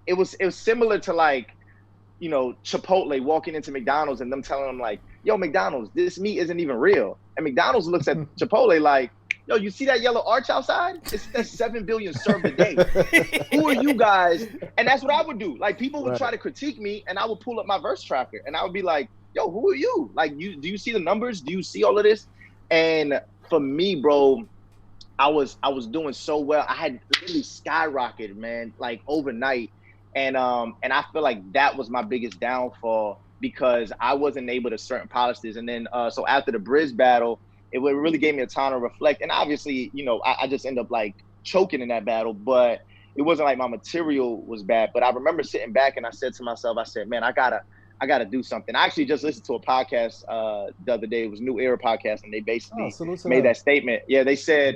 Speaker 7: It was similar to Chipotle walking into McDonald's and them telling them like, "Yo, McDonald's, this meat isn't even real." And McDonald's looks at Chipotle like, "Yo, you see that yellow arch outside? That's 7 billion served a day. Who are you guys?" And that's what I would do. Like people would try to critique me, and I would pull up my verse tracker, and I would be like, "Yo, who are you? Like, do you see the numbers? Do you see all of this?" And for me, bro, I was doing so well. I had literally skyrocketed, man, like overnight. And I feel like that was my biggest downfall because I wasn't able to certain polish this. And then so after the Brizz battle, it really gave me a time to reflect. And obviously, I just ended up like choking in that battle, but it wasn't like my material was bad. But I remember sitting back and I said to myself, I said, "Man, I gotta do something." I actually just listened to a podcast the other day. It was New Era podcast, and they basically made that statement. Yeah, they said,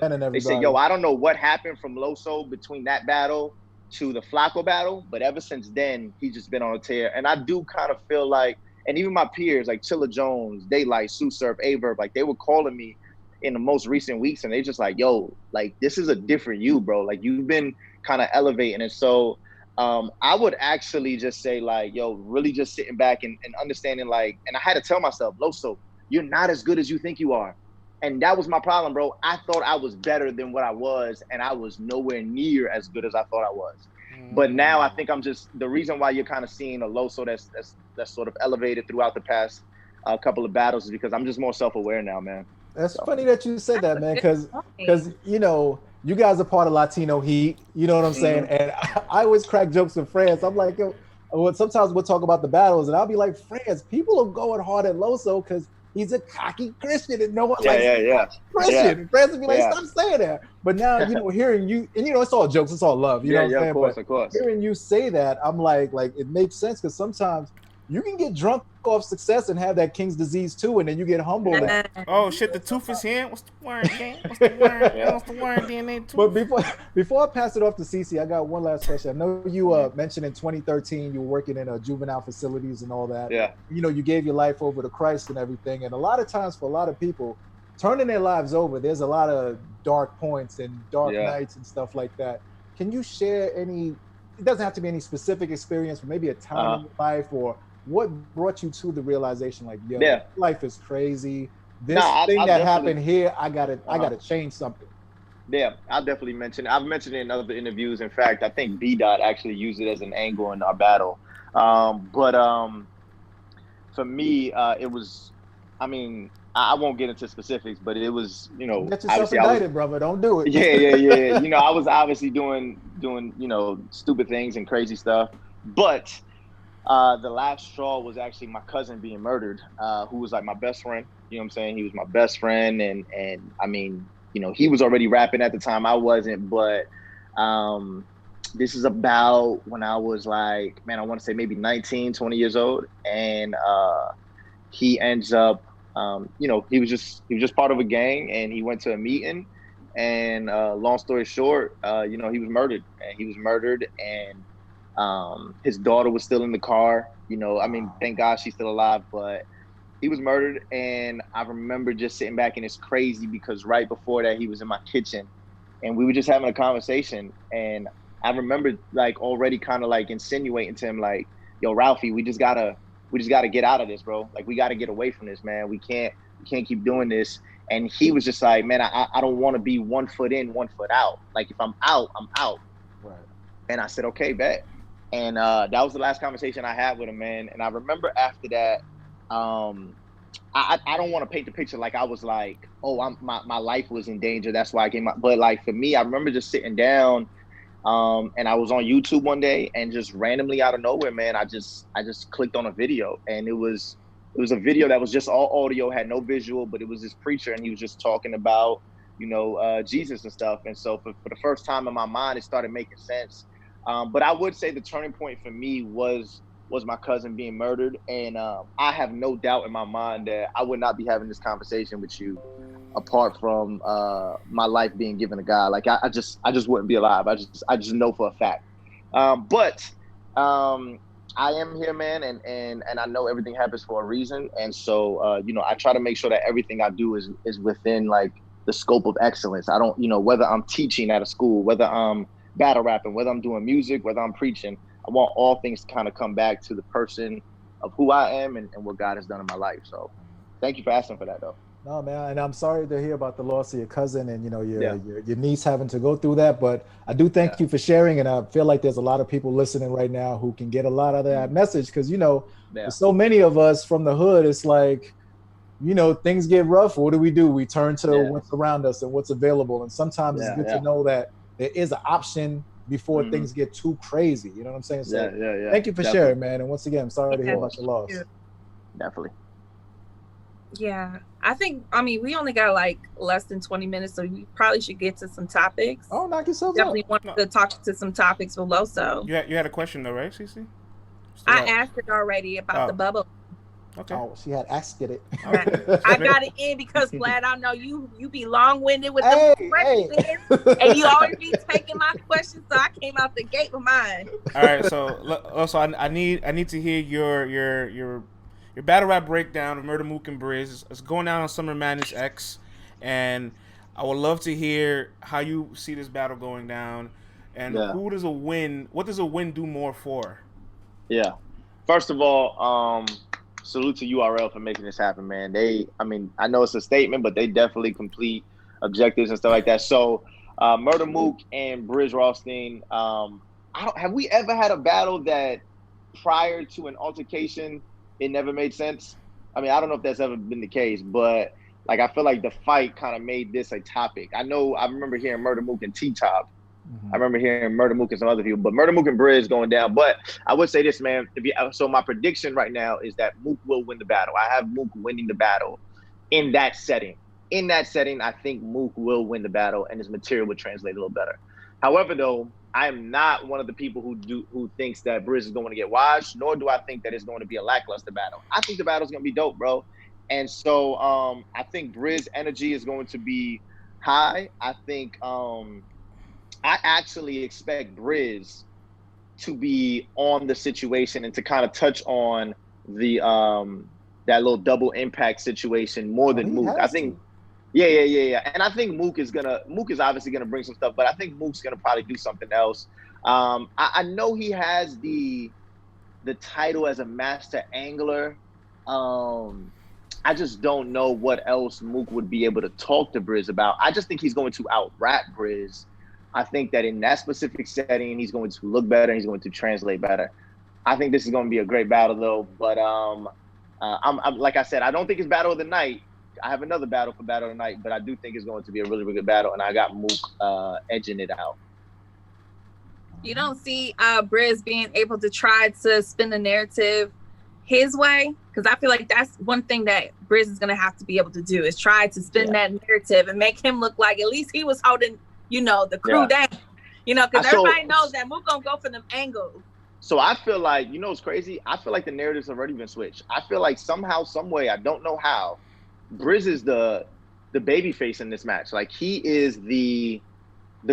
Speaker 7: "Yo, I don't know what happened from Loso between that battle to the Flacco battle, but ever since then, he's just been on a tear." And I do kind of feel like, and even my peers like Chilla Jones, Daylight, Sue Surf, Verb, like they were calling me in the most recent weeks, and they just like, "Yo, like this is a different you, bro. Like you've been kind of elevating." And so I would actually just say like, yo, really just sitting back and understanding like, and I had to tell myself, "Loso, you're not as good as you think you are." And that was my problem, bro. I thought I was better than what I was, and I was nowhere near as good as I thought I was. But now I think I'm just, the reason why you're kind of seeing a Loso that's sort of elevated throughout the past couple of battles is because I'm just more self-aware now, man.
Speaker 1: That's funny that you said that, man, because you guys are part of Latino Heat, you know what I'm saying? And I always crack jokes with friends. I'm like, sometimes we'll talk about the battles, and I'll be like, "Friends, people are going hard at Loso because he's a cocky Christian, and no one Christian." And friends will be like, "Stop saying that." But now, hearing you, and it's all jokes, it's all love, you know what I'm saying?
Speaker 7: Of course.
Speaker 1: Hearing you say that, I'm like it makes sense because sometimes you can get drunk off success and have that king's disease too, and then you get humbled.
Speaker 3: Oh shit, the tooth is here. What's the word, King? What's the word? What's the word, DNA tooth?
Speaker 1: But before I pass it off to Cece, I got one last question. I know you mentioned in 2013 you were working in juvenile facilities and all that.
Speaker 7: Yeah.
Speaker 1: You know, you gave your life over to Christ and everything. And a lot of times for a lot of people, turning their lives over, there's a lot of dark points and dark nights and stuff like that. Can you share any? It doesn't have to be any specific experience, but maybe a time in your life, or what brought you to the realization, like, yo, life is crazy. This thing that happened here, I gotta change something.
Speaker 7: Yeah, I'll definitely mention it. I've mentioned it in other interviews. In fact, I think B. actually used it as an angle in our battle. But for me, it was, I mean, I won't get into specifics, but it was, you know,
Speaker 1: get yourself indicted, brother. Don't do it.
Speaker 7: Yeah. You know, I was obviously doing, you know, stupid things and crazy stuff. But the last straw was actually my cousin being murdered, who was like my best friend. You know what I'm saying? He was my best friend. And I mean, you know, he was already rapping at the time. I wasn't. But this is about when I was like, man, I want to say maybe 19, 20 years old. And he ends up, you know, he was just part of a gang, and he went to a meeting. And long story short, you know, he was murdered. And his daughter was still in the car. You know, I mean, thank God she's still alive, but he was murdered. And I remember just sitting back, and it's crazy because right before that, he was in my kitchen and we were just having a conversation. And I remember like already kind of like insinuating to him, like, yo, Ralphie, we just gotta get out of this, bro. Like, we gotta get away from this, man. We can't keep doing this. And he was just like, man, I don't want to be 1 foot in, 1 foot out. Like, if I'm out, I'm out.
Speaker 1: Right.
Speaker 7: And I said, okay, bet. And that was the last conversation I had with him, man. And I remember after that, I don't want to paint the picture like I was like, oh, my life was in danger. That's why I came out. But like for me, I remember just sitting down, and I was on YouTube one day, and just randomly out of nowhere, man, I just clicked on a video, and it was a video that was just all audio, had no visual, but it was this preacher, and he was just talking about, you know, Jesus and stuff. And so for the first time in my mind, it started making sense. But I would say the turning point for me was my cousin being murdered. And I have no doubt in my mind that I would not be having this conversation with you apart from my life being given to God. Like I just wouldn't be alive. I just know for a fact. But I am here, man, and I know everything happens for a reason. And so you know, I try to make sure that everything I do is within like the scope of excellence. I don't, you know, whether I'm teaching at a school, whether I'm battle rapping, whether I'm doing music, whether I'm preaching, I want all things to kind of come back to the person of who I am and what God has done in my life. So thank you for asking for that, though.
Speaker 1: No, man, and I'm sorry to hear about the loss of your cousin and, you know, your niece having to go through that. But I do thank you for sharing, and I feel like there's a lot of people listening right now who can get a lot of that message, because, you know, for so many of us from the hood, it's like, you know, things get rough. What do? We turn to what's around us and what's available. And sometimes it's good to know that there is an option before things get too crazy. You know what I'm saying? So thank you for sharing, man. And once again, I'm sorry to hear about your loss.
Speaker 7: Definitely.
Speaker 2: Yeah, I mean, we only got like less than 20 minutes, so we probably should get to some topics.
Speaker 1: Oh, knock yourself
Speaker 2: Definitely wanted to talk to some topics with Loso.
Speaker 3: You had a question though, right, Cece?
Speaker 2: I asked it already about the bubble.
Speaker 3: Okay.
Speaker 1: Oh, she had asked it.
Speaker 2: Okay. I got it in because, Vlad, I know you be long-winded with the questions, and you always be taking my questions, so I came out the gate with mine.
Speaker 3: All right, so also I need to hear your battle rap breakdown of Murder, Mook, and Brizz. It's going down on Summer Madness X, and I would love to hear how you see this battle going down, and what does a win do more for?
Speaker 7: Yeah. First of all, salute to URL for making this happen, man. I know it's a statement, but they definitely complete objectives and stuff like that. So, Murder, Mook, and Brizz Rothstein, have we ever had a battle that prior to an altercation, it never made sense? I mean, I don't know if that's ever been the case, but like, I feel like the fight kind of made this a topic. I remember hearing Murder, Mook, and T-Top. I remember hearing Murder, Mook, and some other people, but Murder, Mook, and Brizz going down. But I would say this, man. So my prediction right now is that Mook will win the battle. I have Mook winning the battle in that setting. I think Mook will win the battle, and his material would translate a little better. However, though, I am not one of the people who thinks that Brizz is going to get washed, nor do I think that it's going to be a lackluster battle. I think the battle's going to be dope, bro. And so I think Brizz energy is going to be high. I think I actually expect Brizz to be on the situation and to kind of touch on the that little double impact situation more than Mook. I think yeah. And I think Mook is obviously gonna bring some stuff, but I think Mook's gonna probably do something else. I know he has the title as a master angler. I just don't know what else Mook would be able to talk to Brizz about. I just think he's going to out-rap Brizz. I think that in that specific setting, he's going to look better and he's going to translate better. I think this is going to be a great battle, though. But I'm like I said, I don't think it's battle of the night. I have another battle for battle of the night, but I do think it's going to be a really, really good battle, and I got Mook edging it out.
Speaker 2: You don't see Brizz being able to try to spin the narrative his way, because I feel like that's one thing that Brizz is going to have to be able to do, is try to spin that narrative and make him look like at least he was holding, the crew down, because everybody knows that Mook gonna go for them angles.
Speaker 7: So I feel like, what's crazy? I feel like the narrative's already been switched. I feel like somehow, some way, I don't know how, Brizz is the baby face in this match. Like, he is the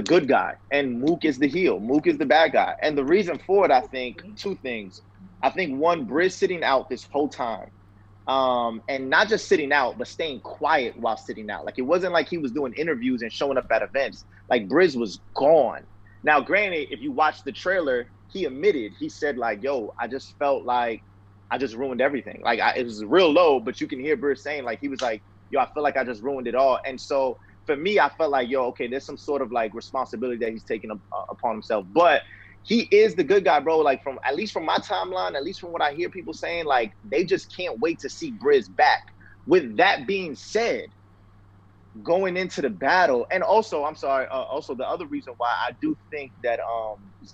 Speaker 7: good guy and Mook is the heel. Mook is the bad guy. And the reason for it, I think, two things. I think one, Brizz sitting out this whole time. And not just sitting out, but staying quiet while sitting out. Like, it wasn't like he was doing interviews and showing up at events. Like, Brizz was gone. Now, granted, if you watch the trailer, he admitted, he said, like, yo, I just felt like I just ruined everything. Like, it was real low, but you can hear Brizz saying, like, he was like, yo, I feel like I just ruined it all. And so for me, I felt like, yo, okay, there's some sort of like responsibility that he's taking upon himself. But he is the good guy, bro. Like, at least from my timeline, at least from what I hear people saying, like, they just can't wait to see Brizz back. With that being said, going into the battle, and also, I'm sorry, also the other reason why I do think that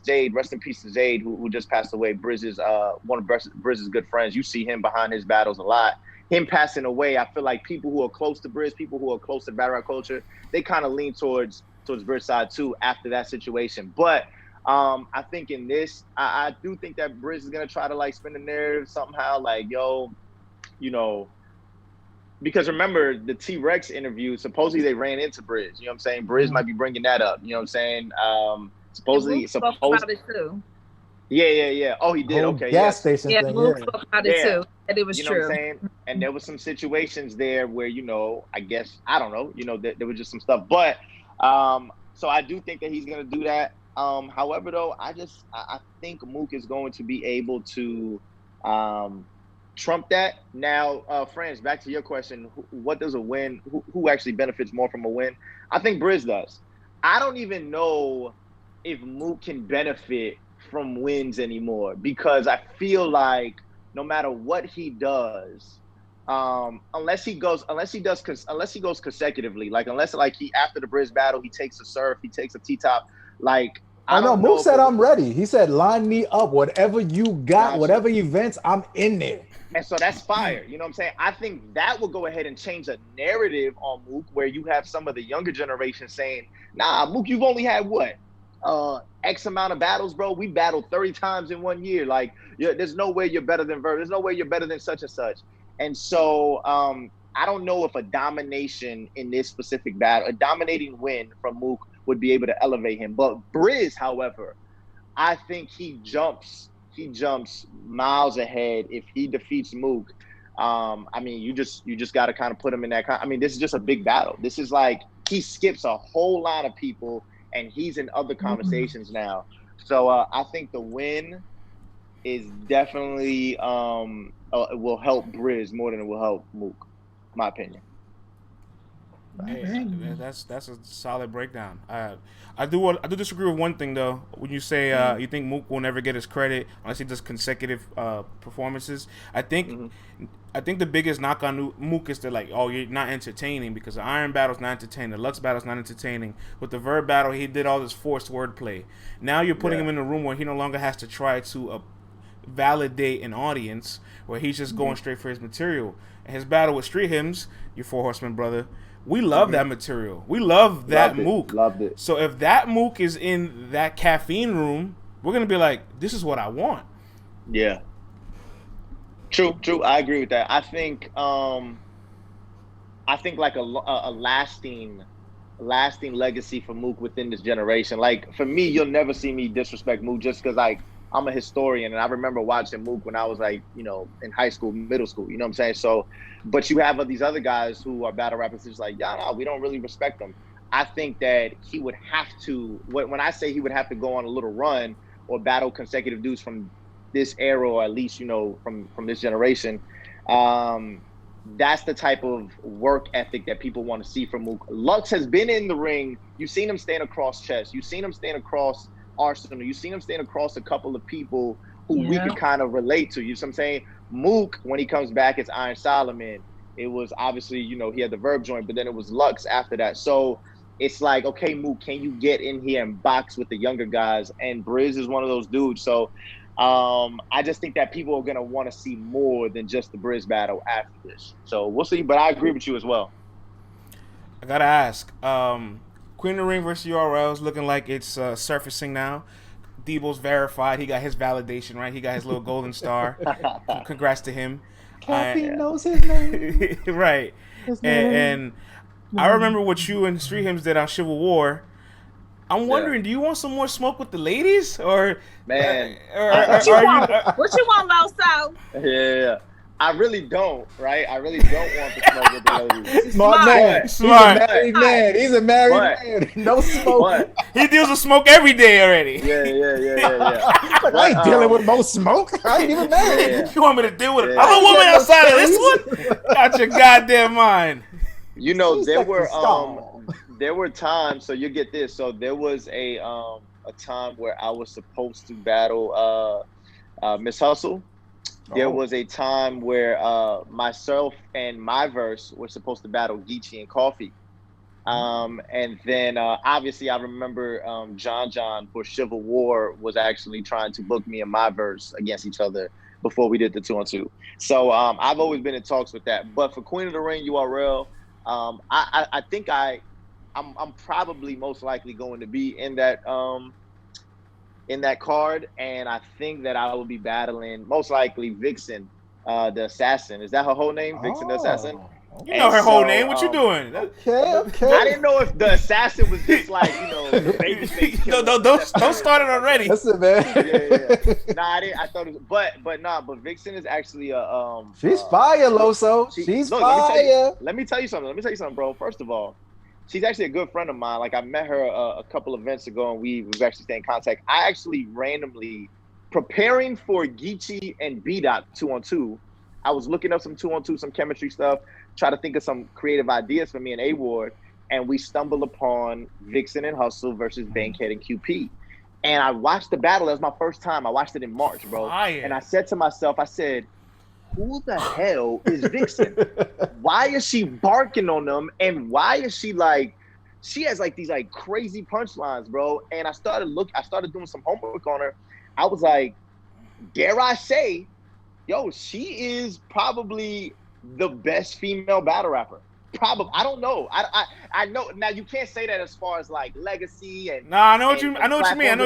Speaker 7: Zayd, rest in peace to Zayd, who just passed away, Brizz's one of Brizz's good friends. You see him behind his battles a lot. Him passing away, I feel like people who are close to Brizz, people who are close to battle rap culture, they kind of lean towards Brizz's side too after that situation. But I think in this, I do think that Brizz is gonna try to like spin the narrative somehow, like, yo, because remember the T-Rex interview, supposedly they ran into Brizz. You know what I'm saying? Brizz might be bringing that up. You know what I'm saying? Supposedly
Speaker 2: about it too.
Speaker 7: Yeah. Oh, he did. Okay.
Speaker 1: Gas station thing.
Speaker 2: Mook spoke about it too. And it was true.
Speaker 7: What I'm saying? And there was some situations there where, I guess, I don't know, there was just some stuff. But so I do think that he's gonna do that. However, though, I think Mook is going to be able to trump that. Now, friends, back to your question, what does a win, who actually benefits more from a win? I think Brizz does. I don't even know if Mook can benefit from wins anymore, because I feel like no matter what he does, unless he goes consecutively, like unless like he after the Brizz battle he takes a surf, he takes a T-top, like
Speaker 1: I know Mook said I'm ready. He said line me up, whatever you got, whatever events, I'm in there.
Speaker 7: And so that's fire. You know what I'm saying? I think that will go ahead and change the narrative on Mook, where you have some of the younger generation saying, nah, Mook, you've only had what? X amount of battles, bro. We battled 30 times in 1 year. Like, there's no way you're better than Verb. There's no way you're better than such and such. And so I don't know if a domination in this specific battle, a dominating win from Mook would be able to elevate him. But Brizz, however, I think he jumps miles ahead if he defeats Mook. I mean, you just got to kind of put him in that. I mean, this is just a big battle. This is like he skips a whole lot of people, and he's in other conversations now. So I think the win is definitely it will help Brizz more than it will help Mook, my opinion.
Speaker 3: Hey, that's a solid breakdown. I do disagree with one thing though. When you say you think Mook will never get his credit unless he does consecutive performances, I think the biggest knock on Mook is that, like, oh, you're not entertaining, because the Iron Battle's not entertaining, the Lux Battle's not entertaining. With the Verb Battle, he did all this forced wordplay. Now you're putting him in a room where he no longer has to try to validate an audience, where he's just going straight for his material. and his battle with Street Hymns, your Four Horsemen brother. We love that material. We love that Mook.
Speaker 7: Loved it.
Speaker 3: So if that Mook is in that caffeine room, we're gonna be like, this is what I want.
Speaker 7: Yeah. True. I agree with that. I think like a lasting legacy for Mook within this generation. Like for me, you'll never see me disrespect Mook just because like I'm a historian and I remember watching Mook when I was like, you know, in high school, middle school, you know what I'm saying? So, but you have these other guys who are battle rappers who's like, yeah, no, we don't really respect them. I think that he would have to, when I say he would have to go on a little run or battle consecutive dudes from this era, or at least, you know, from this generation, that's the type of work ethic that people want to see from Mook. Lux has been in the ring. You've seen him stand across Chess. You've seen him stand across Arsenal. You've seen him stand across a couple of people who we could kind of relate to. You know what I'm saying? Mook, when he comes back, it's Iron Solomon. It was obviously, you know, he had the verb joint, but then it was Lux after that. So it's like, okay, Mook, can you get in here and box with the younger guys? And Brizz is one of those dudes. So I just think that people are going to want to see more than just the Brizz battle after this. So we'll see. But I agree with you as well.
Speaker 3: I got to ask, Queen of the Ring versus URL is looking like it's surfacing now. Debo's verified. He got his validation, right? He got his little golden star. Congrats to him.
Speaker 1: Caffeine knows his name.
Speaker 3: Right. And I remember what you and Street Hymns did on Civil War. I'm wondering, do you want some more smoke with the ladies? Or,
Speaker 7: man,
Speaker 2: what you want, Loso?
Speaker 7: Yeah. I really don't, right? I really don't want to smoke with the ladies.
Speaker 1: Smart man. He's a married man. No smoke.
Speaker 3: He deals with smoke every day already.
Speaker 7: Yeah.
Speaker 1: I ain't dealing with more smoke. I ain't even married.
Speaker 7: Yeah.
Speaker 3: You want me to deal with another woman outside of this one? Got your goddamn mind.
Speaker 7: You know, there were times, so you get this. So there was a time where I was supposed to battle Miss Hustle. There was a time where myself and my verse were supposed to battle Geechee and Coffee. And then obviously I remember John for Civil War was actually trying to book me and my verse against each other before we did the 2-on-2. So I've always been in talks with that. But for Queen of the Ring URL, I think I'm probably most likely going to be in that card, and I think that I will be battling most likely Vixen, the assassin. Is that her whole name, Vixen the assassin?
Speaker 3: You know her whole name. What you doing?
Speaker 1: Okay.
Speaker 7: I didn't know if the assassin was just like, you know, the baby face.
Speaker 3: Don't start it already.
Speaker 1: Listen, man.
Speaker 7: Yeah. Nah, I didn't. I thought it was, but Vixen is actually a
Speaker 1: She's fire, Loso. She's fire.
Speaker 7: Let me tell you something, bro. First of all, she's actually a good friend of mine. Like I met her a couple of events ago, and we've actually stayed in contact. I actually randomly preparing for Geechee and B-Dot 2-on-2. I was looking up some 2-on-2, some chemistry stuff, try to think of some creative ideas for me and A-Ward, and we stumbled upon Vixen and Hustle versus Bankhead and QP. And I watched the battle. That was my first time. I watched it in March, bro. And I said to myself, who the hell is Vixen? Why is she barking on them? And why is she like, she has like these like crazy punchlines, bro. And I started doing some homework on her. I was like, dare I say, yo, she is probably the best female battle rapper. Probably, I don't know. I know now. You can't say that as far as like legacy and.
Speaker 3: Nah, I know what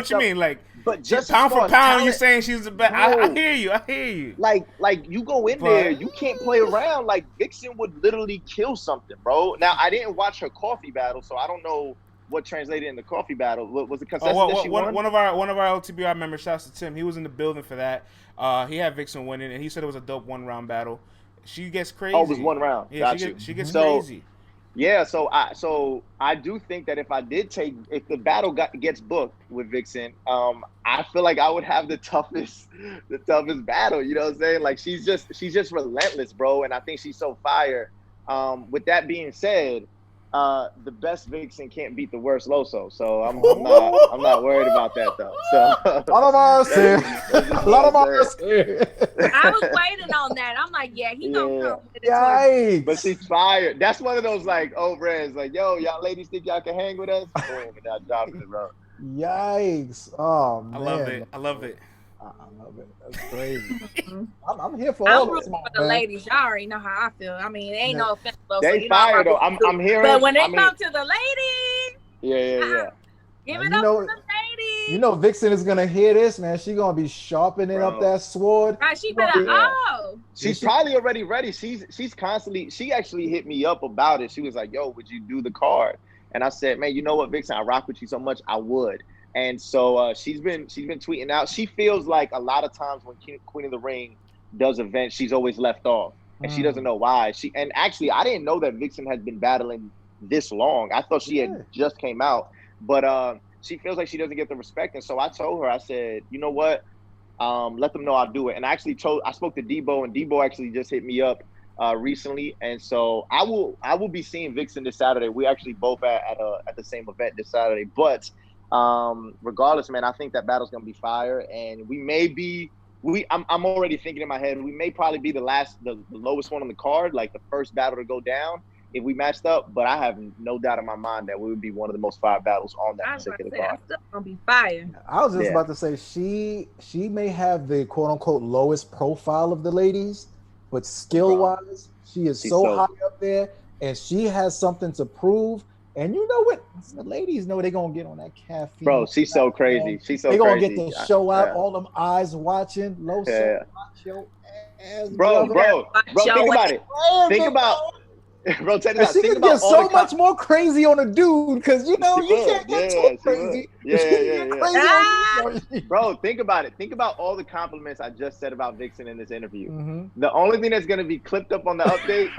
Speaker 3: you mean. Like,
Speaker 7: but just
Speaker 3: pound for pound,
Speaker 7: talent,
Speaker 3: you're saying she's the best. I hear you.
Speaker 7: Like you go in there, you can't play around. Like Vixen would literally kill something, bro. Now I didn't watch her coffee battle, so I don't know what translated in the coffee battle. Was it contested that she won?
Speaker 3: One of our LTBR members, shouts to Tim. He was in the building for that. He had Vixen winning, and he said it was a dope 1-round battle. She gets crazy.
Speaker 7: Oh, it was 1 round.
Speaker 3: Yeah, she gets crazy.
Speaker 7: Yeah, so I do think that if the battle gets booked with Vixen, I feel like I would have the toughest battle. You know what I'm saying? Like she's just relentless, bro, and I think she's so fire. With that being said, the best Vixen can't beat the worst Loso, so I'm not worried about that though. So
Speaker 1: a lot of ours here.
Speaker 2: I was waiting on that. I'm like, yeah, he gonna come with it.
Speaker 1: Yikes.
Speaker 7: But she's fired. That's one of those like Brizz, like, yo, y'all ladies think y'all can hang with us? Boom, and I dropped it, bro.
Speaker 1: Yikes. Oh man.
Speaker 3: I loved it.
Speaker 1: I love it. That's crazy. I'm here for all
Speaker 2: this. I'm for the ladies. Y'all already know how I feel. I mean, ain't no offense.
Speaker 7: They fire though. I'm hearing.
Speaker 2: But when they come to the ladies,
Speaker 7: yeah.
Speaker 2: Give it up to the ladies.
Speaker 1: You know, Vixen is gonna hear this, man. She gonna be sharpening up that sword.
Speaker 2: Right, she better.
Speaker 7: She's probably already ready. She's constantly. She actually hit me up about it. She was like, "Yo, would you do the card?" And I said, "Man, you know what, Vixen? I rock with you so much. I would." And so she's been tweeting out. She feels like a lot of times when Queen of the Ring does events, she's always left off, and she doesn't know why. And actually, I didn't know that Vixen had been battling this long. I thought she had just came out. But she feels like she doesn't get the respect. And so I told her, I said, you know what? Let them know I'll do it. And I actually I spoke to Debo, and Debo actually just hit me up recently. And so I will be seeing Vixen this Saturday. We're actually both at the same event this Saturday. But regardless, man, I think that battle's gonna be fire. And I'm already thinking in my head, we may probably be the lowest one on the card, like the first battle to go down if we matched up, but I have no doubt in my mind that we would be one of the most fire battles on that particular card.
Speaker 2: It's still gonna be fire.
Speaker 1: I was just about to say she may have the quote unquote lowest profile of the ladies, but skill wise, she's so high up there, and she has something to prove. And you know what? The ladies know they're gonna get on that caffeine.
Speaker 7: Bro, she's so crazy. She's so crazy.
Speaker 1: They're gonna get to show out all them eyes watching. Loso, watch your ass,
Speaker 7: bro. Think about it. Think about. Bro, check it out.
Speaker 1: She can get so much more crazy on a dude because you can't get too crazy.
Speaker 7: Yeah. Bro, think about it. Think about all the compliments I just said about Vixen in this interview. The only thing that's gonna be clipped up on the update,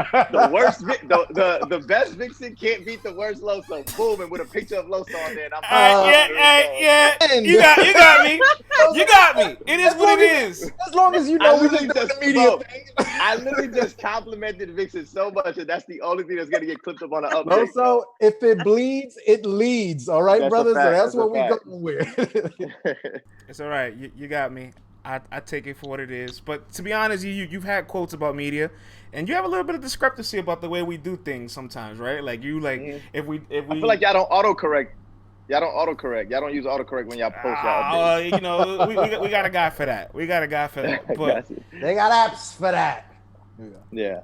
Speaker 7: the best Vixen can't beat the worst Loso. Boom, and with a picture of Loso on there. And
Speaker 3: You got me. You got me. It is what it is.
Speaker 1: As long as you know we just the media thing.
Speaker 7: I literally just complimented Vixen so much, and that's the only thing that's gonna get clipped up on the update.
Speaker 1: So if it bleeds, it leads. All right, brothers. So that's what we're going with.
Speaker 3: It's all right. You got me. I take it for what it is. But to be honest, you've had quotes about media, and you have a little bit of discrepancy about the way we do things sometimes, right? Like if we
Speaker 7: I feel like y'all don't autocorrect. Y'all don't use autocorrect when y'all post y'all updates.
Speaker 3: You know, we got a guy for that. But
Speaker 1: they got apps for that.
Speaker 7: Yeah.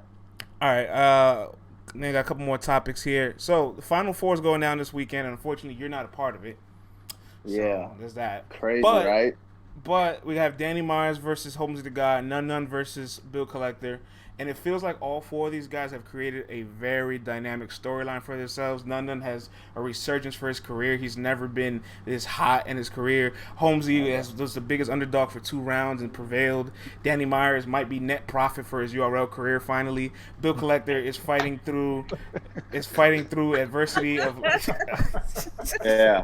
Speaker 3: All right. Then got a couple more topics here. So the Final Four is going down this weekend, and unfortunately, you're not a part of it.
Speaker 7: Yeah.
Speaker 3: So there's that.
Speaker 7: Crazy, right?
Speaker 3: But we have Danny Myers versus Holmesy the Guy, None versus Bill Collector. And it feels like all four of these guys have created a very dynamic storyline for themselves. None has a resurgence for his career. He's never been this hot in his career. Holmesy was the biggest underdog for 2 rounds and prevailed. Danny Myers might be net profit for his URL career finally. Bill Collector is fighting through adversity of
Speaker 7: Yeah.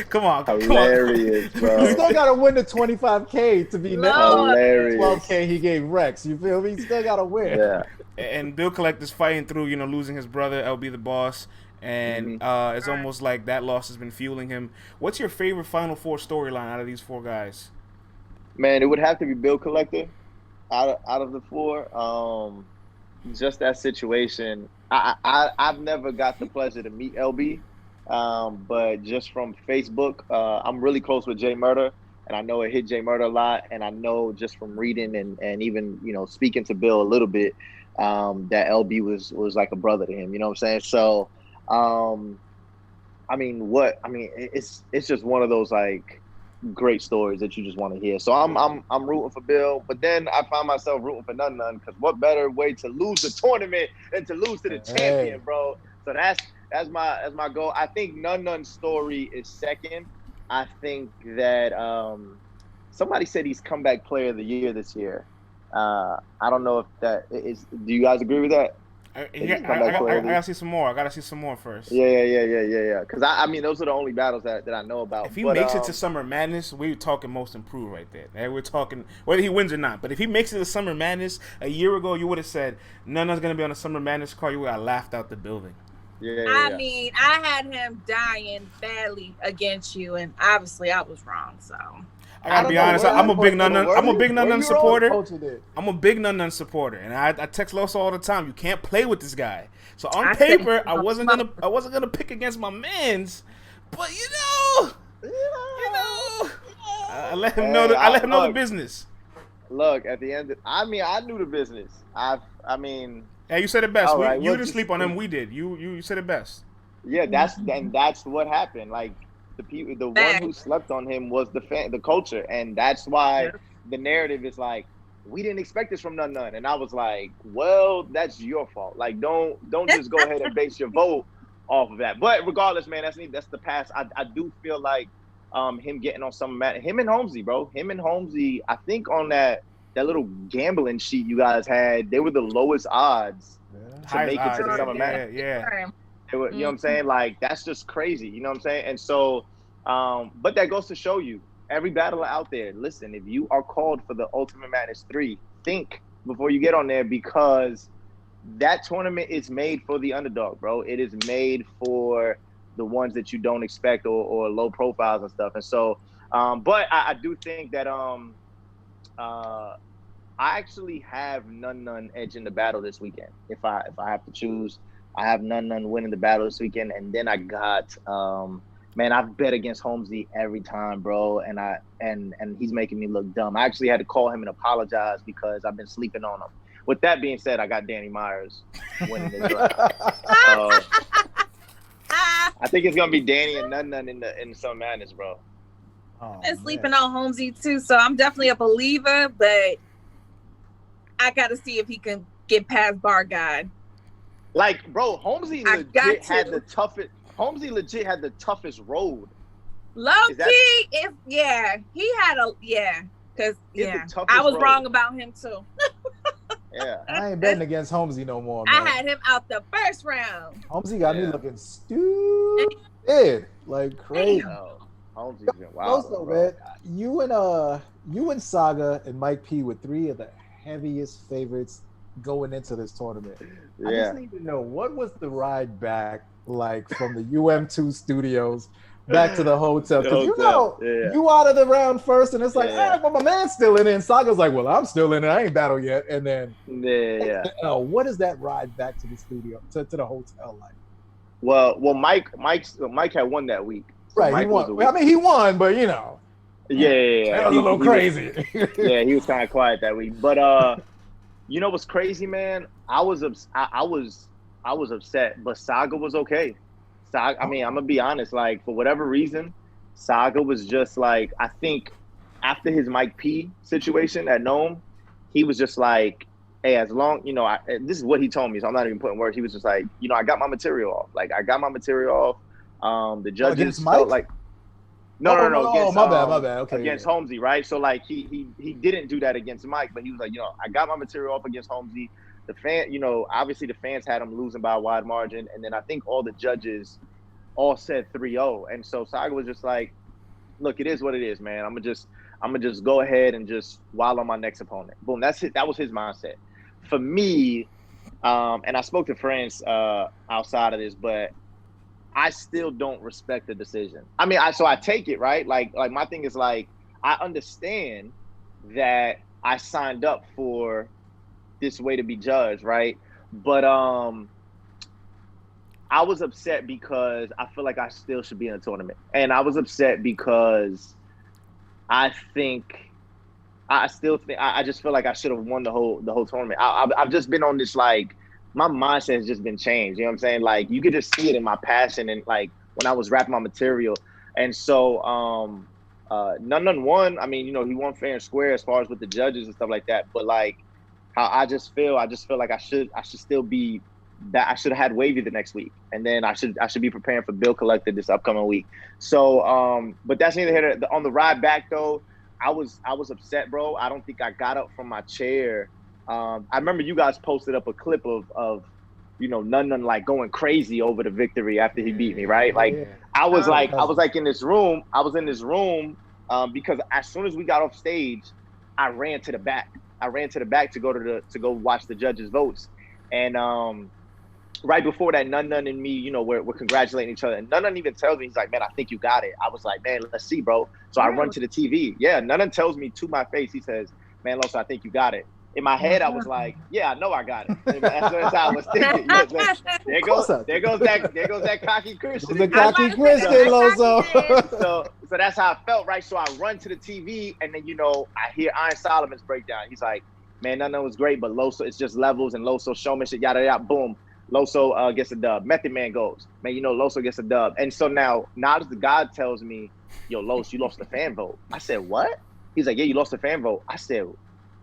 Speaker 3: Come on.
Speaker 7: Hilarious, bro.
Speaker 1: He still gotta win the $25K to be net.
Speaker 7: Hilarious.
Speaker 1: $12K he gave Rex. You feel me? He still gotta win.
Speaker 7: Yeah.
Speaker 3: And Bill Collector's fighting through, losing his brother, LB the Boss, and it's almost like that loss has been fueling him. What's your favorite Final Four storyline out of these 4 guys?
Speaker 7: Man, it would have to be Bill Collector out of the 4. Just that situation. I've never got the pleasure to meet LB, but just from Facebook, I'm really close with Jay Murder. And I know it hit Jay Murder a lot, and I know just from reading and even speaking to Bill a little bit, that LB was like a brother to him. You know what I'm saying? So, it's just one of those like great stories that you just want to hear. So I'm rooting for Bill, but then I find myself rooting for None because what better way to lose the tournament than to lose to the champion, bro? So that's my goal. I think None's story is second. I think that somebody said he's comeback player of the year this year. I don't know if that is. Do you guys agree with that?
Speaker 3: I gotta see some more. I gotta see some more first.
Speaker 7: Yeah. Because I mean, those are the only battles that I know about.
Speaker 3: If he makes it to Summer Madness, we're talking most improved right there. And we're talking whether he wins or not. But if he makes it to Summer Madness, a year ago you would have said None's gonna be on the Summer Madness card. You would have laughed out the building.
Speaker 7: Yeah.
Speaker 2: I mean, I had him dying badly against you, and obviously I was wrong. So
Speaker 3: I gotta be honest. I'm a big None supporter. I'm a big None supporter, and I text Loso all the time. You can't play with this guy. So on paper, I wasn't gonna pick against my mans, but I let him know. I let him know the business.
Speaker 7: Look, at the end, I knew the business. I mean.
Speaker 3: Yeah, you said it best.
Speaker 7: Right,
Speaker 3: you didn't sleep on him. We did. You said it best.
Speaker 7: Yeah, that's what happened. Like the one who slept on him was the culture, and that's why the narrative is like, we didn't expect this from Nun, and I was like, well, that's your fault. Like, don't just go ahead and base your vote off of that. But regardless, man, that's the past. I do feel like him getting on some him and Holmesy, bro. Him and Holmesy, I think on that little gambling sheet you guys had, they were the lowest odds to make it to the Summer Madness.
Speaker 3: Yeah.
Speaker 7: You know what I'm saying? Like, that's just crazy. You know what I'm saying? And so, but that goes to show you, every battler out there, listen, if you are called for the Ultimate Madness 3, think before you get on there, because that tournament is made for the underdog, bro. It is made for the ones that you don't expect or low profiles and stuff. And so, but I do think that I actually have Nun edging the battle this weekend. If I have to choose, I have Nun winning the battle this weekend, and then I got man, I've bet against Holmesy every time, bro, and he's making me look dumb. I actually had to call him and apologize because I've been sleeping on him. With that being said, I got Danny Myers winning this round. I think it's gonna be Danny and Nun in the Summer Madness, bro.
Speaker 2: I'm sleeping on Holmesy too, so I'm definitely a believer, but I gotta see if he can get past Bar God.
Speaker 7: Like, bro, Holmesy legit had the toughest. Holmesy legit had the toughest road.
Speaker 2: Low key, he had because I was wrong about him too.
Speaker 7: Yeah,
Speaker 1: I ain't betting against Holmesy no more, man.
Speaker 2: I had him out the first round.
Speaker 1: Holmesy got me looking stupid, like crazy.
Speaker 7: Holmesy's been wild.
Speaker 1: Also, man, you and Saga and Mike P were 3 of the heaviest favorites going into this tournament.
Speaker 7: Yeah.
Speaker 1: I just need to know, what was the ride back like from the UM2 studios back to the hotel? Because you out of the round first, and it's like, but my man's still in it. And Saga's like, well, I'm still in it. I ain't battled yet. And then, what is that ride back to the studio, to the hotel like?
Speaker 7: Well, Mike had won that week. So
Speaker 1: right,
Speaker 7: Mike
Speaker 1: he won. I mean, he won, but you know.
Speaker 7: Yeah.
Speaker 1: That was a little crazy.
Speaker 7: He was kind of quiet that week. But you know what's crazy, man? I was upset, but Saga was okay. I mean, I'm gonna be honest. Like, for whatever reason, Saga was just like, I think after his Mike P situation at Nome, he was just like, hey, as long, this is what he told me, so I'm not even putting words. He was just like, I got my material off. Like, I got my material off. The judges felt like, no. Against,
Speaker 1: my bad. Okay.
Speaker 7: Against Holmesy, right? So like he didn't do that against Mike, but he was like, I got my material off against Holmesy. The fan, obviously the fans had him losing by a wide margin, and then I think all the judges all said 3-0, and so Saga was just like, look, it is what it is, man. I'm gonna just go ahead and just wallow on my next opponent. Boom. That's it. That was his mindset. For me, and I spoke to friends outside of this, but I still don't respect the decision. I mean, so I take it, right? Like my thing is, like, I understand that I signed up for this way to be judged, right? But I was upset because I feel like I still should be in a tournament. And I was upset because I just feel like I should have won the whole tournament. I've just been on this, like, my mindset has just been changed. You know what I'm saying? Like, you could just see it in my passion and, like, when I was rapping my material. And so Nun won. I mean, he won fair and square as far as with the judges and stuff like that. But, like, how I just feel like I should still be that. I should have had Wavy the next week, and then I should be preparing for Bill Collector this upcoming week. So, but that's neither here. On the ride back though, I was upset, bro. I don't think I got up from my chair. I remember you guys posted up a clip of Nun like going crazy over the victory after he beat me, right? Like, I was in this room. I was in this room because as soon as we got off stage, I ran to the back. To go watch the judges' votes, and right before that, Nun and me, we're congratulating each other, and Nun even tells me, he's like, man, I think you got it. I was like, man, let's see, bro. So I run to the TV. Yeah, Nun tells me to my face, he says, man, Loso, I think you got it. In my head, I was like, yeah, I know I got it. That's how I was thinking. There goes that cocky Christian.
Speaker 1: The cocky Christian, Loso.
Speaker 7: So that's how I felt, right? So I run to the TV, and then, I hear Iron Solomon's breakdown. He's like, man, none of it was great, but Loso, it's just levels, and Loso showmanship, yada, yada, boom. Loso gets a dub. Method Man goes, man, Loso gets a dub. And so now the God tells me, yo, Los, you lost the fan vote. I said, what? He's like, yeah, you lost the fan vote. I said,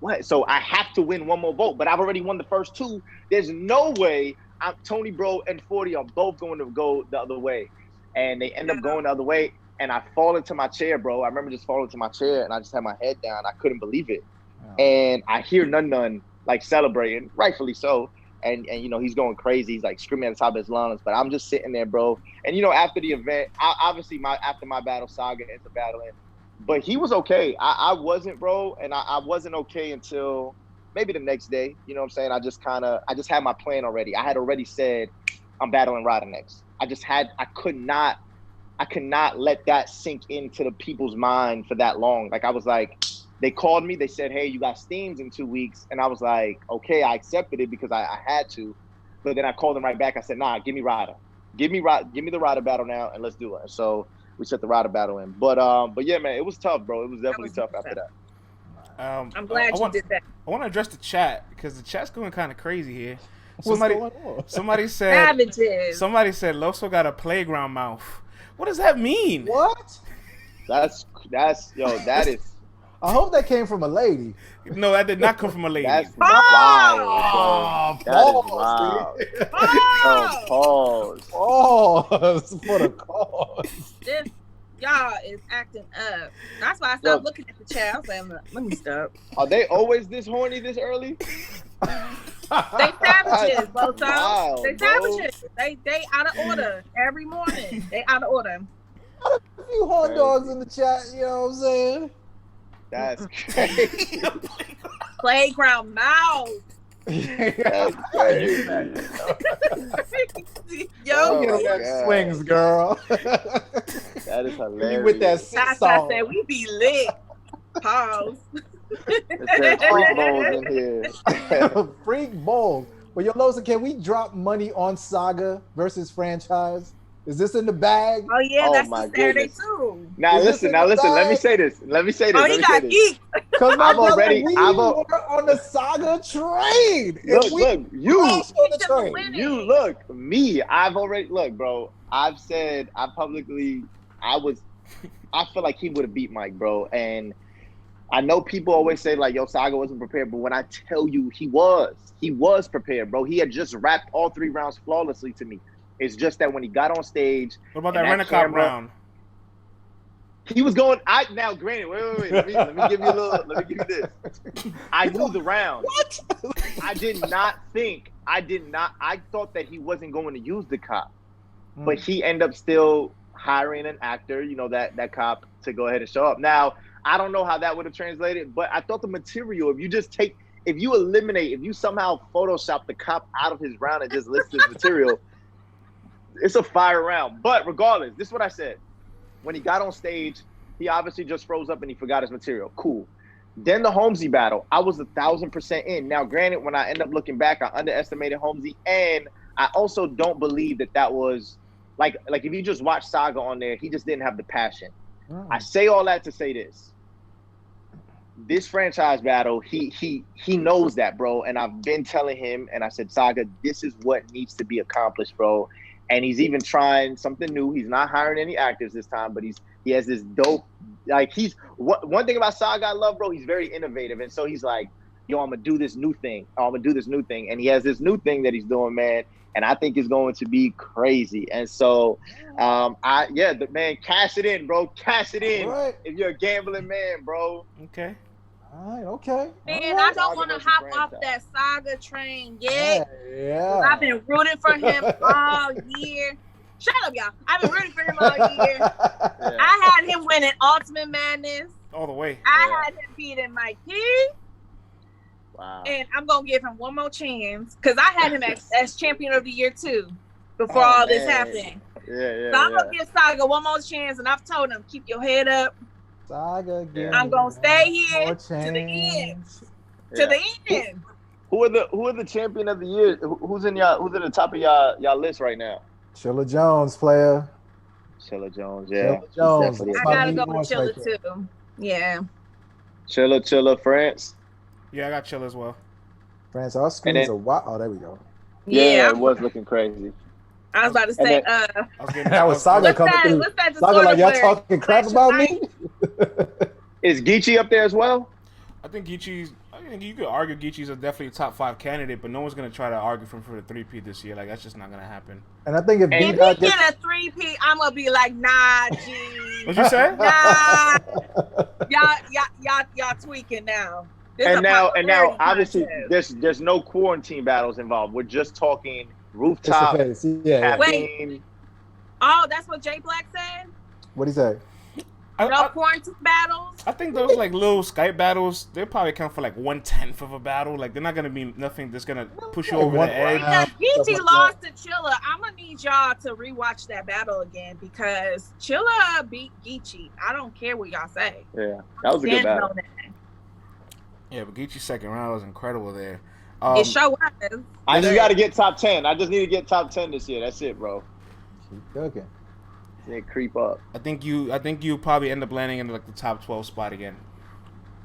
Speaker 7: what? So I have to win one more vote, but I've already won the first two. There's no way Tony Bro and 40 are both going to go the other way. And they end up going the other way, and I fall into my chair, bro. I remember just falling into my chair, and I just had my head down. I couldn't believe it. And I hear Nun like celebrating, rightfully so. And he's going crazy. He's like screaming at the top of his lungs. But I'm just sitting there, bro. And after the event, after my battle, Saga into battling. But he was okay. I wasn't, bro, and I wasn't okay until maybe the next day. You know what I'm saying? I just had my plan already. I had already said I'm battling Ryder next. I could not let that sink into the people's mind for that long. Like, I was like, they called me, they said, hey, you got Steams in 2 weeks. And I was like, okay, I accepted it because I had to. But then I called them right back. I said, nah, give me Ryder. Give me the Ryder battle now, and let's do it. And so we set the Ryder battle in. But yeah, man, it was tough, bro. It was definitely tough after that.
Speaker 2: I'm glad you did that.
Speaker 3: I want to address the chat because the chat's going kind of crazy here.
Speaker 1: What's going on?
Speaker 3: Somebody said Loso got a playground mouth. What does that mean?
Speaker 1: What?
Speaker 7: That is.
Speaker 1: I hope that came from a lady.
Speaker 3: No, that did not come from a lady.
Speaker 7: That's wild. That is wild.
Speaker 1: Pause for the cause.
Speaker 2: Y'all is acting up. That's why I stopped looking at the chat. I was like, let me stop.
Speaker 7: Are they always this horny this early?
Speaker 2: They savages, Loso. They savages. They out of order every morning. They out of order.
Speaker 1: A few horn dogs in the chat, you know what I'm saying?
Speaker 7: That's crazy.
Speaker 2: Playground mouth.
Speaker 7: That's crazy.
Speaker 2: Yo,
Speaker 1: get on that swings, girl.
Speaker 7: That is hilarious.
Speaker 1: With that
Speaker 2: that's why I said we be lit. Pause.
Speaker 7: There's freak bowls in here.
Speaker 1: Freak bowls. Well, yo, Loso, can we drop money on Saga versus franchise? Is this in the bag?
Speaker 2: Oh yeah, that's the Saturday too.
Speaker 7: Now listen. Let me say this.
Speaker 2: Oh, he got geek.
Speaker 1: Because I'm on the Saga train.
Speaker 7: Look, me. I've already bro. I've said I feel like he would have beat Mike, bro. And I know people always say like, yo, Saga wasn't prepared, but when I tell you he was prepared, bro. He had just rapped all 3 rounds flawlessly to me. It's just that when he got on stage.
Speaker 3: What about that Rent-A-Car round?
Speaker 7: He was going. Now, granted, wait. Let me give you this. I knew the round.
Speaker 1: What?
Speaker 7: I thought that he wasn't going to use the cop, but he ended up still hiring an actor. That cop to go ahead and show up. Now, I don't know how that would have translated, but I thought the material. If you somehow Photoshop the cop out of his round and just list his material. It's a fire round. But regardless, this is what I said. When he got on stage, he obviously just froze up and he forgot his material. Cool. Then the Holmesy battle, I was 1,000% in. Now, granted, when I end up looking back, I underestimated Holmesy. And I also don't believe that was, like if you just watch Saga on there, he just didn't have the passion. I say all that to say this. This franchise battle, he knows that, bro. And I've been telling him, and I said, Saga, this is what needs to be accomplished, bro. And he's even trying something new. He's not hiring any actors this time, but he has this dope, one thing about Saga I love, bro, he's very innovative. And so he's like, yo, I'm going to do this new thing. And he has this new thing that he's doing, man. And I think it's going to be crazy. And so, cash it in, bro. Cash it in.
Speaker 1: Right.
Speaker 7: If you're a gambling man, bro.
Speaker 3: Okay.
Speaker 1: All right, okay.
Speaker 2: Man, I don't want to hop off that Saga train yet.
Speaker 1: Yeah.
Speaker 2: I've been rooting for him all year. Shut up, y'all. I've been rooting for him all year. Yeah. I had him winning Ultimate Madness.
Speaker 3: All the way.
Speaker 2: I had him beating Mike P.
Speaker 7: Wow.
Speaker 2: And I'm going to give him one more chance because I had him as champion of the year, too, before all this happened.
Speaker 7: Yeah.
Speaker 2: So I'm going to give Saga one more chance, and I've told him, keep your head up.
Speaker 1: Saga,
Speaker 2: I'm going to stay here to the end. To the end.
Speaker 7: Who are the champion of the year? Who's in the top of y'all list right now?
Speaker 1: Chilla Jones, player.
Speaker 7: Chilla Jones, yeah.
Speaker 1: Chilla Jones.
Speaker 2: I gotta go with Chilla too. Yeah.
Speaker 7: Chilla, France.
Speaker 3: Yeah, I got Chilla as well.
Speaker 1: France, our screens are wild. Oh, there we go.
Speaker 7: Yeah, it was looking crazy.
Speaker 2: I was about to say,
Speaker 1: that was Saga coming through. Saga, like, y'all talking crap about me?
Speaker 7: Is Geechee up there as well?
Speaker 3: I think you could argue Geechee's definitely a top 5 candidate, but no one's gonna try to argue for the 3P this year. Like, that's just not gonna happen.
Speaker 1: And I think if
Speaker 2: he get a 3P, I'm gonna be like, nah, G.
Speaker 3: What'd you say?
Speaker 2: Nah, y'all tweaking now.
Speaker 7: And now, obviously, there's no quarantine battles involved. We're just talking rooftop.
Speaker 2: Wait. Oh, that's what Jay Black said?
Speaker 1: What'd he say?
Speaker 2: No quarantine battles?
Speaker 3: I think those like little Skype battles, they probably count for like 1/10 of a battle. Like, they're not gonna be nothing that's gonna push you over the edge.
Speaker 2: Because Geechee lost to Chilla, I'm gonna need y'all to rewatch that battle again because Chilla beat Geechee. I don't care what y'all say.
Speaker 7: Yeah, that was a good battle.
Speaker 3: Yeah, but Geechee's second round was incredible there.
Speaker 2: It sure was.
Speaker 7: I just got to get top 10. I just need to get top 10 this year. That's it, bro.
Speaker 1: Keep cooking.
Speaker 7: Yeah, creep up.
Speaker 3: I think you probably end up landing in like the top 12 spot again.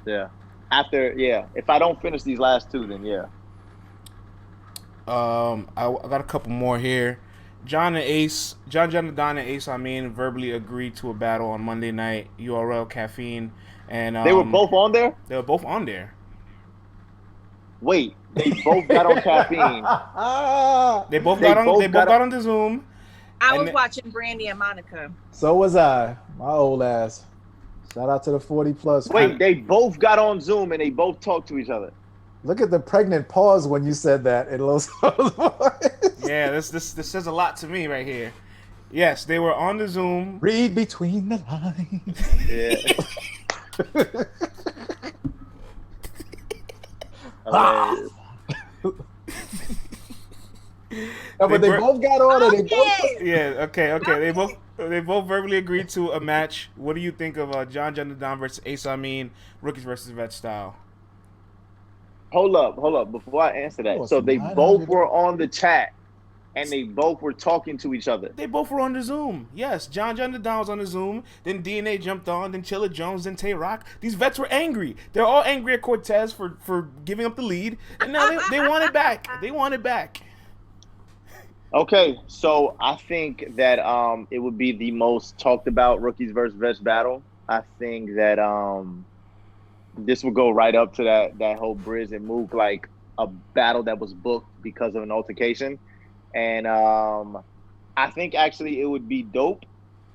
Speaker 7: Yeah. If I don't finish these last two, then yeah.
Speaker 3: I got a couple more here. John and Don and Ace, verbally agreed to a battle on Monday night. URL Caffeine, and
Speaker 7: they were both on there.
Speaker 3: They were both on there.
Speaker 7: Wait, they both got on Caffeine.
Speaker 3: They both got on the Zoom.
Speaker 2: I was watching Brandy and Monica.
Speaker 1: So was I. My old ass. Shout out to the 40+.
Speaker 7: Wait, they both got on Zoom and they both talked to each other.
Speaker 1: Look at the pregnant pause when you said that in Loso's voice.
Speaker 3: Yeah, this says a lot to me right here. Yes, they were on the Zoom.
Speaker 1: Read between the lines.
Speaker 7: Yeah.
Speaker 1: No, but they both got on it.
Speaker 3: Yeah, okay. They both verbally agreed to a match. What do you think of John Don versus Ace Amin, rookies versus vet style?
Speaker 7: Hold up. Before I answer that, so they both were on the chat, and they both were talking to each other.
Speaker 3: They both were on the Zoom. Yes, John Don was on the Zoom. Then DNA jumped on. Then Chilla Jones. Then Tay Rock. These vets were angry. They're all angry at Cortez for giving up the lead, and now they want it back. They want it back.
Speaker 7: Okay, so I think that it would be the most talked about rookies versus vets battle. I think that this will go right up to that whole Brizz and Mook, like a battle that was booked because of an altercation. And I think actually it would be dope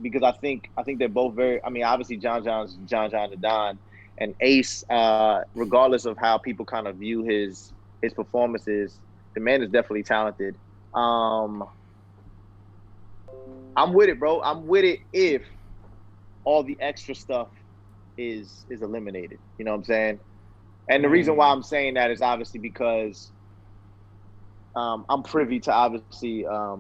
Speaker 7: because I think they're both very. I mean, obviously John the Don, and Ace. Regardless of how people kind of view his performances, the man is definitely talented. I'm with it, bro. I'm with it if all the extra stuff is eliminated. You know what I'm saying? And the reason why I'm saying that is obviously because I'm privy to obviously a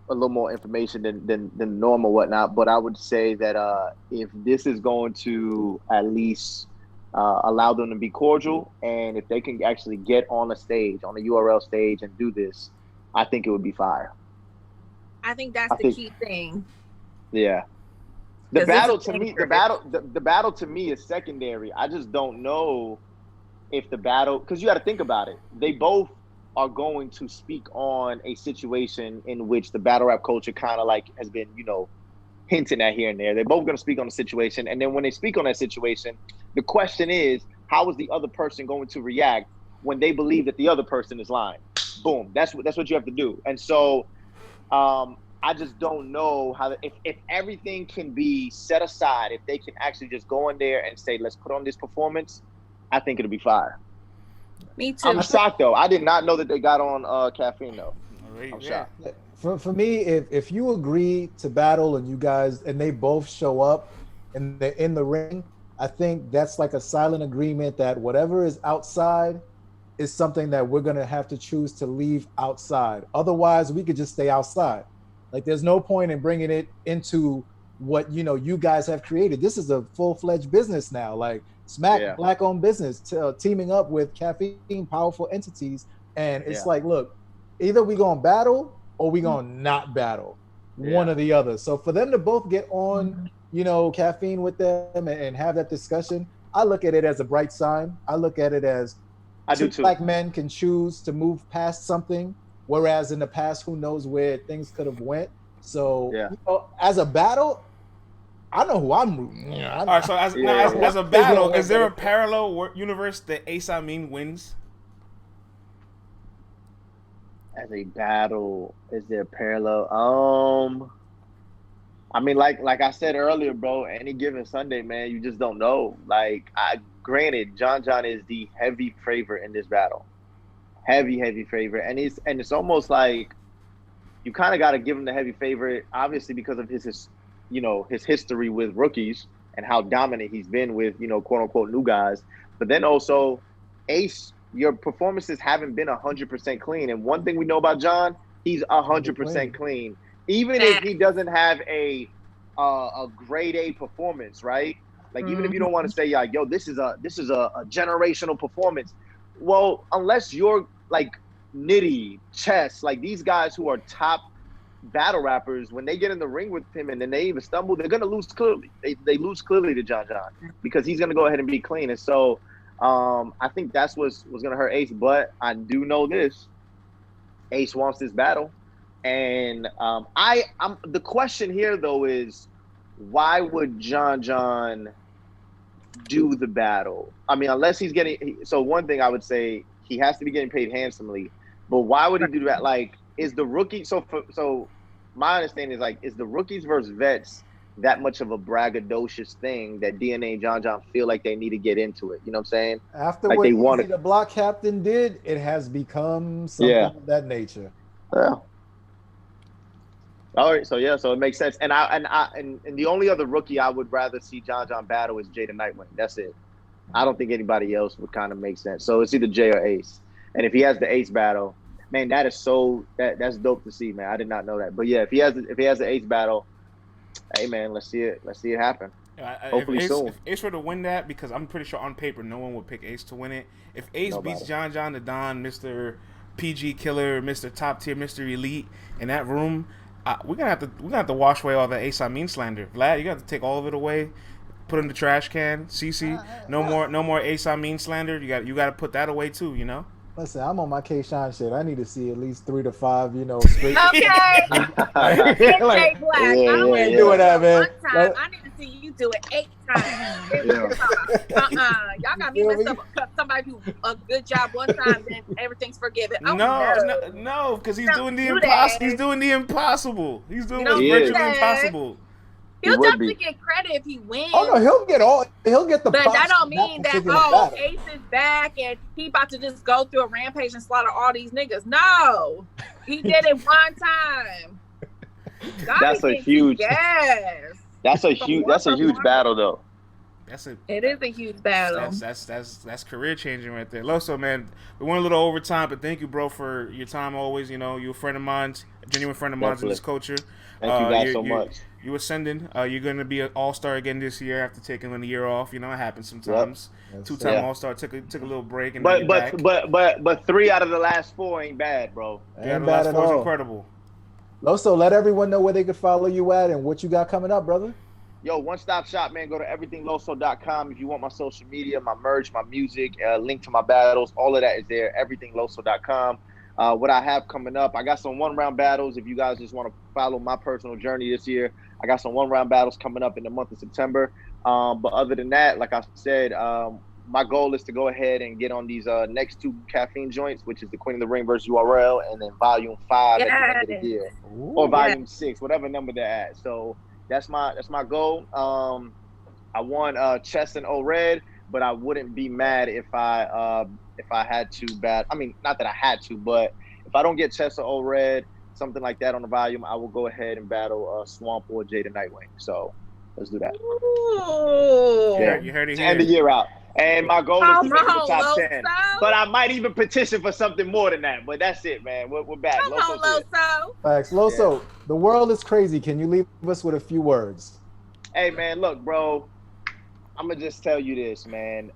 Speaker 7: little more information than normal, whatnot. But I would say that if this is going to at least allow them to be cordial, and if they can actually get on a stage, on a URL stage, and do this, I think it would be fire.
Speaker 2: I think that's the key thing.
Speaker 7: Yeah. The battle to me is secondary. I just don't know if the battle, because you got to think about it. They both are going to speak on a situation in which the battle rap culture kind of like has been, hinting at here and there. They're both going to speak on the situation. And then when they speak on that situation, the question is, how is the other person going to react when they believe that the other person is lying? Boom. That's what you have to do. And so I just don't know how if everything can be set aside, if they can actually just go in there and say, let's put on this performance, I think it'll be fire.
Speaker 2: Me too.
Speaker 7: I'm shocked though. I did not know that they got on Caffeine though. I'm shocked.
Speaker 1: For me, if you agree to battle and you guys and they both show up and they're in the ring, I think that's like a silent agreement that whatever is outside is something that we're gonna have to choose to leave outside. Otherwise, we could just stay outside. Like, there's no point in bringing it into what you guys have created. This is a full-fledged business now. Like Smack, black-owned business, teaming up with Caffeine, powerful entities, and it's like, look, either we gonna battle or we gonna not battle, one or the other. So for them to both get on, Caffeine with them and have that discussion, I look at it as a bright sign. I look at it as two black men can choose to move past something, whereas in the past, who knows where things could have went. So as a battle, I know who I'm rooting.
Speaker 3: All right, so as a battle, is there a parallel universe that Ace Amin wins?
Speaker 7: As a battle, is there a parallel? I mean, like I said earlier, bro, any given Sunday, man, you just don't know. Like, granted, John is the heavy favorite in this battle. Heavy favorite. And it's almost like you kind of got to give him the heavy favorite, obviously, because of his history with rookies and how dominant he's been with, quote unquote, new guys. But then also, Ace, your performances haven't been 100% clean. And one thing we know about John, he's 100% clean. Even if he doesn't have a grade A performance, right? Like, even if you don't want to say, like, yo, this is a generational performance. Well, unless you're like Nitty, Chess, like these guys who are top battle rappers, when they get in the ring with him and then they even stumble, they're gonna lose clearly. They lose clearly to John because he's gonna go ahead and be clean. And so I think that's what's gonna hurt Ace. But I do know this: Ace wants this battle, and I'm the question here though is, why would John do the battle? I mean, unless he's getting. So one thing I would say, he has to be getting paid handsomely. But why would he do that? Like, is the rookie? So my understanding is, like, is the rookies versus vets that much of a braggadocious thing that DNA and John feel like they need to get into it? You know what I'm saying?
Speaker 1: After like what the block captain did, it has become something of that nature.
Speaker 7: Yeah. All right, so it makes sense. And the only other rookie I would rather see John battle is Jada Nightwing. That's it. I don't think anybody else would kind of make sense. So it's either Jay or Ace. And if he has the Ace battle, man, that is that's dope to see, man. I did not know that. But yeah, if he has the Ace battle, hey man, let's see it happen. Hopefully soon.
Speaker 3: If Ace were to win that, because I'm pretty sure on paper no one would pick Ace to win it. If Ace beats John the Don, Mr. PG Killer, Mr. Top Tier, Mr. Elite in that room, we're gonna have to wash away all the Ace Amin slander. Vlad, you got to take all of it away. Put in the trash can. CC, no more Ace Amin slander. You got to put that away too.
Speaker 1: Listen, I'm on my K-Shine shit. I need to see at least 3 to 5, straight.
Speaker 2: Okay. Black.
Speaker 1: Doing that, man.
Speaker 2: I need to see you do it 8 times. Y'all got me messed up. Somebody do a good job one time, then everything's forgiven.
Speaker 3: No, because he's doing the impossible. He's doing the impossible. He's doing what's virtually impossible.
Speaker 2: He'll definitely get credit if he wins.
Speaker 1: Oh no, he'll get the.
Speaker 2: But that don't mean that Ace is back and he about to just go through a rampage and slaughter all these niggas. No, he did it one time.
Speaker 7: That's a huge battle though.
Speaker 2: It is a huge battle.
Speaker 3: That's career changing right there. Loso, man, we went a little over time, but thank you, bro, for your time always. You're a friend of mine, a genuine friend of mine in this culture.
Speaker 7: Thank you guys so much.
Speaker 3: You ascending. You're going to be an all-star again this year after taking a year off. It happens sometimes. Yep. 2-time all-star, took a little break. And
Speaker 7: but 3 out of the last 4 ain't bad, bro.
Speaker 1: Ain't bad at all.
Speaker 3: Incredible.
Speaker 1: Loso, let everyone know where they can follow you at and what you got coming up, brother.
Speaker 7: Yo, one-stop shop, man. Go to everythingloso.com if you want my social media, my merch, my music, link to my battles. All of that is there. Everythingloso.com. What I have coming up, I got some 1-round battles. If you guys just want to follow my personal journey this year, I got some 1-round battles coming up in the month of September. But other than that, like I said, my goal is to go ahead and get on these next 2 caffeine joints, which is the Queen of the Ring versus URL, and then Volume 5 at the end of the year, or Volume 6, whatever number they're at. So that's my goal. I won Chess and O-Red, but I wouldn't be mad if I had to bat. I mean, not that I had to, but if I don't get Chess or O-Red, something like that on the volume, I will go ahead and battle Swamp or Jada Nightwing. So let's do that.
Speaker 2: Ooh.
Speaker 3: Yeah, you heard it here.
Speaker 7: End the year out. And my goal is to make the top 10. But I might even petition for something more than that. But that's it, man. We're back.
Speaker 2: Come on, Loso.
Speaker 1: Thanks. Loso, the world is crazy. Can you leave us with a few words?
Speaker 7: Hey, man, look, bro. I'm gonna just tell you this, man.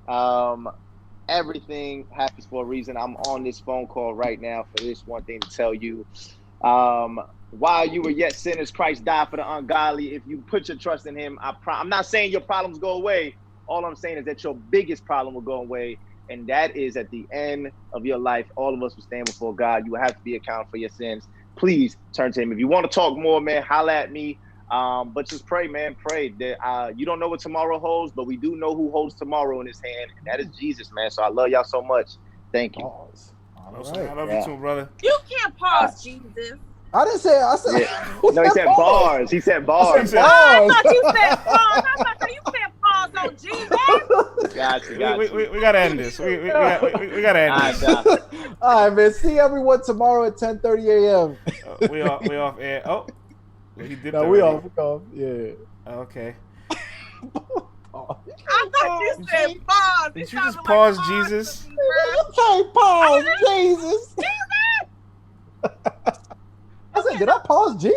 Speaker 7: Everything happens for a reason. I'm on this phone call right now for this one thing to tell you. While you were yet sinners, Christ died for the ungodly. If you put your trust in him, I'm not saying your problems go away. All I'm saying is that your biggest problem will go away. And that is at the end of your life, all of us will stand before God. You will have to be accountable for your sins. Please turn to him. If you want to talk more, man, holla at me. But just pray, man. Pray that you don't know what tomorrow holds, but we do know who holds tomorrow in his hand, and that is Jesus, man. So I love y'all so much. Thank you.
Speaker 1: Pause. All
Speaker 3: Right.
Speaker 1: right.
Speaker 3: I love you too, brother.
Speaker 2: You can't pause, Jesus.
Speaker 1: I didn't say. I said.
Speaker 7: Yeah. No, he said bars. He said bars.
Speaker 2: I thought you said pause. I thought you said pause on Jesus.
Speaker 7: Gotcha.
Speaker 3: We gotta end this. We gotta end this.
Speaker 1: All right, man. See everyone tomorrow at 10:30 a.m.
Speaker 3: We off air. Oh, he did.
Speaker 1: No, we off. Yeah.
Speaker 3: Okay.
Speaker 2: I thought you said pause.
Speaker 3: Did you just pause, Jesus?
Speaker 1: You can't pause, Jesus. I said, did I pause Jesus?